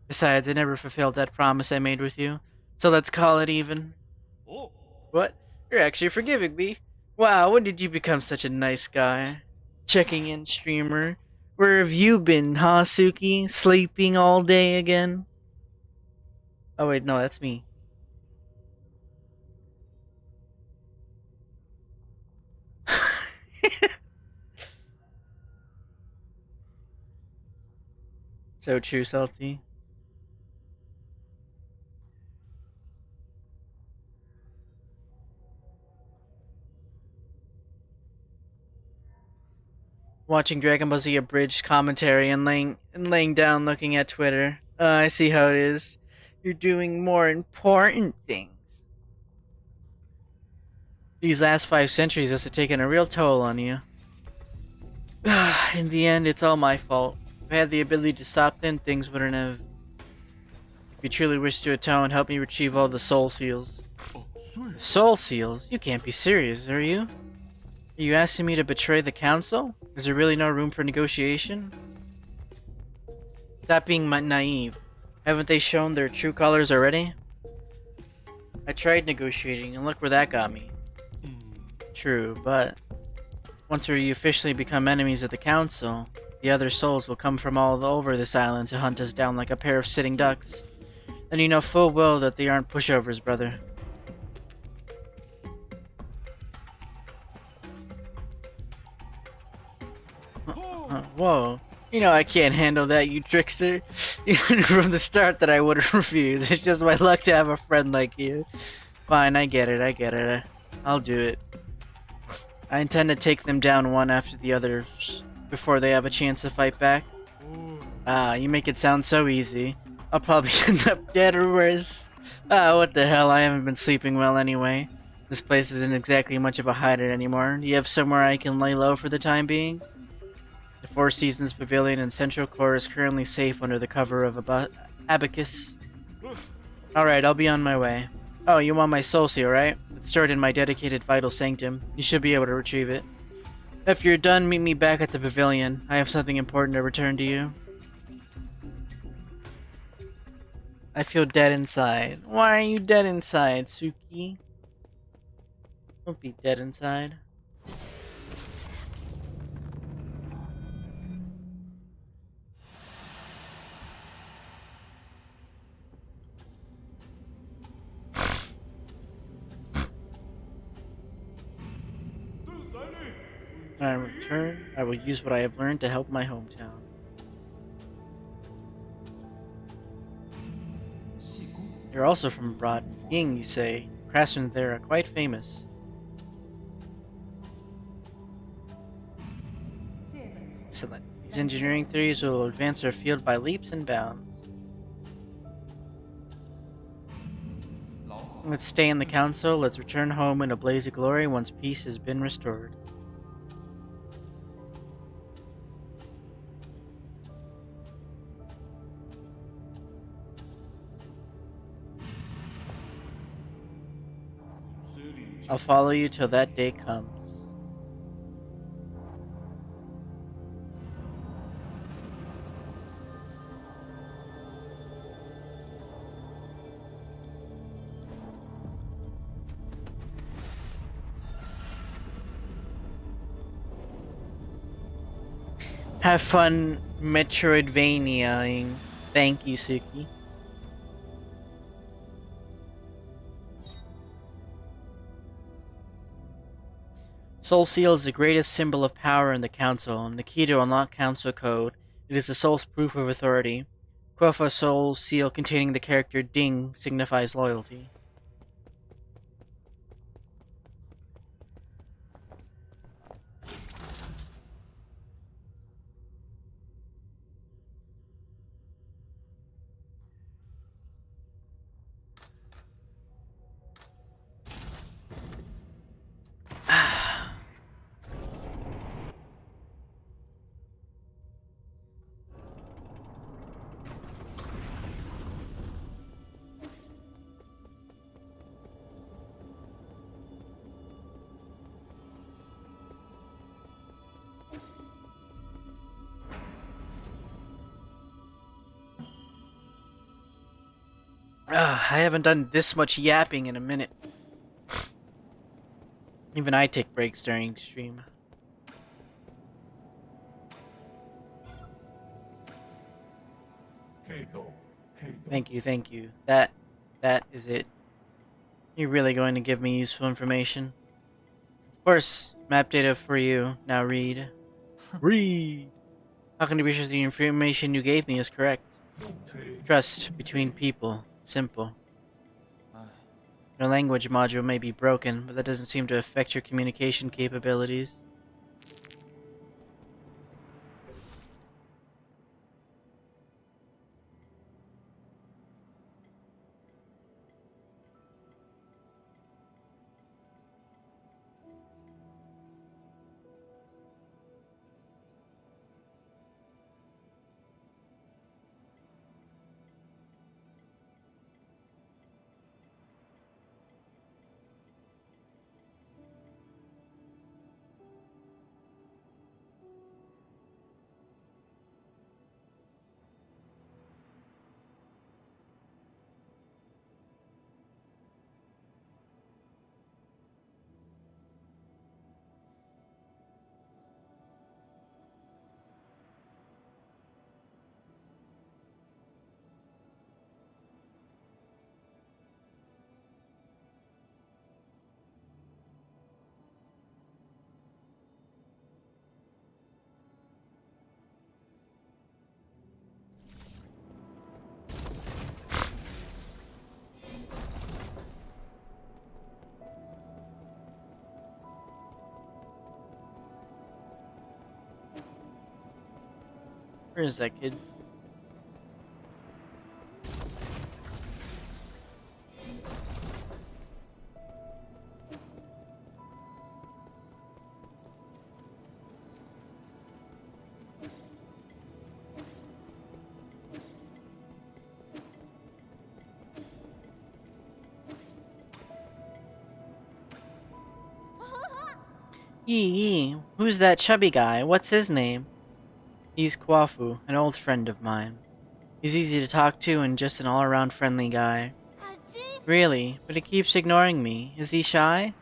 A: Besides, I never fulfilled that promise I made with you. So let's call it even. What? You're actually forgiving me? Wow, when did you become such a nice guy? Checking in, streamer. Where have you been, huh, Suki? Sleeping all day again? Oh wait, no, that's me. So true, Salty. Watching Dragon Ball Z abridged commentary and laying down looking at Twitter. I see how it is. You're doing more important things. These last 5 centuries must have taken a real toll on you. In the end, it's all my fault. If I had the ability to stop them, things wouldn't have. If you truly wish to atone, help me retrieve all the soul seals. Soul seals? You can't be serious, are you? Are you asking me to betray the council? Is there really no room for negotiation? Stop being naive. Haven't they shown their true colors already? I tried negotiating, and look where that got me. True, but once we officially become enemies of the council, the other souls will come from all over this island to hunt us down like a pair of sitting ducks. Then you know full well that they aren't pushovers, brother. Whoa. You know I can't handle that, you trickster. Even from the start that I would have refused. It's just my luck to have a friend like you. Fine, I get it. I'll do it. I intend to take them down one after the others before they have a chance to fight back. Ah, you make it sound so easy. I'll probably end up dead or worse. Ah, what the hell, I haven't been sleeping well anyway. This place isn't exactly much of a hideout anymore. Do you have somewhere I can lay low for the time being? The Four Seasons Pavilion in Central Core is currently safe under the cover of a abacus. Alright, I'll be on my way. Oh, you want my soul seal, right? It's stored in my dedicated vital sanctum. You should be able to retrieve it. If you're done, meet me back at the pavilion. I have something important to return to you. I feel dead inside. Why are you dead inside, Suki? Don't be dead inside. When I return, I will use what I have learned to help my hometown. You're also from abroad. Ying, you say. Craftsmen there are quite famous. Excellent. These engineering theories will advance our field by leaps and bounds. Let's stay in the council. Let's return home in a blaze of glory once peace has been restored. I'll follow you till that day comes. Have fun Metroidvaniaing. Thank you, Suki. Soul Seal is the greatest symbol of power in the Council, and the key to unlock Council Code. It is the soul's proof of authority. Quafa Soul Seal containing the character Ding signifies loyalty. I haven't done this much yapping in a minute. Even I take breaks during stream. Thank you, thank you. That is it. You're really going to give me useful information? Of course, map data for you. Now read. Read! How can you be sure the information you gave me is correct? Trust between people. Simple. Your language module may be broken, but that doesn't seem to affect your communication capabilities. Where is that kid? Yee, who's that chubby guy? What's his name? He's Kwafu, an old friend of mine. He's easy to talk to and just an all-around friendly guy. Really, but he keeps ignoring me. Is he shy?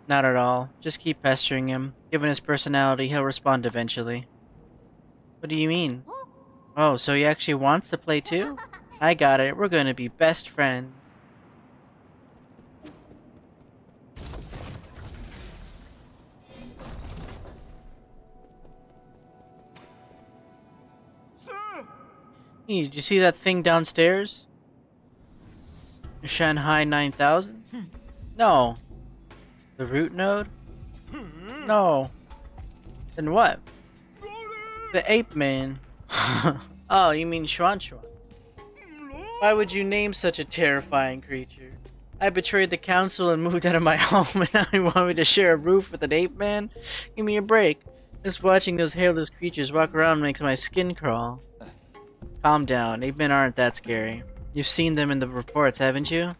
A: Not at all. Just keep pestering him. Given his personality, he'll respond eventually. What do you mean? Oh, so he actually wants to play too? I got it. We're going to be best friends. Hey, did you see that thing downstairs? The Shanghai 9000? No. The root node? No. Then what? The ape man. Oh, you mean Xuan Xuan. Why would you name such a terrifying creature? I betrayed the council and moved out of my home, and now you want me to share a roof with an ape man? Give me a break. Just watching those hairless creatures walk around makes my skin crawl. Calm down. Ape men aren't that scary. You've seen them in the reports, haven't you?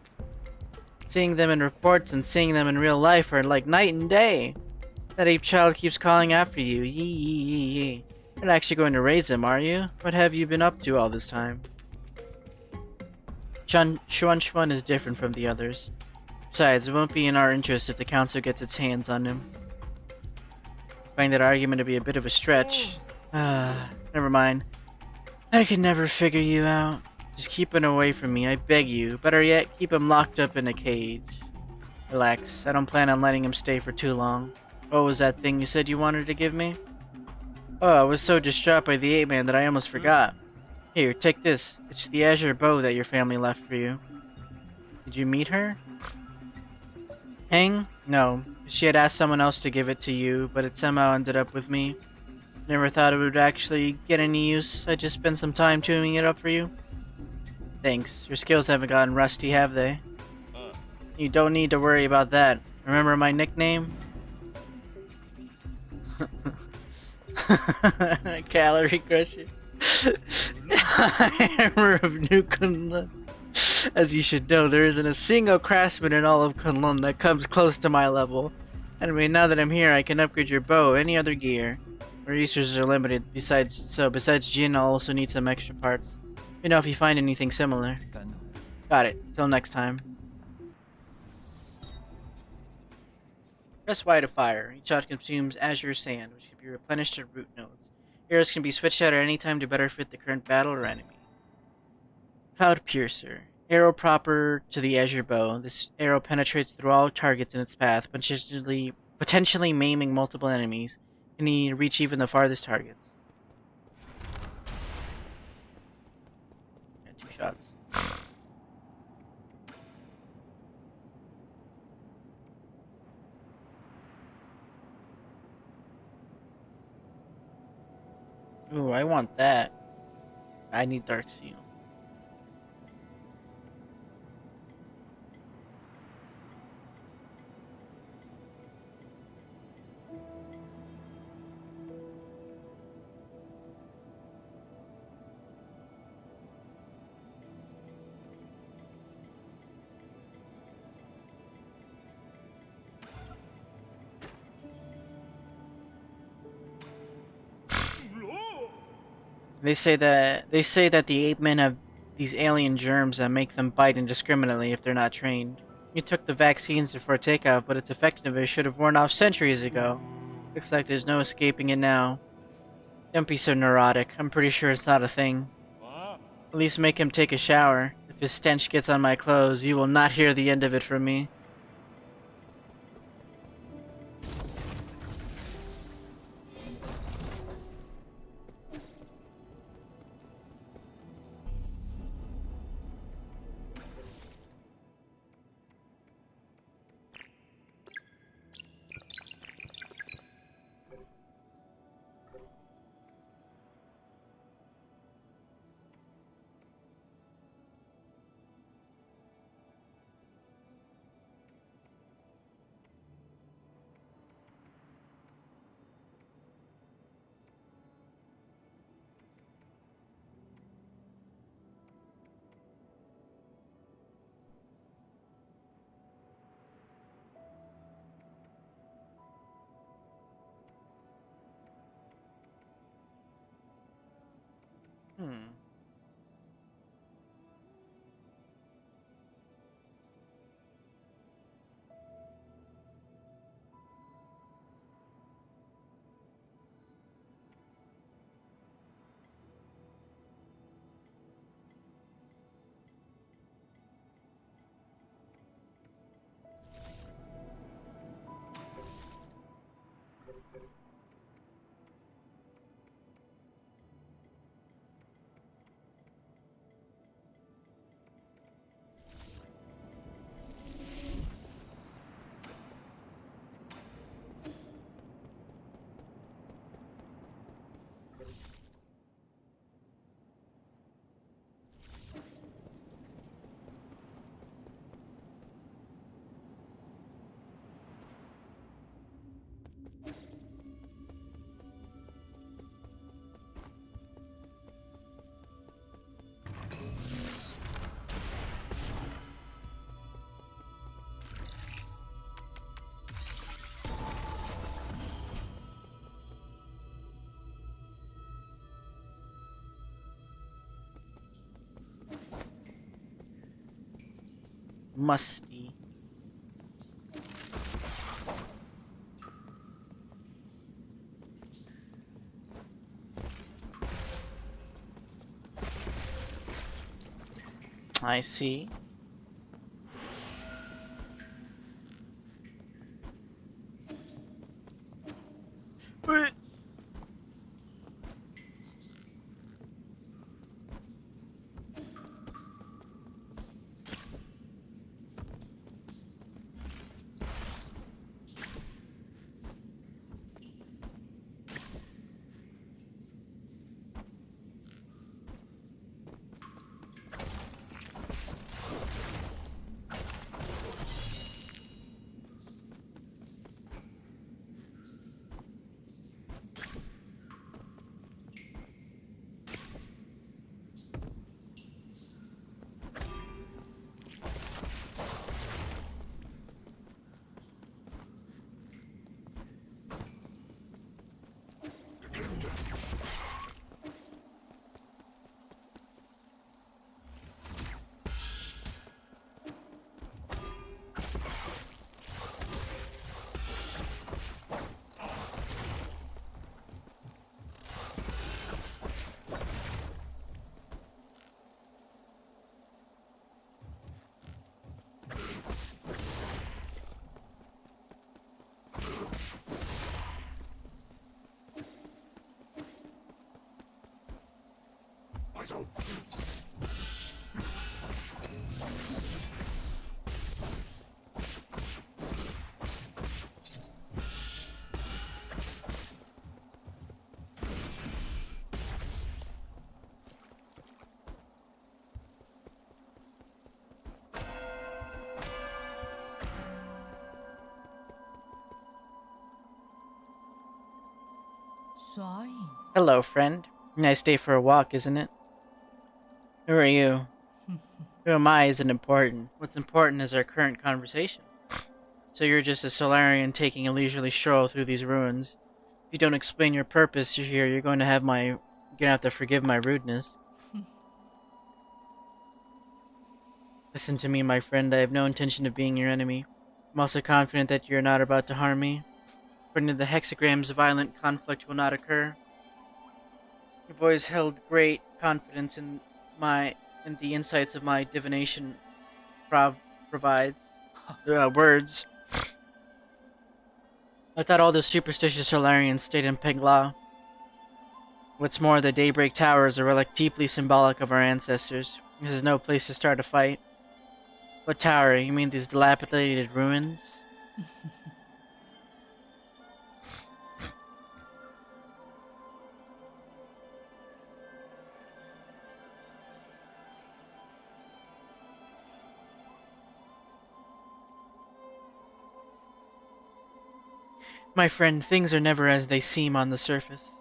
A: Seeing them in reports and seeing them in real life are like night and day. That ape child keeps calling after you. Yee yee yee yee. You're not actually going to raise him, are you? What have you been up to all this time? Xuan Xuan is different from the others. Besides, it won't be in our interest if the council gets its hands on him. I find that argument to be a bit of a stretch. Never mind. I can never figure you out. Just keep him away from me, I beg you. Better yet, keep him locked up in a cage. Relax, I don't plan on letting him stay for too long. What was that thing you said you wanted to give me? Oh, I was so distraught by the ape man that I almost forgot. Here, take this. It's the azure bow that your family left for you. Did you meet her? Hang? No. She had asked someone else to give it to you, but it somehow ended up with me. Never thought it would actually get any use. I just spent some time tuning it up for you. Thanks. Your skills haven't gotten rusty, have they? You don't need to worry about that. Remember my nickname? Calorie Crusher. Hammer of New Kunlun. As you should know, there isn't a single craftsman in all of Kunlun that comes close to my level. Anyway, now that I'm here, I can upgrade your bow, any other gear. Resources are limited. Besides Jin, I'll also need some extra parts. Let me know if you find anything similar. Got it. Till next time. Press Y to fire. Each shot consumes azure sand, which can be replenished at root nodes. Arrows can be switched out at any time to better fit the current battle or enemy. Cloud Piercer. Arrow proper to the azure bow. This arrow penetrates through all targets in its path, potentially maiming multiple enemies. Can he reach even the farthest targets? Yeah, 2 shots. Ooh, I want that. I need Dark Seal. They say that the ape men have these alien germs that make them bite indiscriminately if they're not trained. You took the vaccines before takeoff, but its effectiveness should have worn off centuries ago. Looks like there's no escaping it now. Don't be so neurotic. I'm pretty sure it's not a thing. At least make him take a shower. If his stench gets on my clothes, you will not hear the end of it from me. Hmm. Musty. I see. Hello, friend. Nice day for a walk, isn't it? Who are you? Who am I isn't important. What's important is our current conversation. So you're just a Solarian taking a leisurely stroll through these ruins. If you don't explain your purpose here, you're gonna have to forgive my rudeness. Listen to me, my friend. I have no intention of being your enemy. I'm also confident that you're not about to harm me. According to the hexagrams, violent conflict will not occur. You've always held great confidence in the insights of my divination provides. Words. I thought all the superstitious Solarians stayed in Pegla. What's more, the Daybreak Tower is a relic deeply symbolic of our ancestors. This is no place to start a fight. What tower? You mean these dilapidated ruins? My friend, things are never as they seem on the surface.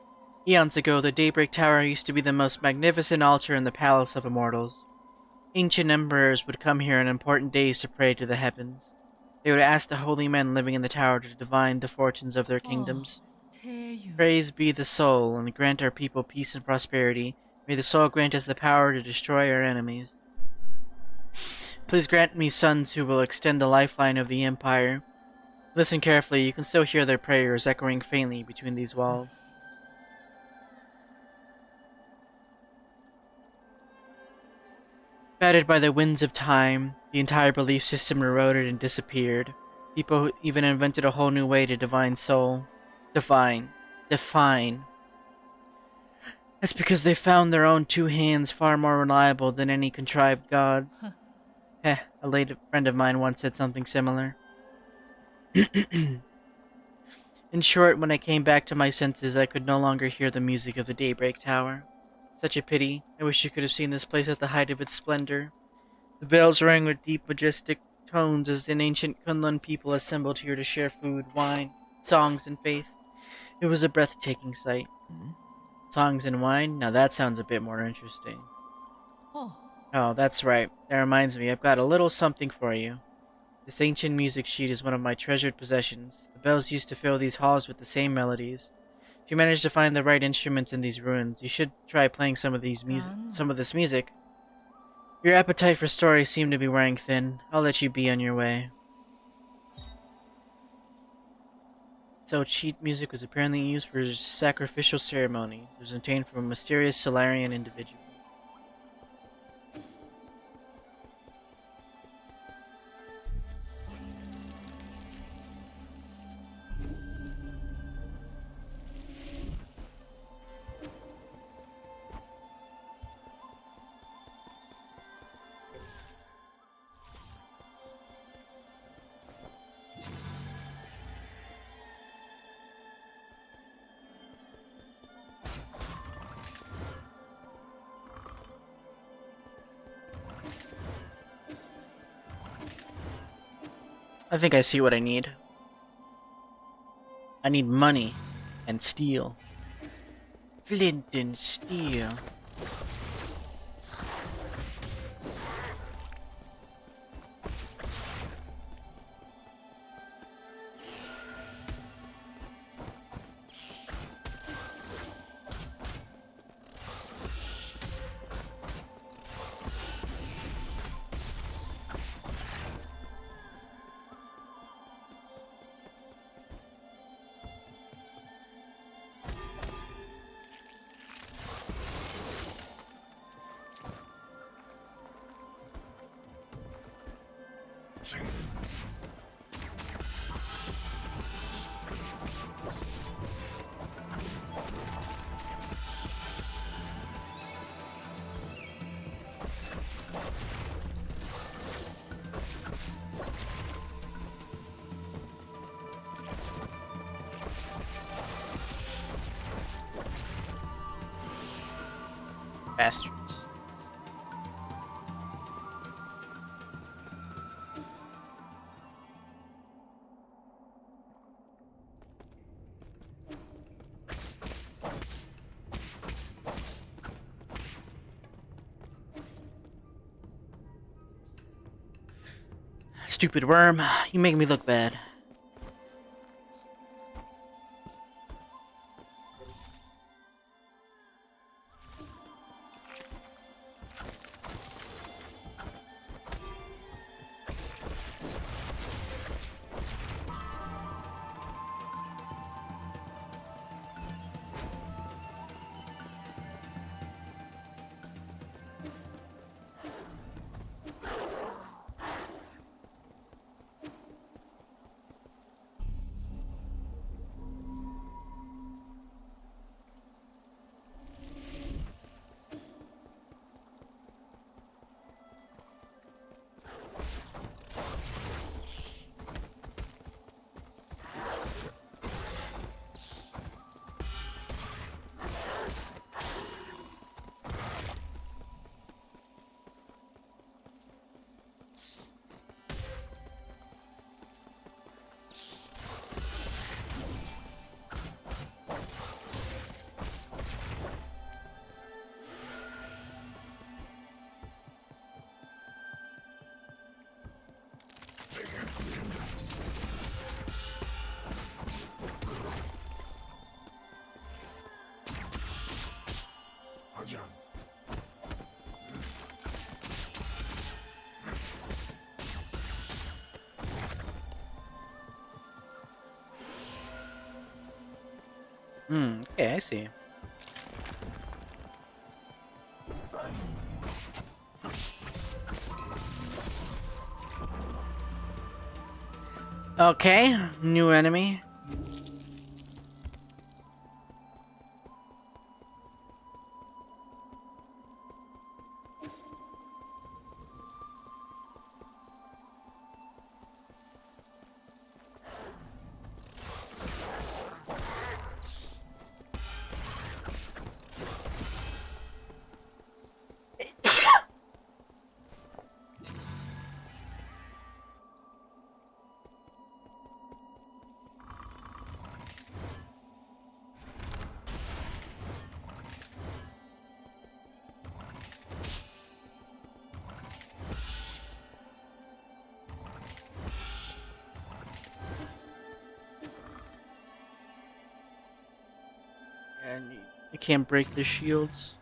A: Eons ago, the Daybreak Tower used to be the most magnificent altar in the Palace of Immortals. Ancient emperors would come here on important days to pray to the heavens. They would ask the holy men living in the tower to divine the fortunes of their kingdoms. Praise be the soul, and grant our people peace and prosperity. May the soul grant us the power to destroy our enemies. Please grant me sons who will extend the lifeline of the Empire. Listen carefully, you can still hear their prayers echoing faintly between these walls. Battered by the winds of time, the entire belief system eroded and disappeared. People even invented a whole new way to divine soul. Define. That's because they found their own two hands far more reliable than any contrived gods. Heh, a late friend of mine once said something similar. In short, when I came back to my senses, I could no longer hear the music of the Daybreak Tower. Such a pity. I wish you could have seen this place at the height of its splendor. The bells rang with deep, majestic tones as the ancient Kunlun people assembled here to share food, wine, songs, and faith. It was a breathtaking sight. Songs and wine? Now that sounds a bit more interesting. Oh, that's right. That reminds me, I've got a little something for you. This ancient music sheet is one of my treasured possessions. The bells used to fill these halls with the same melodies. If you manage to find the right instruments in these ruins, you should try playing some of this music. Your appetite for stories seemed to be wearing thin. I'll let you be on your way. So, cheat music was apparently used for sacrificial ceremonies. It was obtained from a mysterious Solarian individual. I think I see what I need. I need money and steel. Flint and steel. Bastards. Stupid worm, you make me look bad. Okay, I see. Okay, new enemy. And I can't break the shields.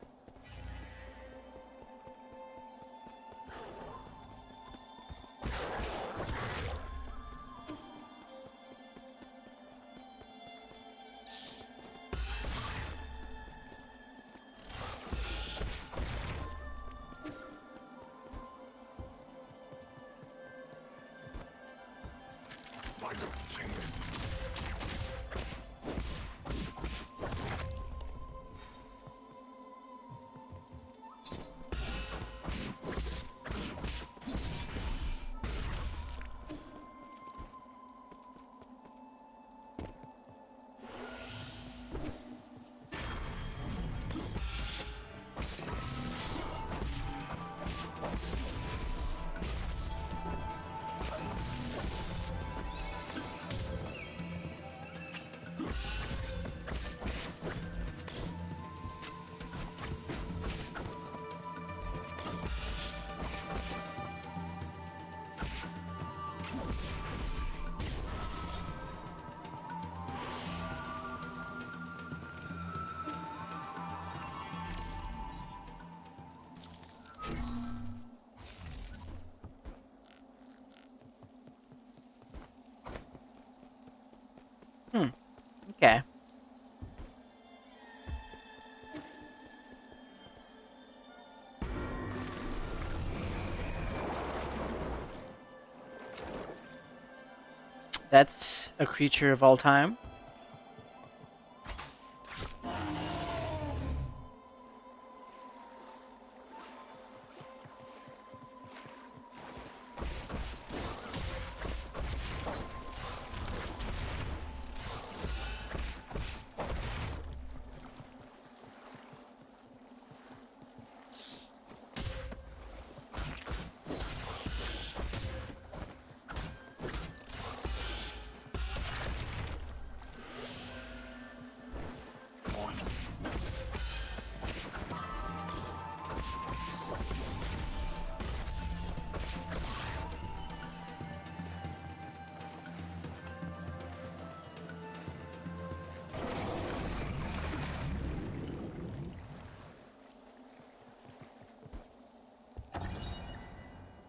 A: Okay. That's a creature of all time.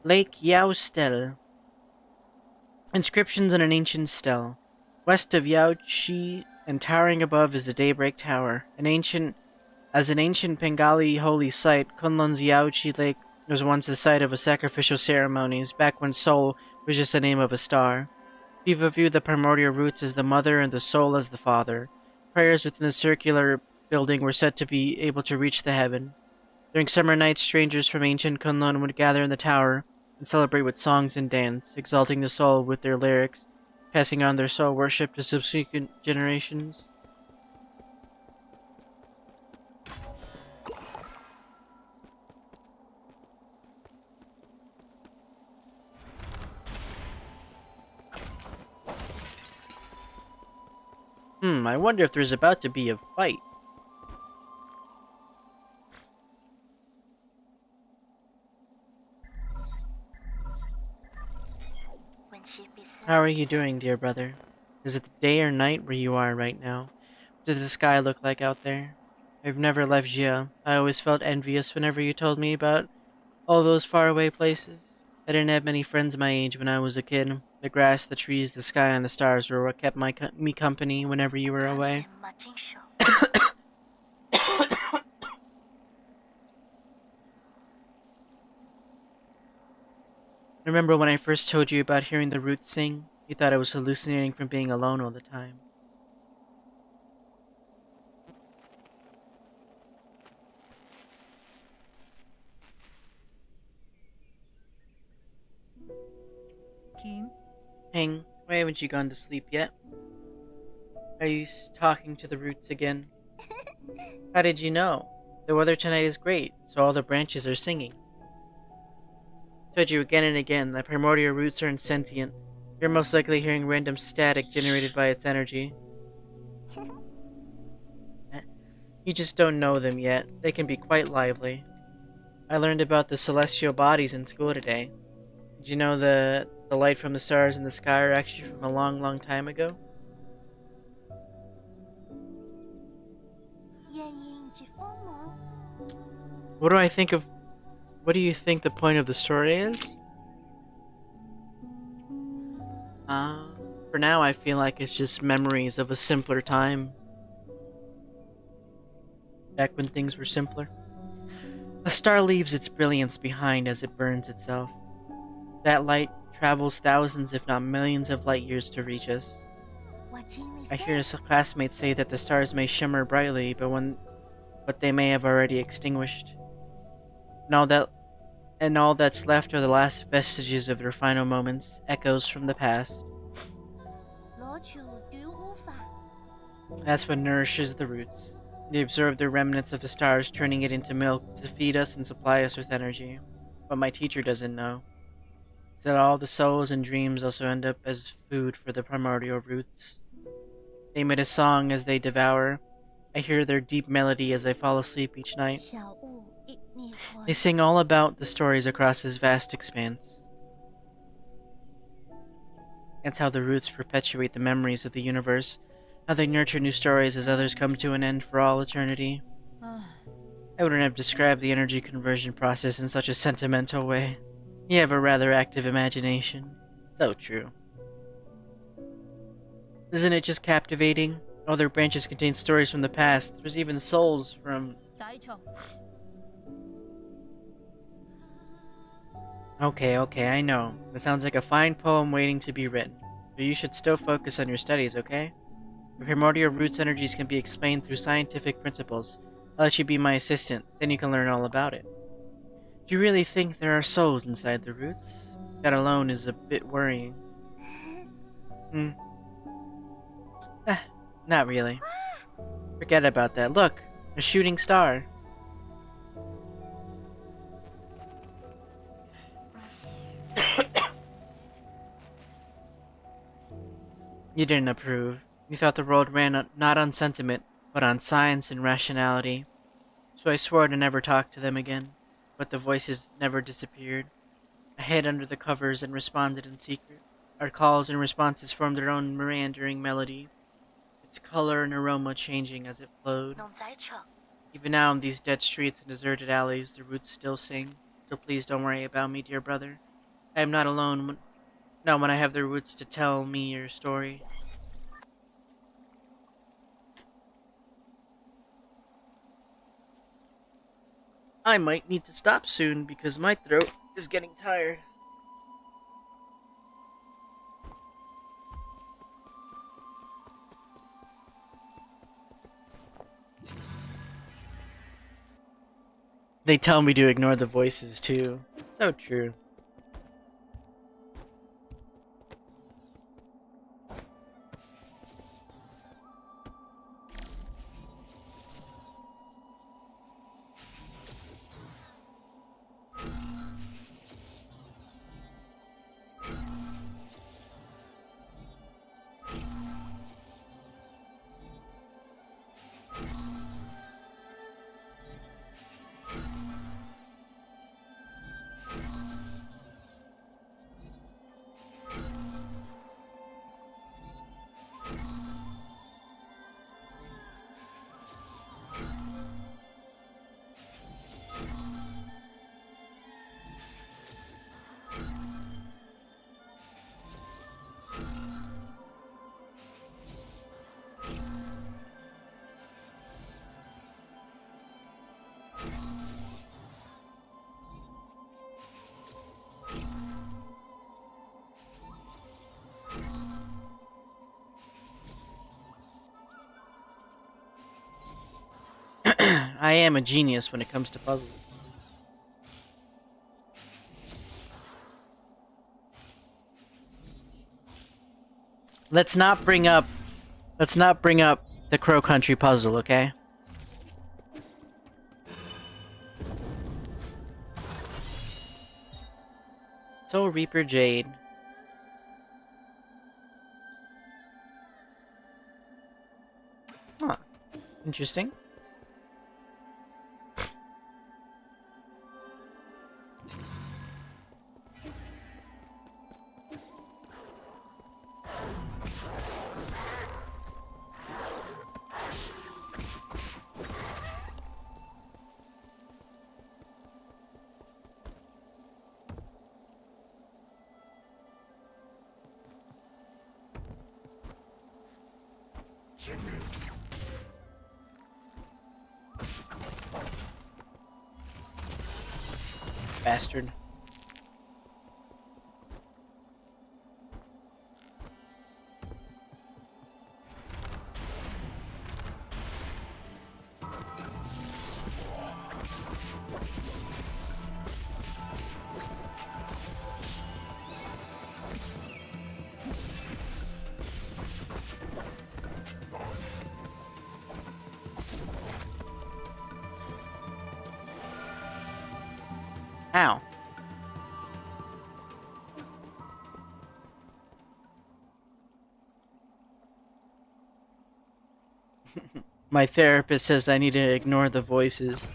A: Lake Yaostel. Inscriptions on an ancient stele. West of Yaochi and towering above is the Daybreak Tower. An ancient Bengali holy site, Kunlun's Yaochi Lake was once the site of a sacrificial ceremonies, back when Sol was just the name of a star. People view the primordial roots as the mother and the soul as the father. Prayers within the circular building were said to be able to reach the heaven. During summer nights, strangers from ancient Kunlun would gather in the tower and celebrate with songs and dance, exalting the soul with their lyrics, passing on their soul worship to subsequent generations. I wonder if there's about to be a fight. How are you doing, dear brother? Is it day or night where you are right now? What does the sky look like out there? I've never left Jia. I always felt envious whenever you told me about all those faraway places. I didn't have many friends my age when I was a kid. The grass, the trees, the sky, and the stars were what kept me company whenever you were away. Remember when I first told you about hearing the roots sing? You thought I was hallucinating from being alone all the time.
B: Kim?
A: Hang, why haven't you gone to sleep yet? Are you talking to the roots again? How did you know? The weather tonight is great, so all the branches are singing. Told you again and again that primordial roots are insentient. You're most likely hearing random static generated by its energy. You just don't know them yet. They can be quite lively. I learned about the celestial bodies in school today. Did you know the light from the stars in the sky are actually from a long, long time ago? What do I think of... What do you think the point of the story is? For now I feel like it's just memories of a simpler time. Back when things were simpler. A star leaves its brilliance behind as it burns itself. That light travels thousands if not millions of light years to reach us. I hear his classmates say that the stars may shimmer brightly, but they may have already extinguished. And all that's left are the last vestiges of their final moments, echoes from the past. That's what nourishes the roots. They absorb the remnants of the stars, turning it into milk to feed us and supply us with energy. What my teacher doesn't know is that all the souls and dreams also end up as food for the primordial roots. They emit a song as they devour. I hear their deep melody as I fall asleep each night. They sing all about the stories across this vast expanse. That's how the roots perpetuate the memories of the universe, how they nurture new stories as others come to an end for all eternity. I wouldn't have described the energy conversion process in such a sentimental way. You have a rather active imagination. So true. Isn't it just captivating? All their branches contain stories from the past. There's even souls from... Okay, I know. It sounds like a fine poem waiting to be written. But you should still focus on your studies, okay? The primordial roots energies can be explained through scientific principles. I'll let you be my assistant, then you can learn all about it. Do you really think there are souls inside the roots? That alone is a bit worrying. Not really. Forget about that. Look! A shooting star! You didn't approve. You thought the world ran not on sentiment, but on science and rationality. So I swore to never talk to them again. But the voices never disappeared. I hid under the covers and responded in secret. Our calls and responses formed their own meandering melody, its color and aroma changing as it flowed. Even now in these dead streets and deserted alleys, the roots still sing. So please don't worry about me, dear brother. I am not alone not when I have the roots to tell me your story. I might need to stop soon because my throat is getting tired. They tell me to ignore the voices too. So true. I am a genius when it comes to puzzles. Let's not bring up the Crow Country puzzle, okay? Soul Reaper Jade. Huh. Interesting. Bastard. Ow. My therapist says I need to ignore the voices.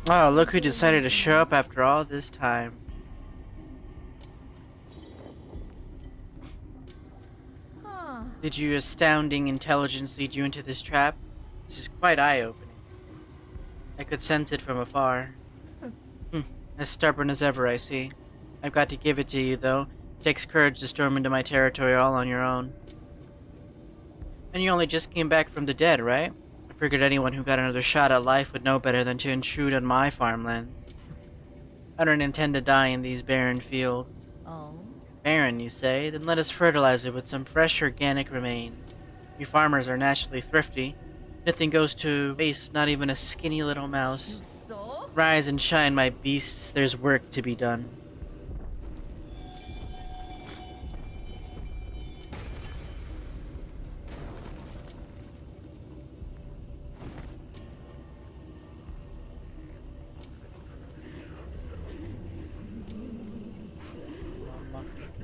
A: Oh, look who decided to show up after all this time.
B: Huh.
A: Did your astounding intelligence lead you into this trap? This is quite eye-opening. I could sense it from afar. As stubborn as ever, I see. I've got to give it to you, though. It takes courage to storm into my territory all on your own. And you only just came back from the dead, right? I figured anyone who got another shot at life would know better than to intrude on my farmlands. I don't intend to die in these barren fields.
B: Oh.
A: Barren, you say? Then let us fertilize it with some fresh organic remains. We farmers are naturally thrifty. Nothing goes to waste, not even a skinny little mouse.
B: So?
A: Rise and shine, my beasts. There's work to be done.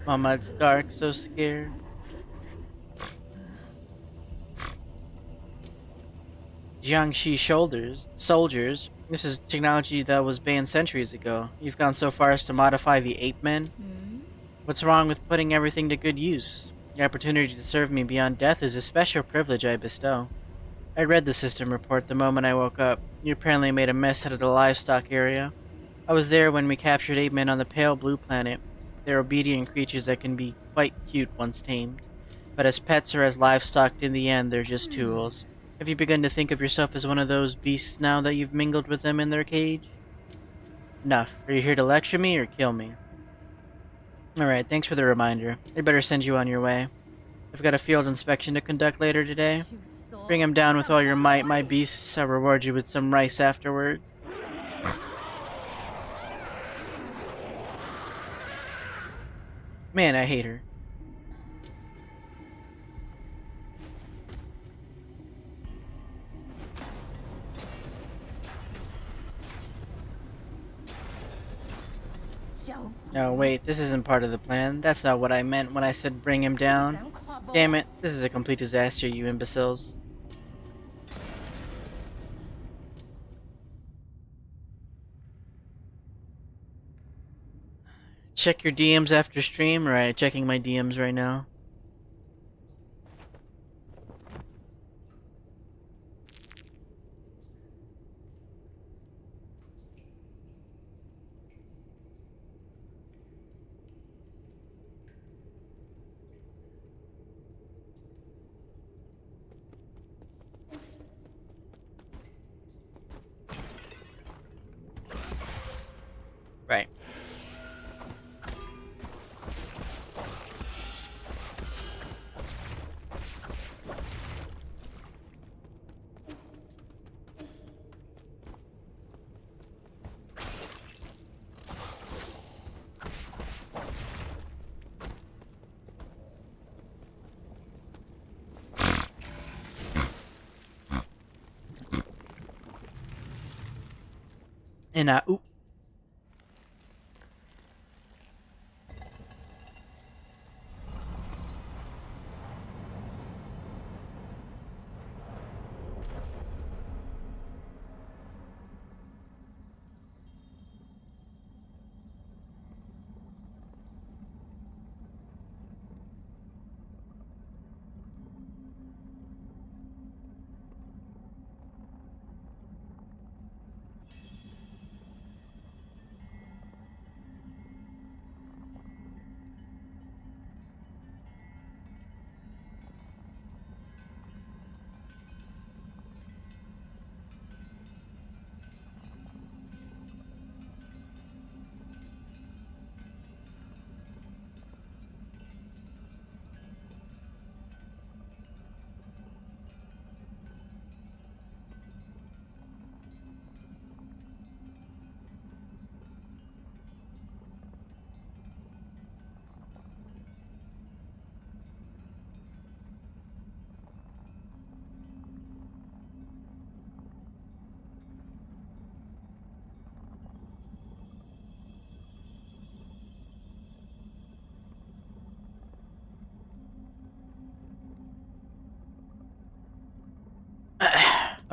A: Mama, it's dark, so scared. Jiangxi soldiers. This is technology that was banned centuries ago. You've gone so far as to modify the ape men?
B: Hmm?
A: What's wrong with putting everything to good use? The opportunity to serve me beyond death is a special privilege I bestow. I read the system report the moment I woke up. You apparently made a mess out of the livestock area. I was there when we captured 8 men on the pale blue planet. They're obedient creatures that can be quite cute once tamed. But as pets or as livestock, in the end, they're just tools. Have you begun to think of yourself as one of those beasts now that you've mingled with them in their cage? Enough. Are you here to lecture me or kill me? Alright, thanks for the reminder. I better send you on your way. I've got a field inspection to conduct later today. Bring him down with all your might, my beasts. I'll reward you with some rice afterwards. Man, I hate her. No, wait, this isn't part of the plan. That's not what I meant when I said bring him down. Damn it, this is a complete disaster, you imbeciles. Check your DMs after stream? Right, checking my DMs right now. And ooh.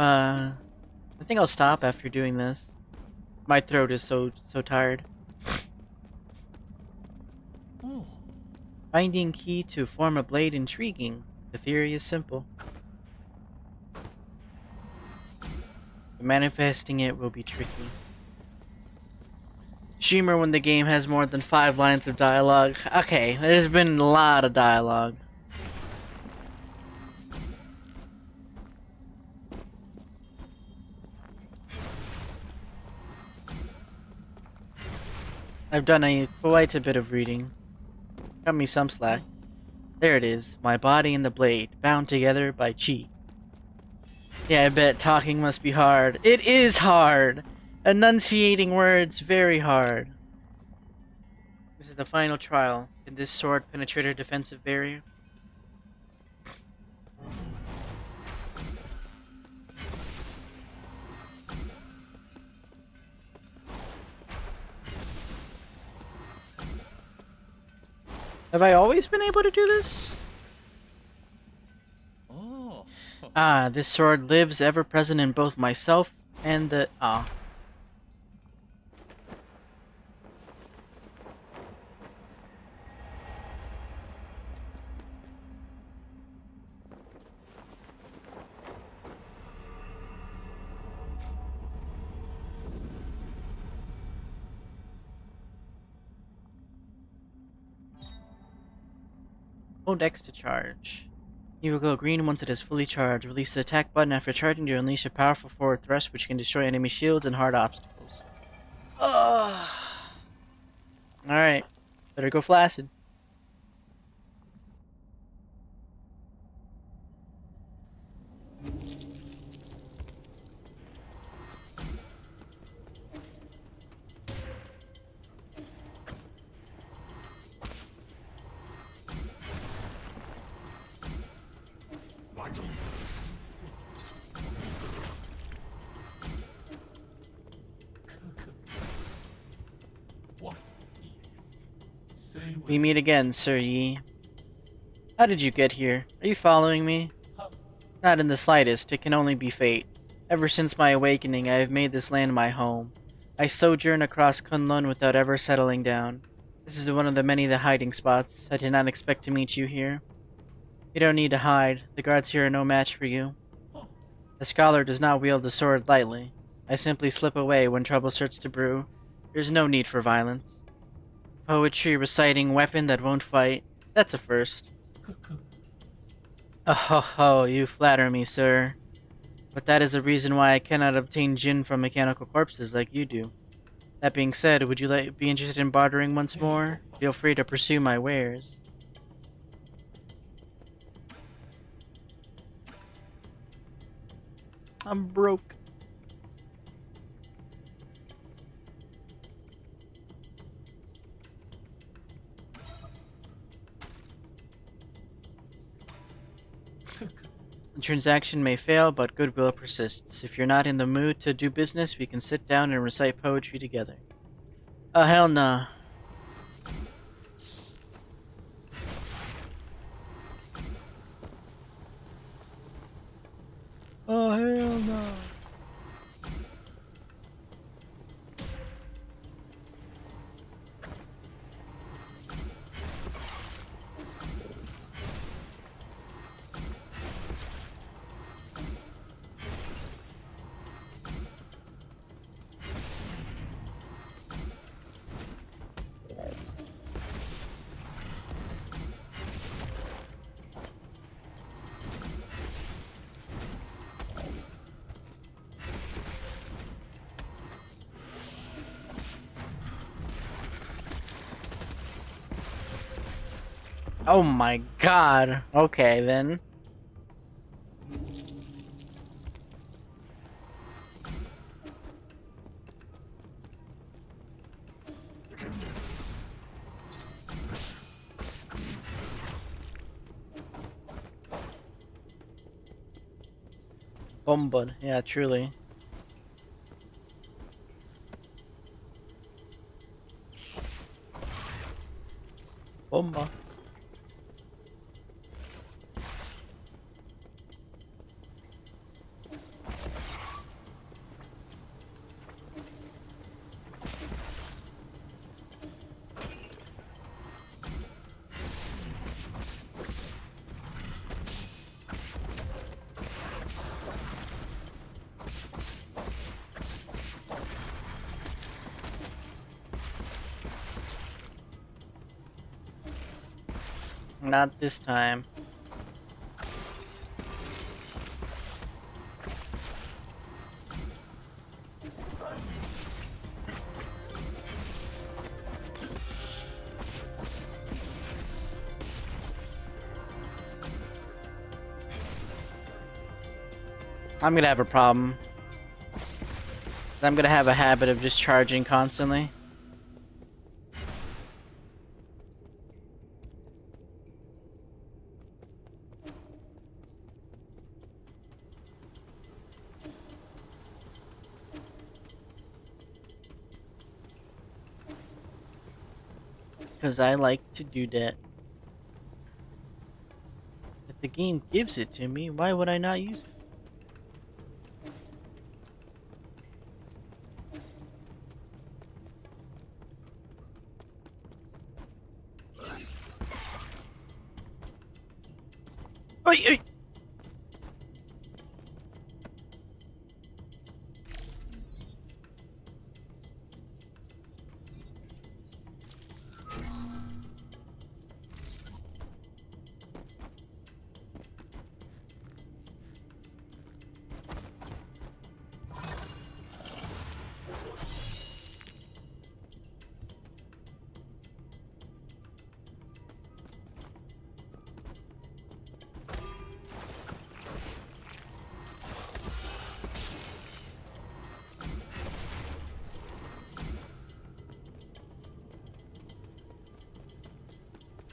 A: I think I'll stop after doing this. My throat is so tired.
C: Oh.
A: Finding key to form a blade intriguing. The theory is simple. But manifesting it will be tricky. Streamer when the game has more than 5 lines of dialogue. Okay, there's been a lot of dialogue. I've done quite a bit of reading. Cut me some slack. There it is, my body and the blade, bound together by chi. Yeah, I bet talking must be hard. It is hard! Enunciating words, very hard. This is the final trial. Can this sword penetrate a defensive barrier? Have I always been able to do this?
C: Oh.
A: Ah, this sword lives ever present in both myself and the... Ah. Hold X to charge. You will glow green once it is fully charged. Release the attack button after charging to unleash a powerful forward thrust which can destroy enemy shields and hard obstacles. Ugh. Alright. Better go flaccid. We meet again, Sir Yi. How did you get here? Are you following me? Not in the slightest. It can only be fate. Ever since my awakening, I have made this land my home. I sojourn across Kunlun without ever settling down. This is one of the many hiding spots. I did not expect to meet you here. You don't need to hide. The guards here are no match for you. The scholar does not wield the sword lightly. I simply slip away when trouble starts to brew. There's no need for violence. Poetry reciting weapon that won't fight. That's a first. Oh ho ho, you flatter me, sir. But that is the reason why I cannot obtain gin from mechanical corpses like you do. That being said, would you be interested in bartering once more? Feel free to pursue my wares. I'm broke. transaction may fail, but goodwill persists. If you're not in the mood to do business, we can sit down and recite poetry together. Oh, hell nah. Oh, hell no. Oh my god. Okay, then. Bombud. Yeah, truly. Bomba. Not this time. I'm gonna have a problem. I'm gonna have a habit of just charging constantly. Because I like to do that. If the game gives it to me, why would I not use it? Oi, oi.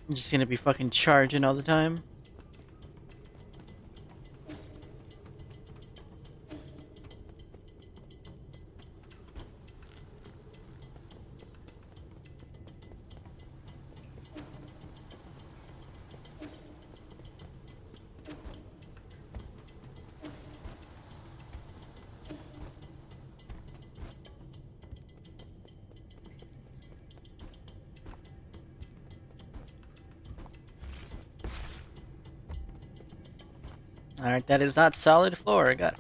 A: I'm just gonna be fucking charging all the time. Alright, that is not solid floor. I got.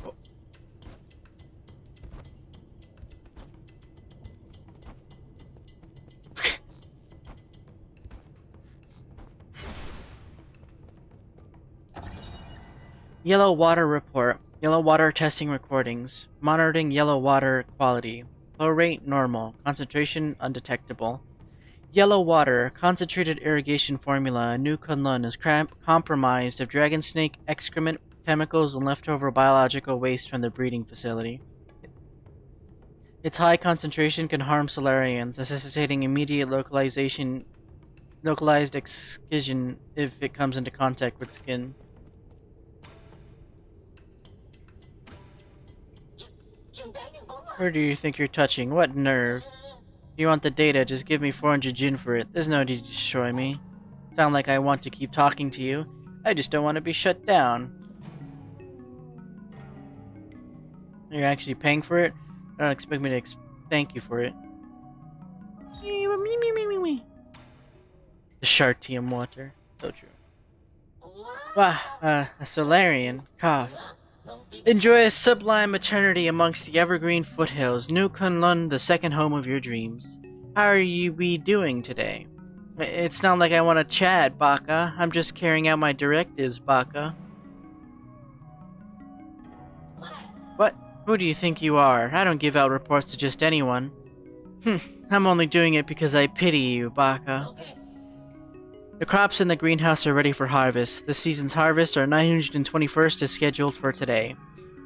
A: Yellow water report. Yellow water testing recordings. Monitoring yellow water quality. Flow rate normal. Concentration undetectable. Yellow water. Concentrated irrigation formula. A new Kunlun is compromised of dragon snake excrement, chemicals, and leftover biological waste from the breeding facility. Its high concentration can harm Solarians, necessitating immediate localized excision if it comes into contact with skin. Where do you think you're touching? What nerve? If you want the data, just give me 400 Jin for it. There's no need to destroy me. Sound like I want to keep talking to you. I just don't want to be shut down. You're actually paying for it? Don't expect me to thank you for it. The Shartium water. So true. Wow, a Solarian. Cough. Enjoy a sublime eternity amongst the evergreen foothills, New Kunlun, the second home of your dreams. How are we doing today? It's not like I want to chat, Baka. I'm just carrying out my directives, Baka. What? Who do you think you are? I don't give out reports to just anyone. I'm only doing it because I pity you, Baka. The crops in the greenhouse are ready for harvest. This season's harvest, our 921st, is scheduled for today.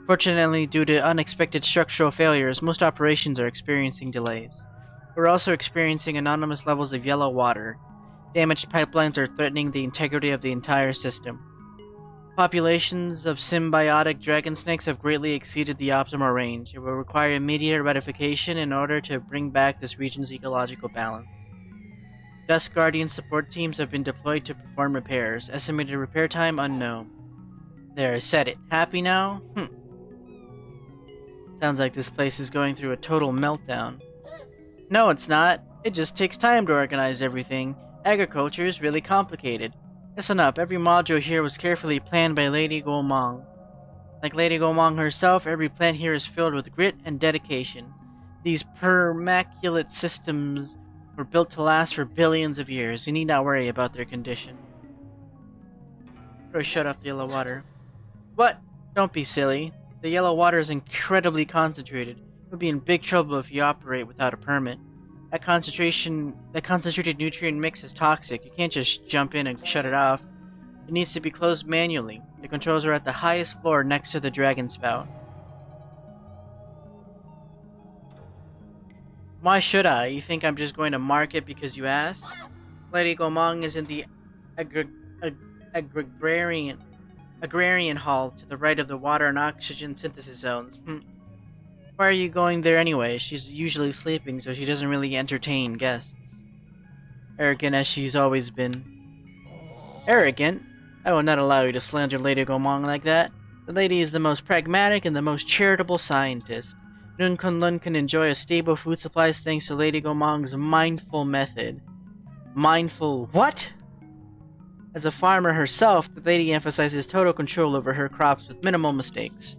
A: Fortunately, due to unexpected structural failures, most operations are experiencing delays. We're also experiencing anonymous levels of yellow water. Damaged pipelines are threatening the integrity of the entire system. Populations of symbiotic dragon snakes have greatly exceeded the optimal range. It will require immediate ratification in order to bring back this region's ecological balance. Dusk Guardian support teams have been deployed to perform repairs. Estimated repair time unknown. There, I said it. Happy now? Sounds like this place is going through a total meltdown. No, it's not. It just takes time to organize everything. Agriculture is really complicated. Listen up, every module here was carefully planned by Lady Gomang. Like Lady Gomang herself, every plant here is filled with grit and dedication. These permaculate systems were built to last for billions of years. You need not worry about their condition. Or shut off the yellow water. What? Don't be silly. The yellow water is incredibly concentrated. You'll be in big trouble if you operate without a permit. That concentrated nutrient mix is toxic. You can't just jump in and shut it off. It needs to be closed manually. The controls are at the highest floor next to the dragon spout. Why should I? You think I'm just going to mark it because you asked? Lady Gomang is in the agrarian hall to the right of the water and oxygen synthesis zones. Why are you going there anyway? She's usually sleeping, so she doesn't really entertain guests. Arrogant as she's always been. Arrogant? I will not allow you to slander Lady Gomang like that. The lady is the most pragmatic and the most charitable scientist. Nun Kunlun can enjoy a stable food supply thanks to Lady Gomang's mindful method. Mindful what? As a farmer herself, the lady emphasizes total control over her crops with minimal mistakes.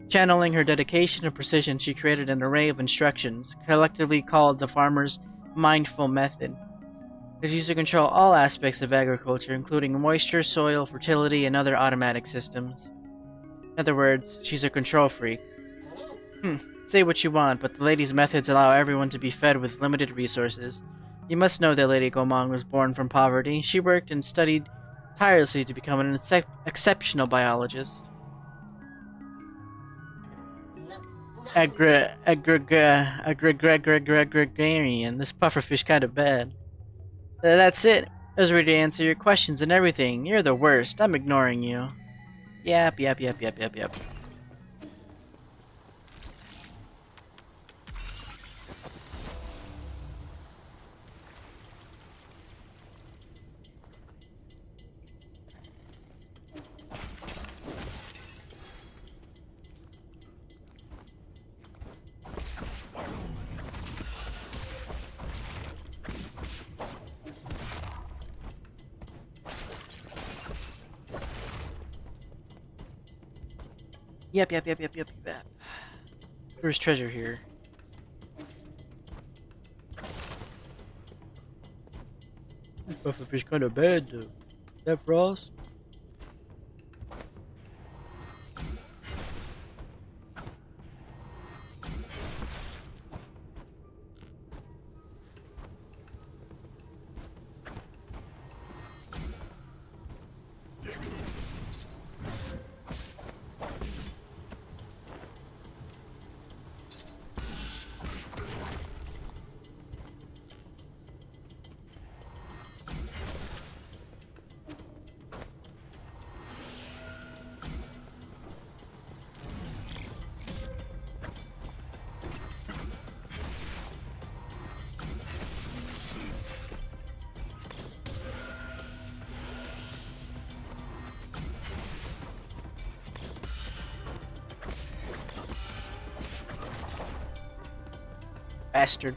A: Channeling her dedication and precision, she created an array of instructions, collectively called the farmer's mindful method. It is used to control all aspects of agriculture, including moisture, soil, fertility, and other automatic systems. In other words, she's a control freak. Say what you want, but the lady's methods allow everyone to be fed with limited resources. You must know that Lady Gomang was born from poverty. She worked and studied tirelessly to become an exceptional biologist. Agrarian. This pufferfish kind of bad. That's it. I was ready to answer your questions and everything. You're the worst. I'm ignoring you. Yep. Yep. There's treasure here. This pufferfish kind of bad though. Is that Frost? Bastard.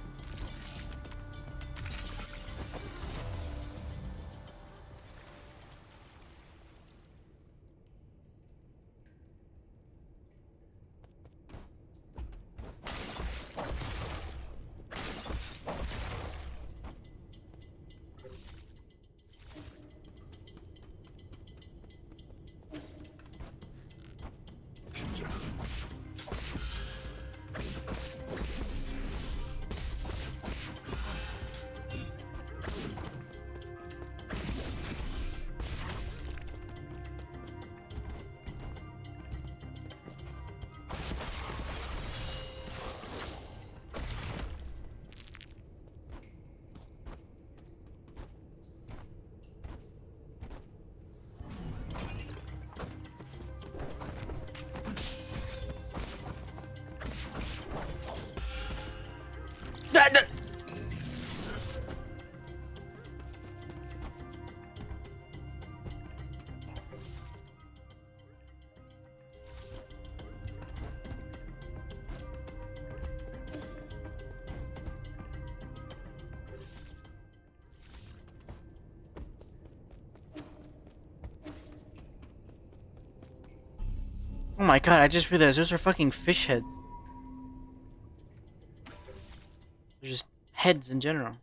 A: Oh my god, I just realized those are fucking fish heads. They're just heads in general.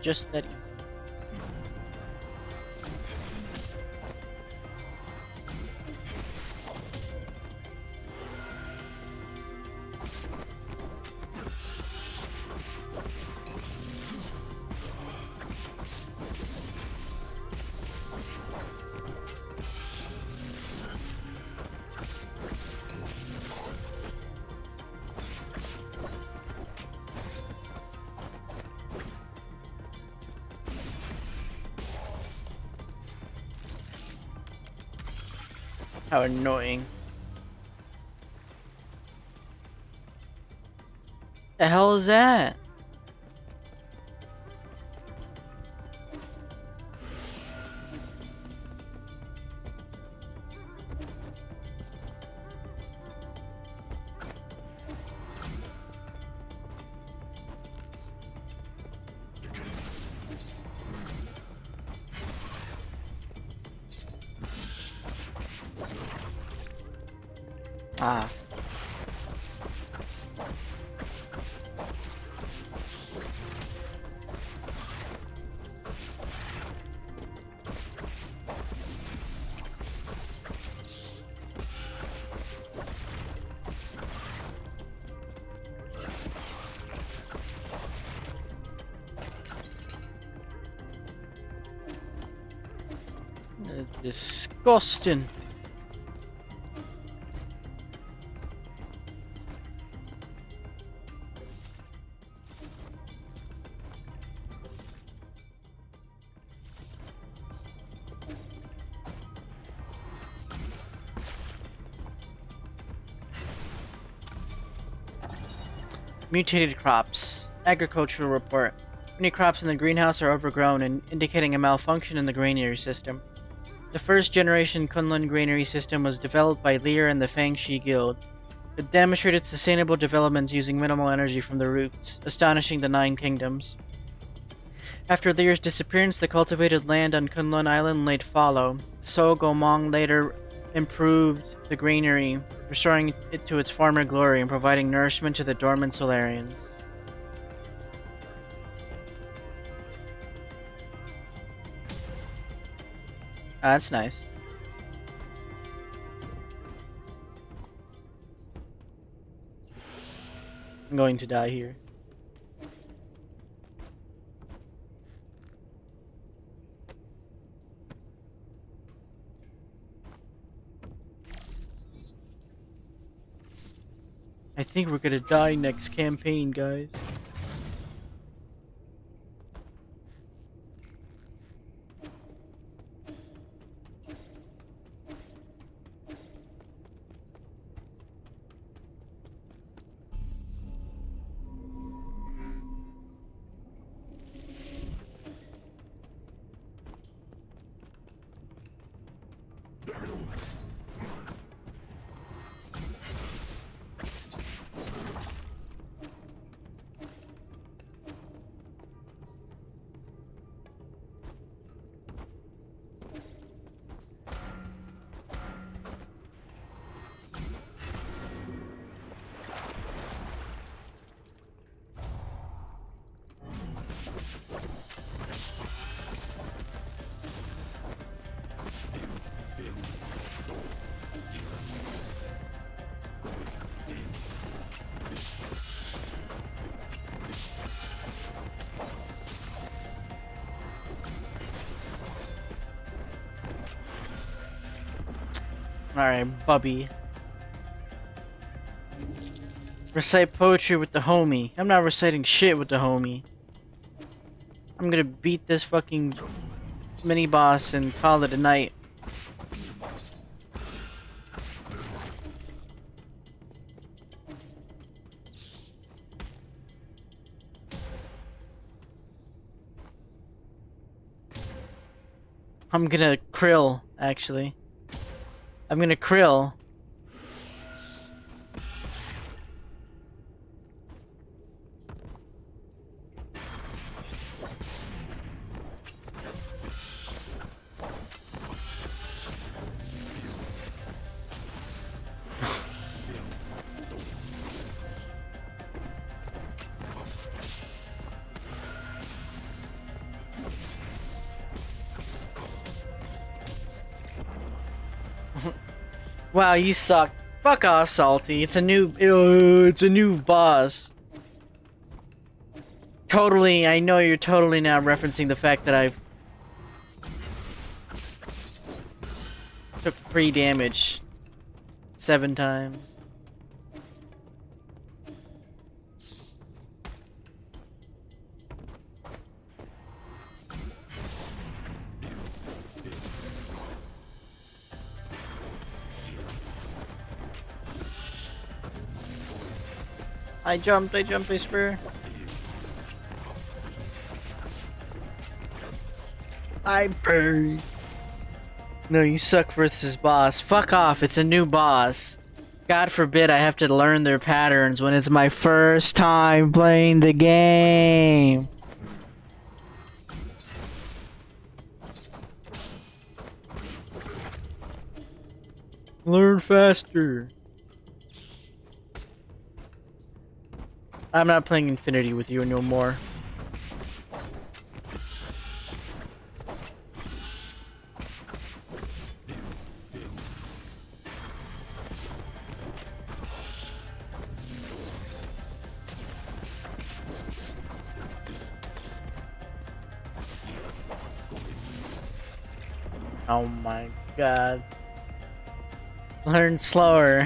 A: Just that easy. How annoying. The hell is that? Ah. Disgusting. Mutated crops. Agricultural report. Many crops in the greenhouse are overgrown and indicating a malfunction in the granary system. The first generation Kunlun granary system was developed by Lear and the Fangxi Guild. It demonstrated sustainable developments using minimal energy from the roots, astonishing the Nine Kingdoms. After Lear's disappearance, the cultivated land on Kunlun Island laid fallow. So Gomong later improved the granary, restoring it to its former glory and providing nourishment to the dormant Solarians. Ah, that's nice. I'm going to die here. I think we're gonna die next campaign, guys. Alright, Bubby. Recite poetry with the homie. I'm not reciting shit with the homie. I'm gonna beat this fucking mini boss and call it a night. I'm gonna krill, actually. I'm gonna krill. Wow, you suck. Fuck off, Salty. It's a new boss. Totally, I know you're totally now referencing the fact that I've took free damage 7 times. I jumped, I spur. I burned. No, you suck versus boss. Fuck off, it's a new boss. God forbid I have to learn their patterns when it's my first time playing the game. Learn faster. I'm not playing Infinity with you no more. Oh my god. Learn slower.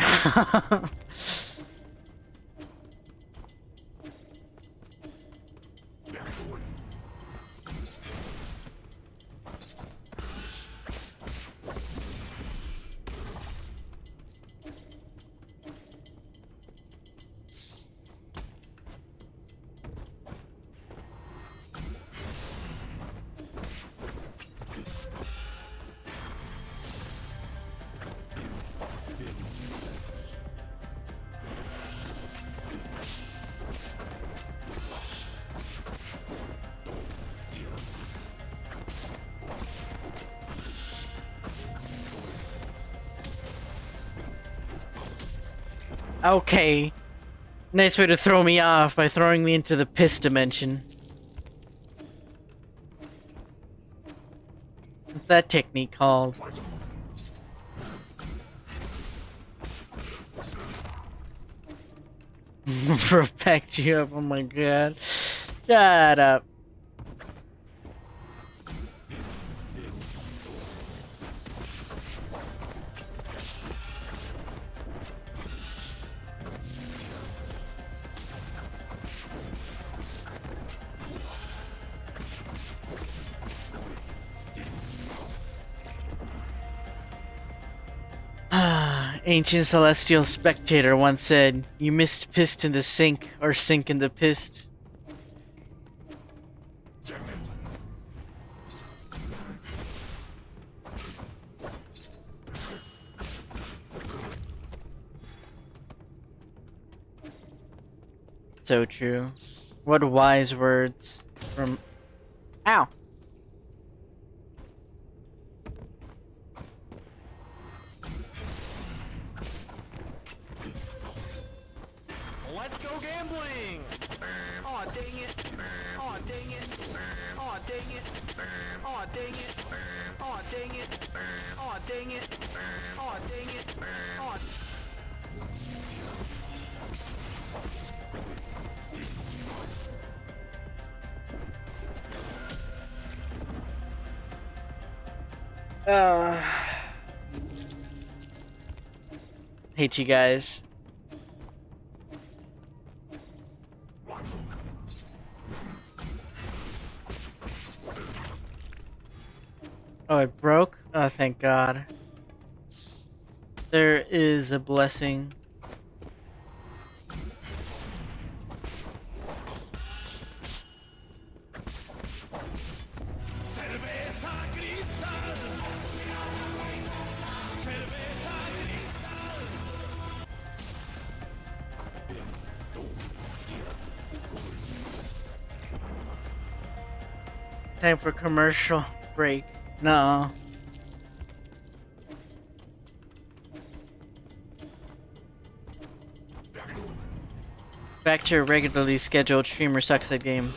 A: Okay. Nice way to throw me off by throwing me into the piss dimension. What's that technique called? Perfect you up, oh my god. Shut up. Ancient celestial spectator once said, "You missed pissed in the sink, or sink in the pissed." So true. What wise words from... Ow!
C: Let's go gambling! Aw, dang it! Aw, dang it! Aw, dang it! Aw, dang it! Aw, dang it! Aw, dang it! Aw, dang it! Aw.
A: Hate you guys. Oh, it broke? Oh, thank God. There is a blessing. Time for commercial break. No. Back to your regularly scheduled streamer sucks at game.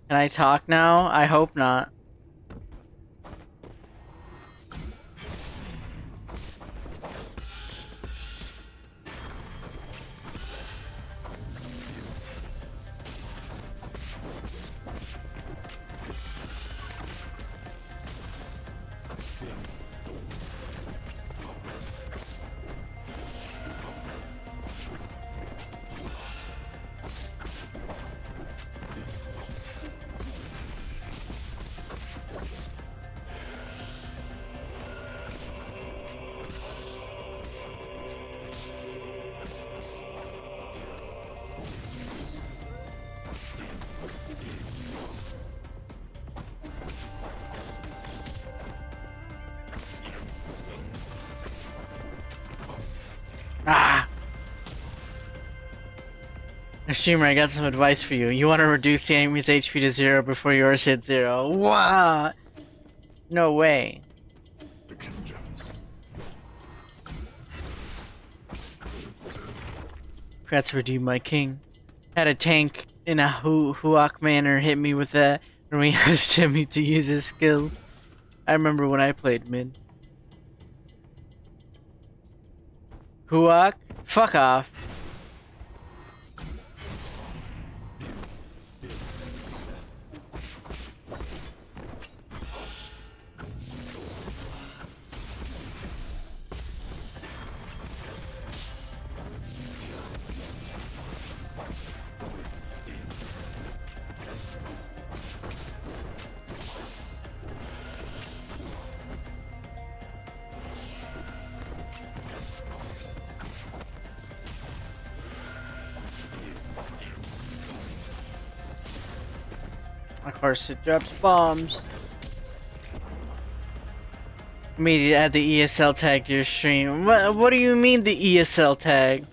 A: Can I talk now? I hope not. Ah! Streamer, I got some advice for you. You want to reduce the enemy's HP to 0 before yours hits 0. What? No way. Congrats, redeem my king. Had a tank in a Huak manner hit me with that when we asked him to use his skills. I remember when I played mid. Huak? Fuck off. Of course, it drops bombs. Made you add the ESL tag to your stream. What do you mean the ESL tag?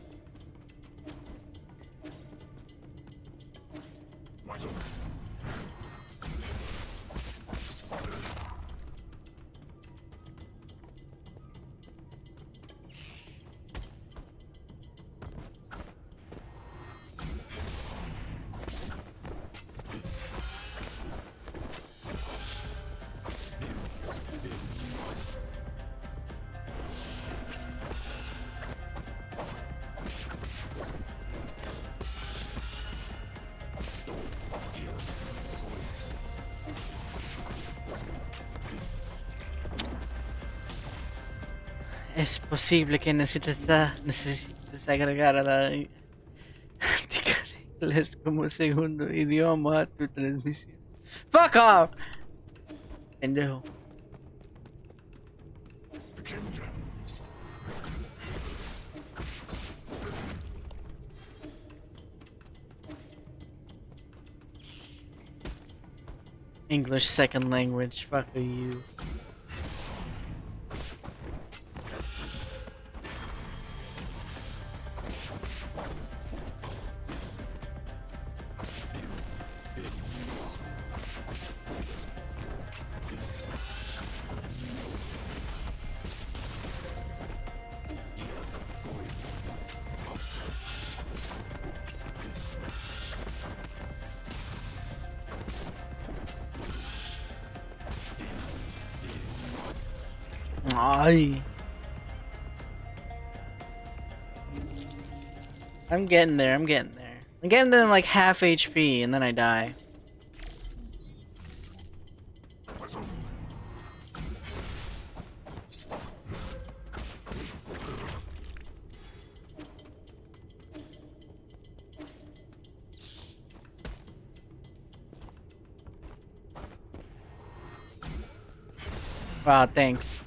A: Es posible que necesites agregar a la inglés como segundo idioma a tu transmisión. Fuck off, pendejo. English second language. Fuck you. Ay. I'm getting there, I'm getting there. I'm getting them like half HP and then I die. Wow, thanks.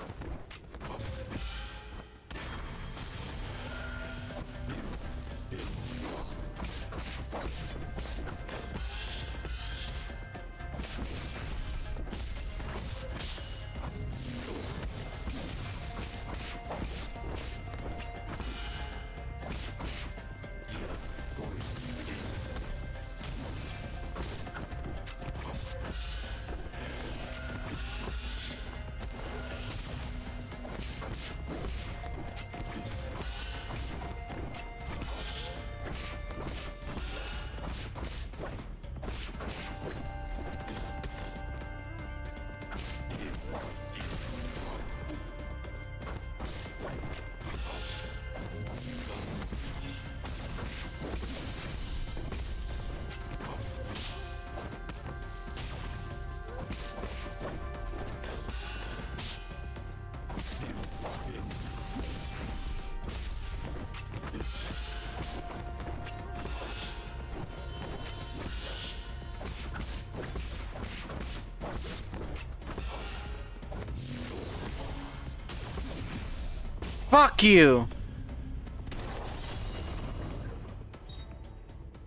A: Fuck you!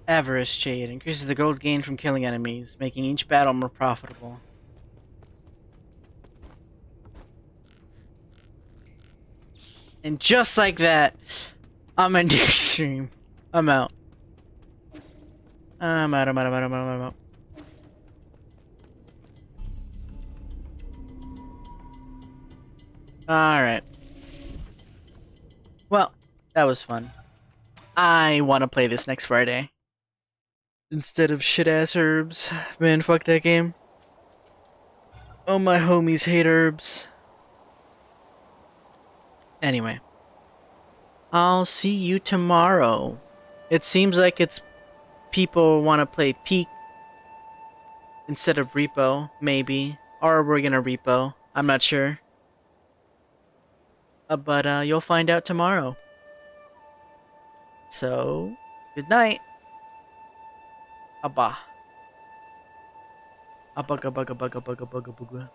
A: Avarice Shade increases the gold gained from killing enemies, making each battle more profitable. And just like that, I'm ending stream. I'm out. I'm out. Alright. Well, that was fun. I want to play this next Friday. Instead of shit-ass herbs. Man, fuck that game. Oh, my homies hate herbs. Anyway. I'll see you tomorrow. It seems like it's people want to play Peak instead of Repo, maybe. Or we're gonna Repo. I'm not sure. But you'll find out tomorrow. So, good night. Abba. Abba, abba, abba, abba, abba, abba, abba.